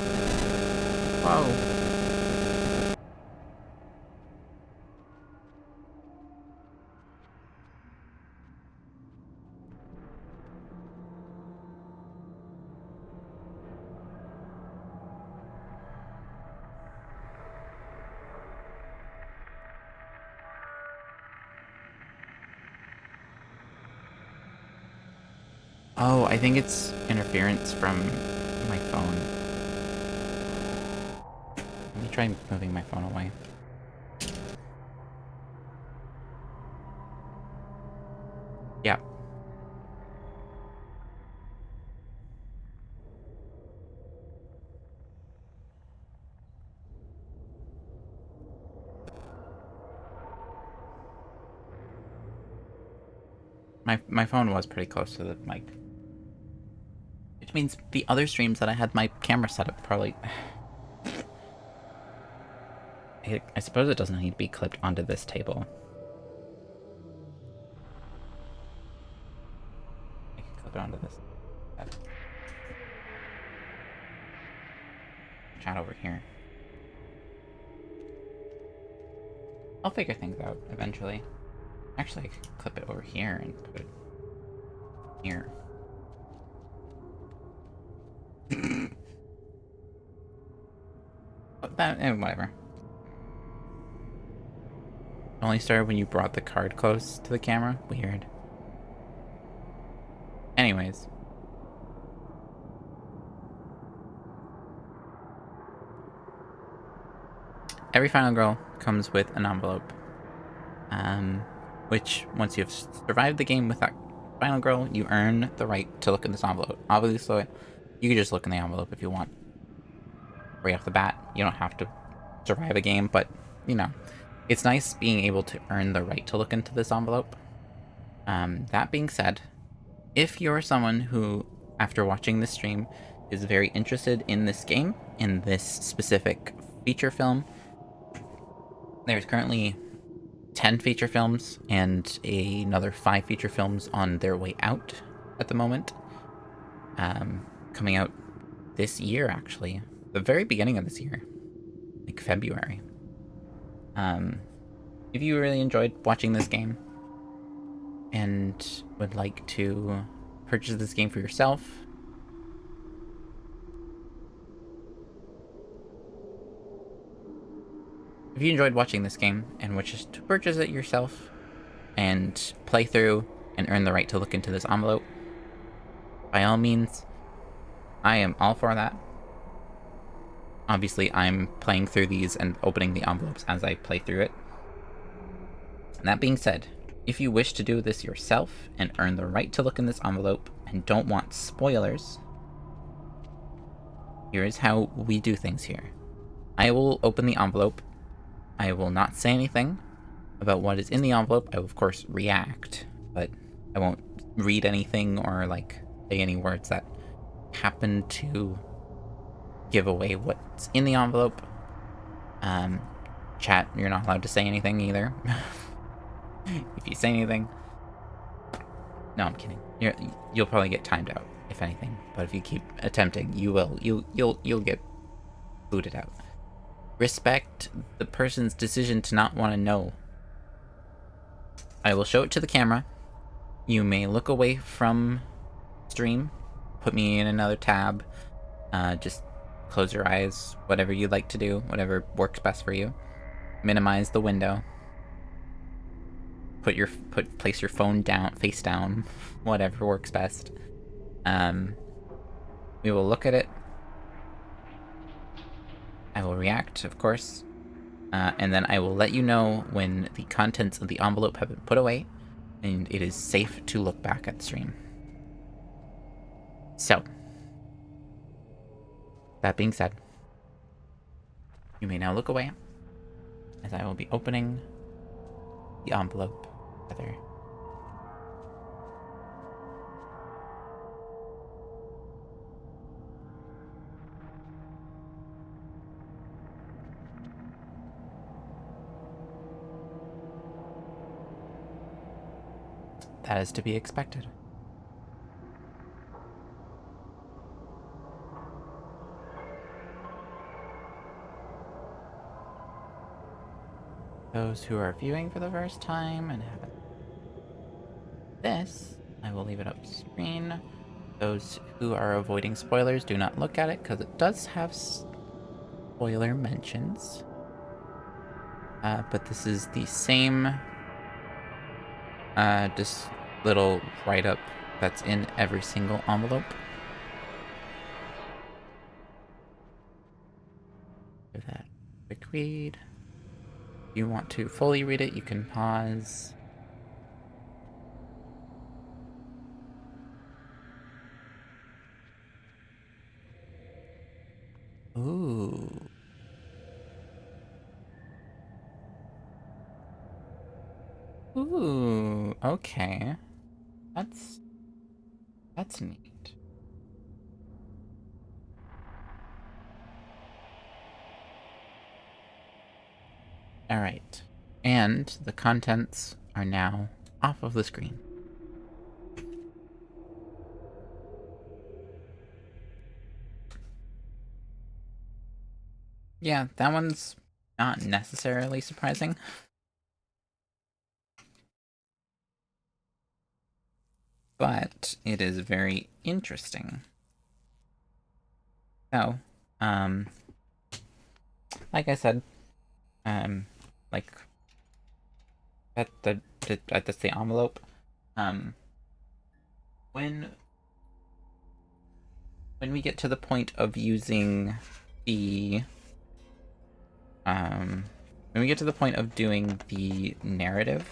[SPEAKER 1] Oh, I think it's interference from my phone. Let me try moving my phone away. Yeah. My phone was pretty close to the mic. Which means the other streams that I had my camera set up probably... I suppose it doesn't need to be clipped onto this table. I can clip it onto this. Chat over here. I'll figure things out eventually. Actually, I could clip it over here and put it here. Whatever. Only started when you brought the card close to the camera? Weird. Anyways. every Final Girl comes with an envelope. Which, once you've survived the game with that Final Girl, you earn the right to look in this envelope. Obviously, you can just look in the envelope if you want. Right off the bat, you don't have to survive a game, but, you know, it's nice being able to earn the right to look into this envelope. That being said, if you're someone who, after watching this stream, is very interested in this game, in this specific feature film, there's currently 10 feature films and another 5 feature films on their way out at the moment. Coming out this year, actually. The very beginning of this year. Like February. If you really enjoyed watching this game and would like to purchase this game for yourself, if you enjoyed watching this game and wishes to purchase it yourself and play through and earn the right to look into this envelope, by all means, I am all for that. Obviously, I'm playing through these and opening the envelopes as I play through it. And that being said, if you wish to do this yourself and earn the right to look in this envelope and don't want spoilers, here is how we do things here. I will open the envelope. I will not say anything about what is in the envelope. I will, of course, react, but I won't read anything or, say any words that happen to give away what's in the envelope. Chat, you're not allowed to say anything either. If you say anything... No, I'm kidding. You'll probably get timed out, if anything. But if you keep attempting, you'll get booted out. Respect the person's decision to not want to know. I will show it to the camera. You may look away from stream, put me in another tab, just close your eyes, whatever you'd like to do, whatever works best for you. Minimize the window. Place your phone down, face down, whatever works best. We will look at it. I will react, of course. And then I will let you know when the contents of the envelope have been put away and it is safe to look back at the stream. So, that being said, you may now look away as I will be opening the envelope together. That is to be expected. Those who are viewing for the first time and haven't this, I will leave it up screen. Those who are avoiding spoilers, do not look at it because it does have spoiler mentions. But this is the same just little write-up that's in every single envelope. Give that a quick read. If you want to fully read it, you can pause. Ooh. Ooh, okay. That's neat. Alright. And the contents are now off of the screen. Yeah, that one's not necessarily surprising. But it is very interesting. So, like I said, like that's the envelope. When we get to the point of using the When we get to the point of doing the narrative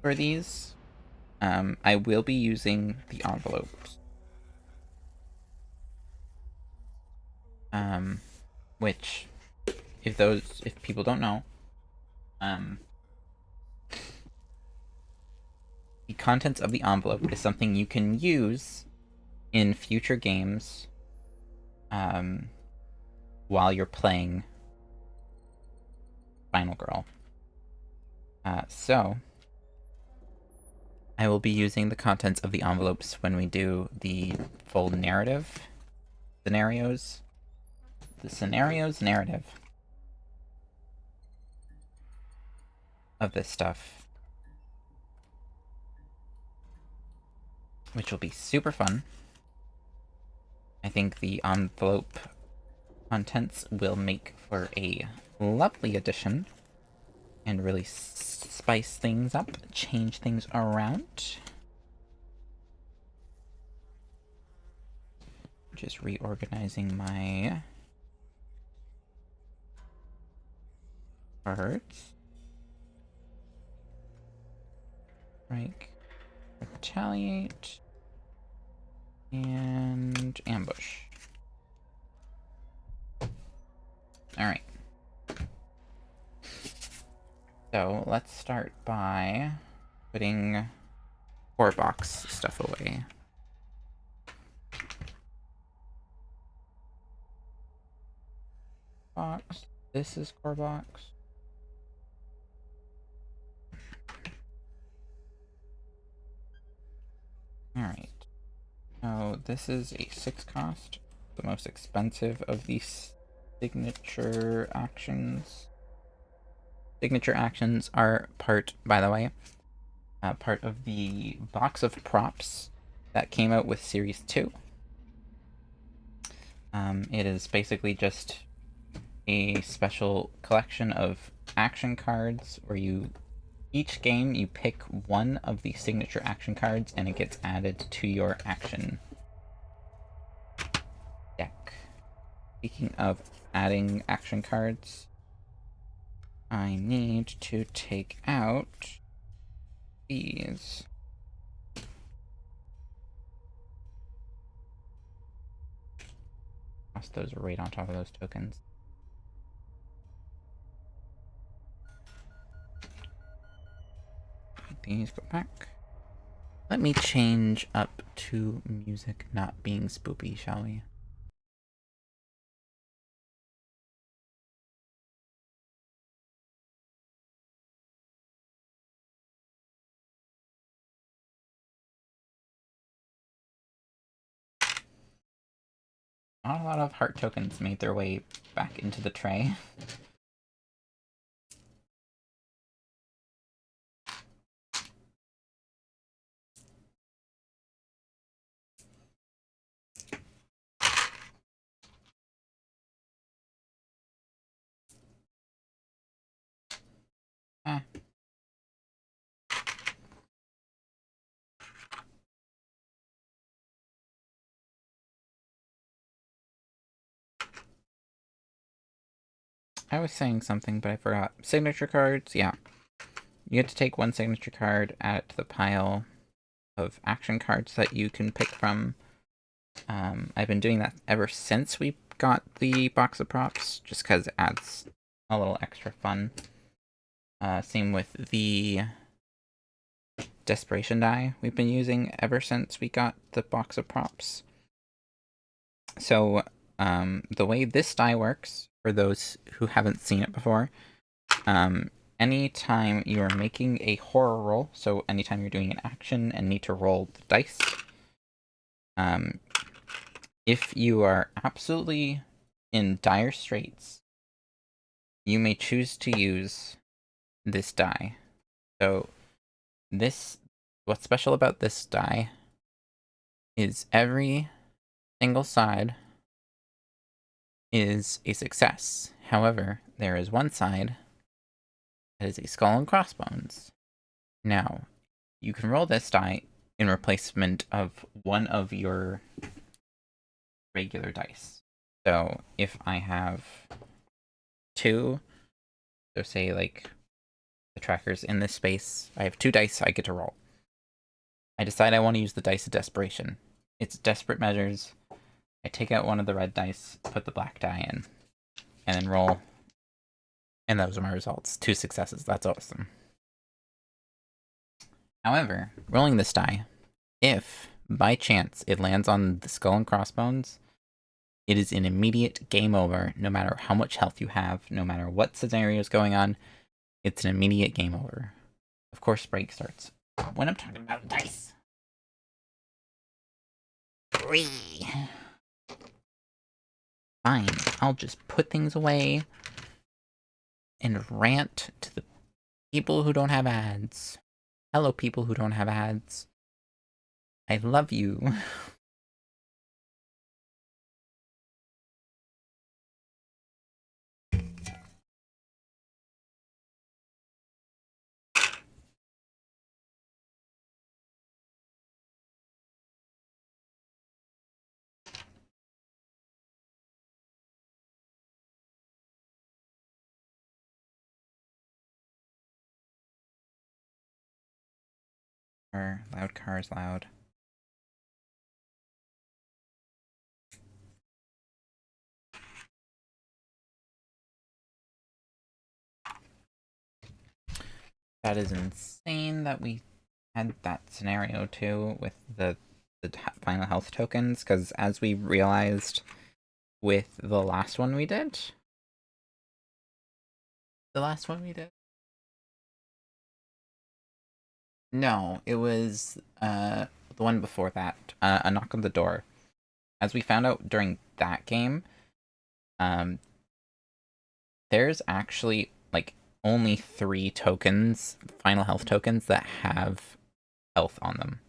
[SPEAKER 1] for these, I will be using the envelopes. Which, if people don't know, the contents of the envelope is something you can use in future games, while you're playing Final Girl. So, I will be using the contents of the envelopes when we do the full narrative scenarios. The scenarios narrative of this stuff, which will be super fun. I think the envelope contents will make for a lovely addition and really spice things up, change things around. Just reorganizing my cards. Strike, retaliate, and ambush. Alright. So let's start by putting core box stuff away. Box. This is core box. Alright. So this is a 6 cost, the most expensive of these signature actions. Signature actions are part, by the way, part of the box of props that came out with Series 2. It is basically just a special collection of action cards where each game you pick one of the signature action cards and it gets added to your action deck. Speaking of adding action cards, I need to take out these. Toss those right on top of those tokens. These go back. Let me change up to music not being spoopy, shall we? Not a lot of heart tokens made their way back into the tray. Ah. I was saying something, but I forgot. Signature cards, yeah. You get to take one signature card, add it to the pile of action cards that you can pick from. I've been doing that ever since we got the box of props, just because it adds a little extra fun. Same with the Desperation die we've been using ever since we got the box of props. So, the way this die works, for those who haven't seen it before, anytime you are making a horror roll, so anytime you're doing an action and need to roll the dice, if you are absolutely in dire straits, you may choose to use this die. So what's special about this die is every single side is a success. However, there is one side that is a skull and crossbones. Now, you can roll this die in replacement of one of your regular dice. So if I have 2. So say, like, the tracker's in this space. I have 2 dice I get to roll. I decide I want to use the dice of desperation. It's desperate measures. I take out one of the red dice, put the black die in, and then roll. And those are my results. 2 successes. That's awesome. However, rolling this die, if by chance it lands on the skull and crossbones, it is an immediate game over, no matter how much health you have, no matter what scenario is going on. It's an immediate game over. Of course, break starts when I'm talking about dice. 3. Fine, I'll just put things away and rant to the people who don't have ads. Hello, people who don't have ads. I love you. Loud cars, loud. That is insane that we had that scenario too with the final health tokens, because as we realized with the last one we did, no, it was the one before that, a knock on the door. As we found out during that game, there's actually like only 3 tokens, final health tokens, that have health on them.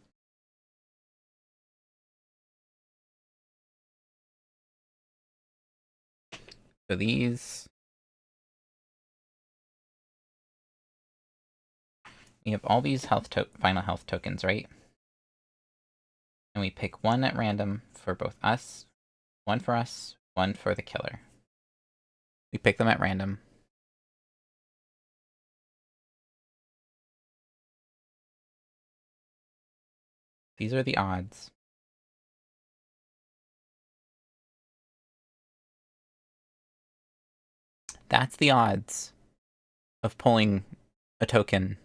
[SPEAKER 1] So these, we have all these final health tokens, right? And we pick one at random for both us, one for us, one for the killer. We pick them at random. These are the odds. That's the odds of pulling a token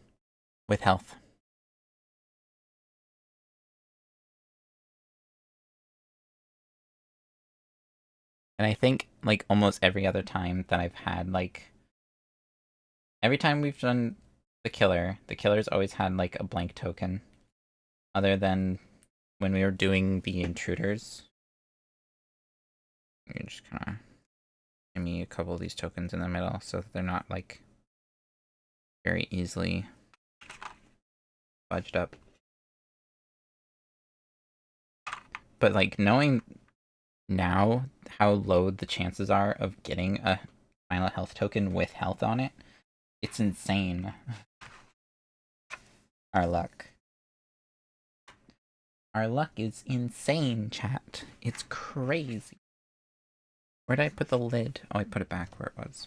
[SPEAKER 1] with health. And I think, like, almost every other time that I've had, like, every time we've done the killer's always had, like, a blank token. Other than when we were doing the intruders. You just kind of give me a couple of these tokens in the middle so that they're not, like, very easily fudged up. But, like, knowing now how low the chances are of getting a final health token with health on it, it's insane. Our luck. Our luck is insane, chat. It's crazy. Where did I put the lid? Oh, I put it back where it was.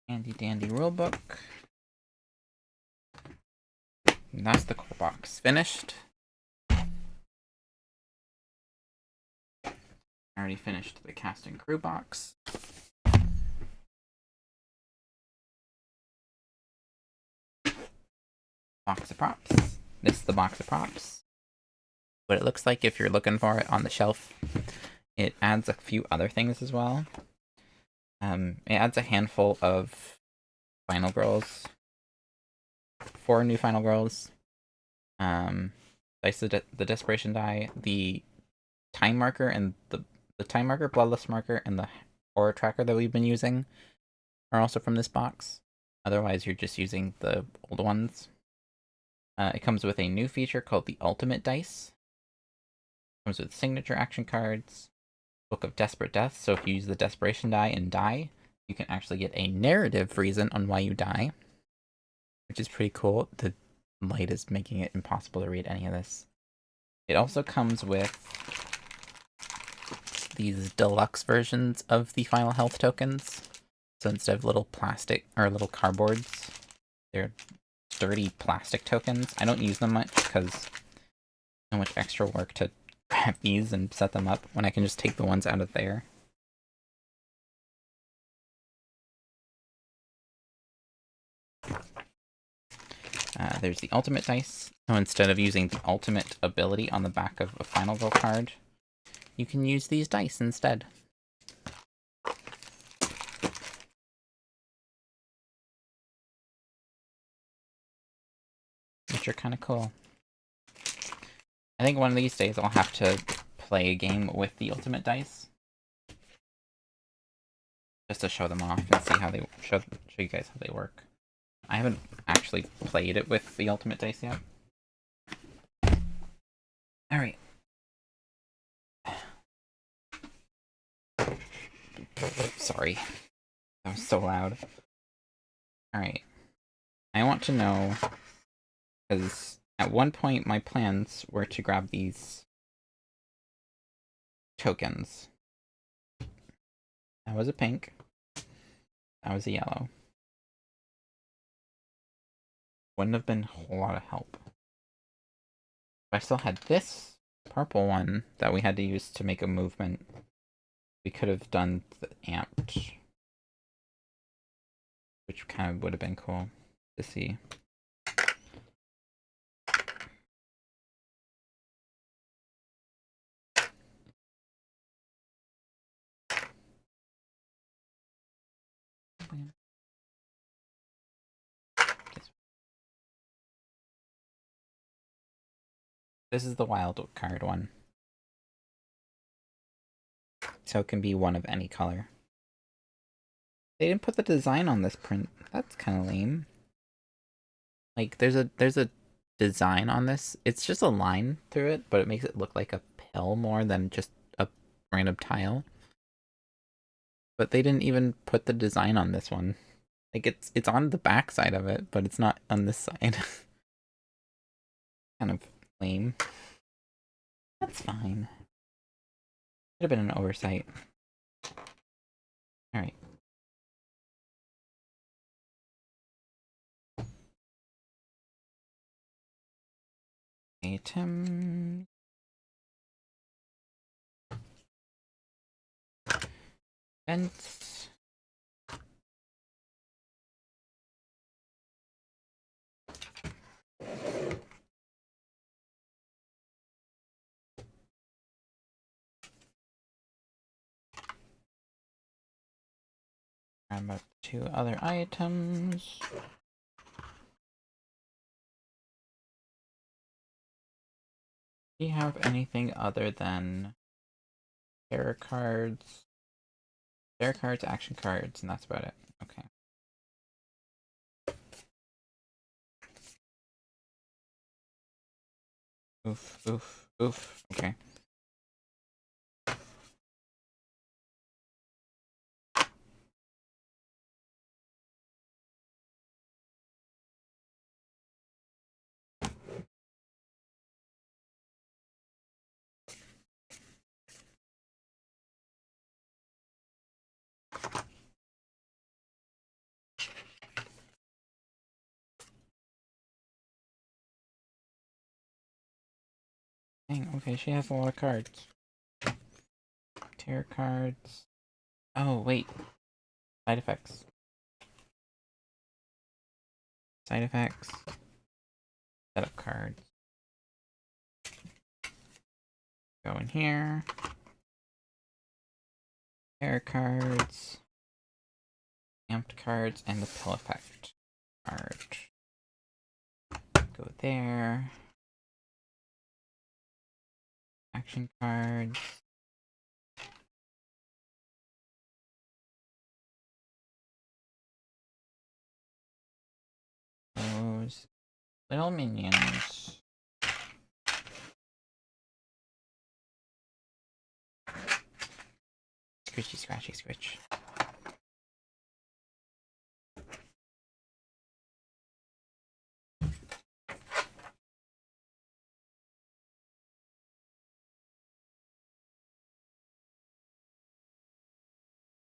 [SPEAKER 1] Handy dandy rulebook. And that's the core box finished. I already finished the cast and crew box. Box of props. This is the box of props. What it looks like if you're looking for it on the shelf. It adds a few other things as well. It adds a handful of final girls. 4 new final girls. Dice the desperation die, the time marker, and the time marker, bloodlust marker, and the horror tracker that we've been using are also from this box. Otherwise, you're just using the old ones. It comes with a new feature called the Ultimate Dice. It comes with signature action cards, Book of Desperate Death. So if you use the desperation die and die, you can actually get a narrative reason on why you die. which is pretty cool. The light is making it impossible to read any of this. It also comes with these deluxe versions of the final health tokens. So instead of little plastic or little cardboards, they're sturdy plastic tokens. I don't use them much because so much extra work to grab these and set them up when I can just take the ones out of there. There's the ultimate dice. So instead of using the ultimate ability on the back of a Final Girl card, you can use these dice instead. Which are kind of cool. I think one of these days I'll have to play a game with the ultimate dice. Just to show them off and see how they show you guys how they work. I haven't actually played it with the ultimate dice yet. Alright. Sorry. That was so loud. Alright. I want to know, because at one point my plans were to grab these tokens. That was a pink. That was a yellow. Wouldn't have been a whole lot of help. If I still had this purple one that we had to use to make a movement, we could have done the amped. Which kind of would have been cool to see. This is the wild card one. So it can be one of any color. They didn't put the design on this print. That's kind of lame. Like, there's a design on this. It's just a line through it, but it makes it look like a pill more than just a random tile. But they didn't even put the design on this one. Like, it's on the back side of it, but it's not on this side. Kind of lame. That's fine. Could have been an oversight. Alright. Item. Fence. Grab up 2 other items. Do you have anything other than tarot cards, action cards, and that's about it? Okay. Oof, oof, oof. Okay. Dang, okay, she has a lot of cards. Tarot cards. Oh, wait. Side effects. Side effects. Setup cards. Go in here. Tarot cards. Amped cards, and the pill effect card. Go there. Action cards. Those little minions. Scritchy, scratchy, scritch.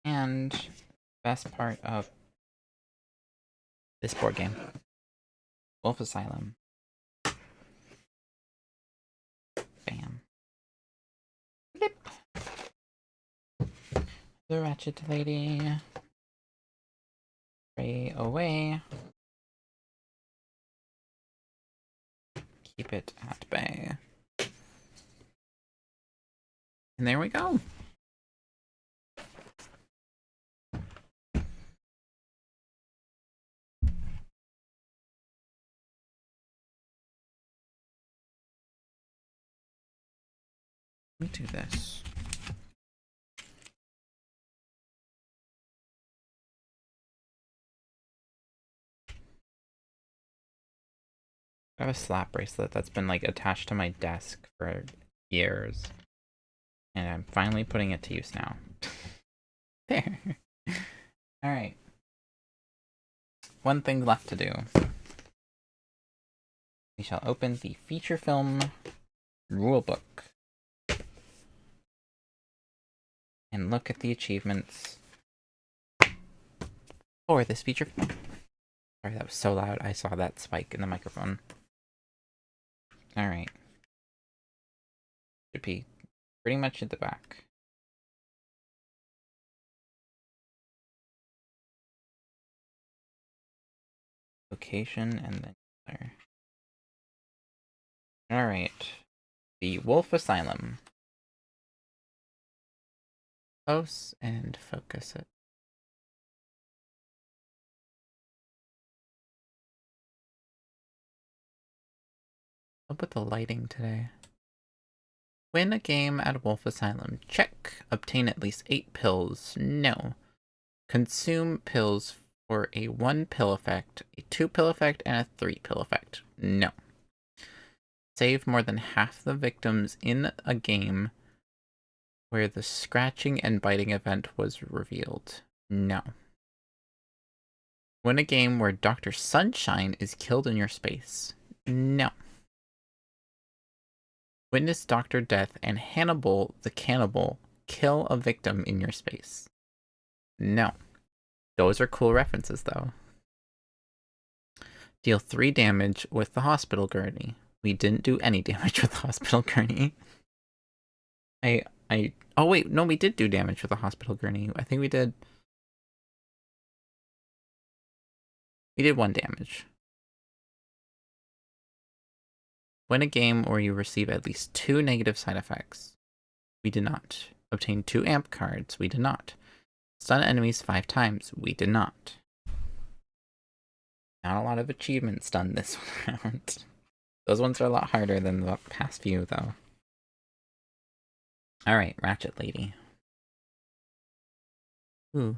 [SPEAKER 1] And best part of this board game, Wolf Asylum. Bam. Blip. The Ratchet Lady. Pray away. Keep it at bay. And there we go. Let me do this. I have a slap bracelet that's been like attached to my desk for years. And I'm finally putting it to use now. There. Alright. One thing left to do. We shall open the feature film rulebook. And look at the achievements for this feature film. Sorry, that was so loud. I saw that spike in the microphone. Alright. Should be pretty much at the back. Location and then there. Alright. The Wolf Asylum. Close and focus it. Up with the lighting today. Win a game at Wolf Asylum. Check. Obtain at least 8 pills. No. Consume pills for a 1 pill effect, a 2 pill effect, and a 3 pill effect. No. Save more than half the victims in a game where the scratching and biting event was revealed. No. Win a game where Dr. Sunshine is killed in your space. No. Witness Dr. Death and Hannibal the Cannibal kill a victim in your space. No. Those are cool references, though. Deal 3 damage with the hospital gurney. We didn't do any damage with the hospital gurney. Oh wait, no, we did do damage with the hospital gurney. I think we did 1 damage. Win a game where you receive at least 2 negative side effects. We did not. Obtain 2 amp cards. We did not. Stun enemies 5 times. We did not. Not a lot of achievements done this round. Those ones are a lot harder than the past few, though. Alright, Ratchet Lady. Ooh.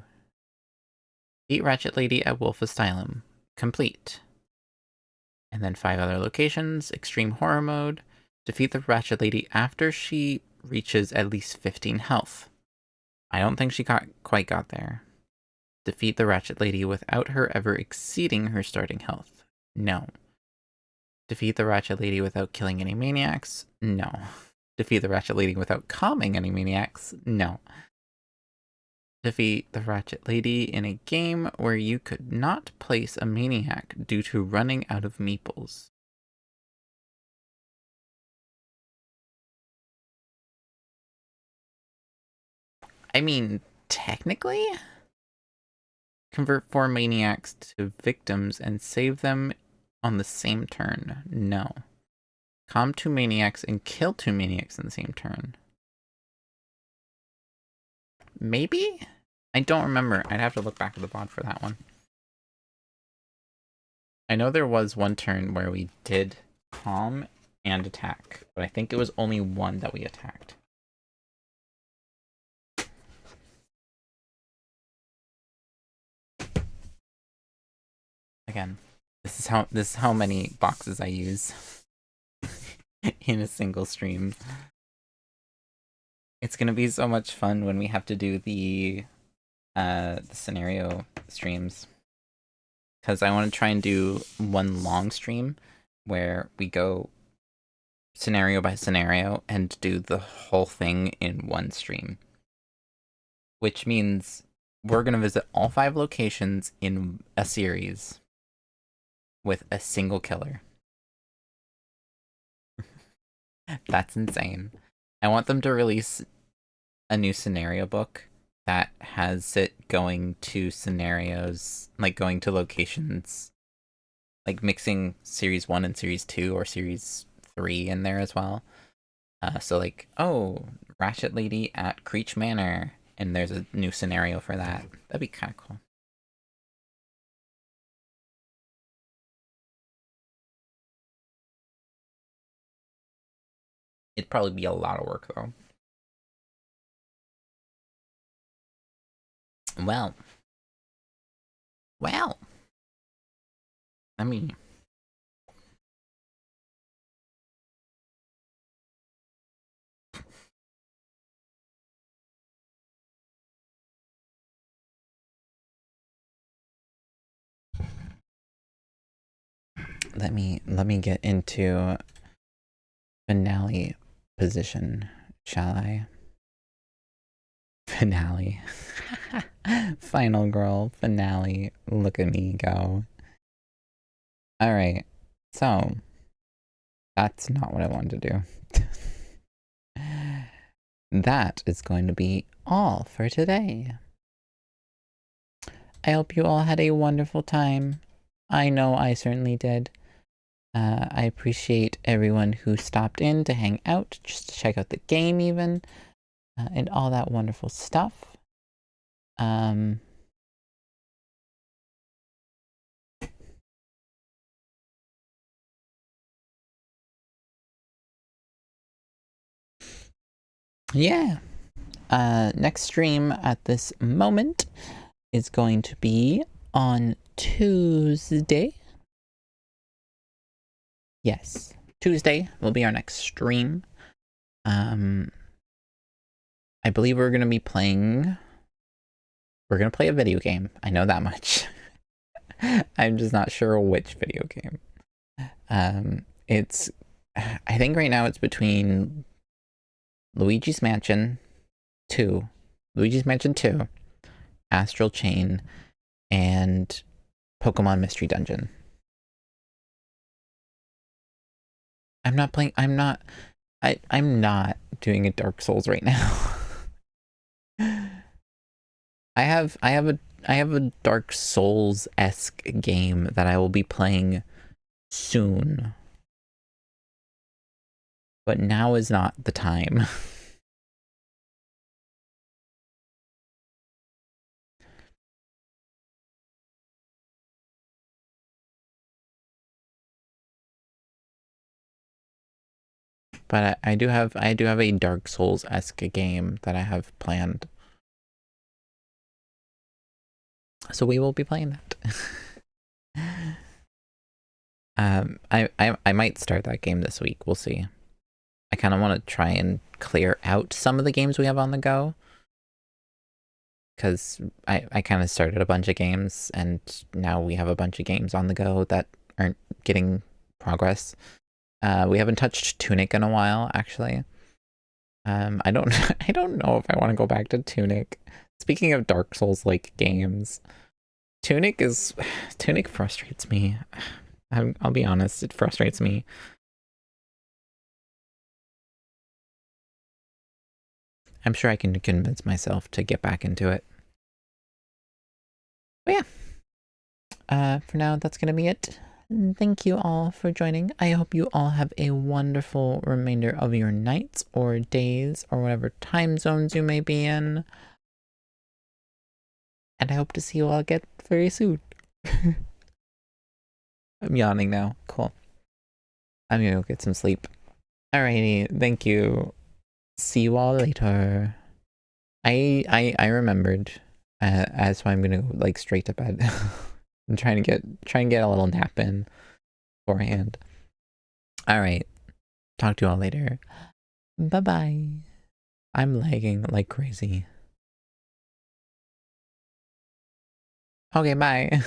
[SPEAKER 1] Beat Ratchet Lady at Wolf Asylum. Complete. And then 5 other locations. Extreme Horror Mode. Defeat the Ratchet Lady after she reaches at least 15 health. I don't think she quite got there. Defeat the Ratchet Lady without her ever exceeding her starting health. No. Defeat the Ratchet Lady without killing any maniacs. No. Defeat the Ratchet Lady without calming any maniacs. No. Defeat the Ratchet Lady in a game where you could not place a maniac due to running out of meeples. I mean, technically? Convert 4 maniacs to victims and save them on the same turn. No. Calm 2 maniacs and kill 2 maniacs in the same turn. Maybe? I don't remember. I'd have to look back at the VOD for that one. I know there was one turn where we did calm and attack, but I think it was only 1 that we attacked. Again, this is how many boxes I use in a single stream. It's gonna be so much fun when we have to do the scenario streams, because I want to try and do one long stream where we go scenario by scenario and do the whole thing in one stream, which means we're gonna visit all 5 locations in a series with a single killer. That's insane. I want them to release a new scenario book that has it going to scenarios, like going to locations, like mixing series 1 and series 2 or series 3 in there as well. So like, oh, Ratchet Lady at Creech Manor, and there's a new scenario for that. That'd be kind of cool. It'd probably be a lot of work though. Well, well. I mean, let me get into finale position, shall I? Finale. Final girl finale. Look at me go. All right. So, that's not what I wanted to do. That is going to be all for today. I hope you all had a wonderful time. I know I certainly did. I appreciate everyone who stopped in to hang out, just to check out the game even, and all that wonderful stuff. Yeah. Next stream at this moment is going to be on Tuesday. Yes, Tuesday will be our next stream. I believe we're gonna be playing. We're gonna play a video game. I know that much. I'm just not sure which video game. It's. I think right now it's between Luigi's Mansion 2, Luigi's Mansion 2, Astral Chain, and Pokemon Mystery Dungeon. I'm not doing a Dark Souls right now. I have a Dark Souls-esque game that I will be playing soon. But now is not the time. But I do have a Dark Souls-esque game that I have planned. So we will be playing that. I might start that game this week. We'll see. I kind of want to try and clear out some of the games we have on the go. Because I kind of started a bunch of games, and now we have a bunch of games on the go that aren't getting progress. We haven't touched Tunic in a while, actually. I don't know if I want to go back to Tunic. Speaking of Dark Souls-like games, Tunic frustrates me. I'll be honest, it frustrates me. I'm sure I can convince myself to get back into it. But yeah. For now, that's gonna be it. Thank you all for joining. I hope you all have a wonderful remainder of your nights or days or whatever time zones you may be in. And I hope to see you all again very soon. I'm yawning now. Cool. I'm gonna go get some sleep. Alrighty, thank you. See you all later. I remembered. That's why I'm gonna go like straight to bed. I'm trying to get a little nap in beforehand. Alright. Talk to you all later. Bye bye. I'm lagging like crazy. Okay, bye.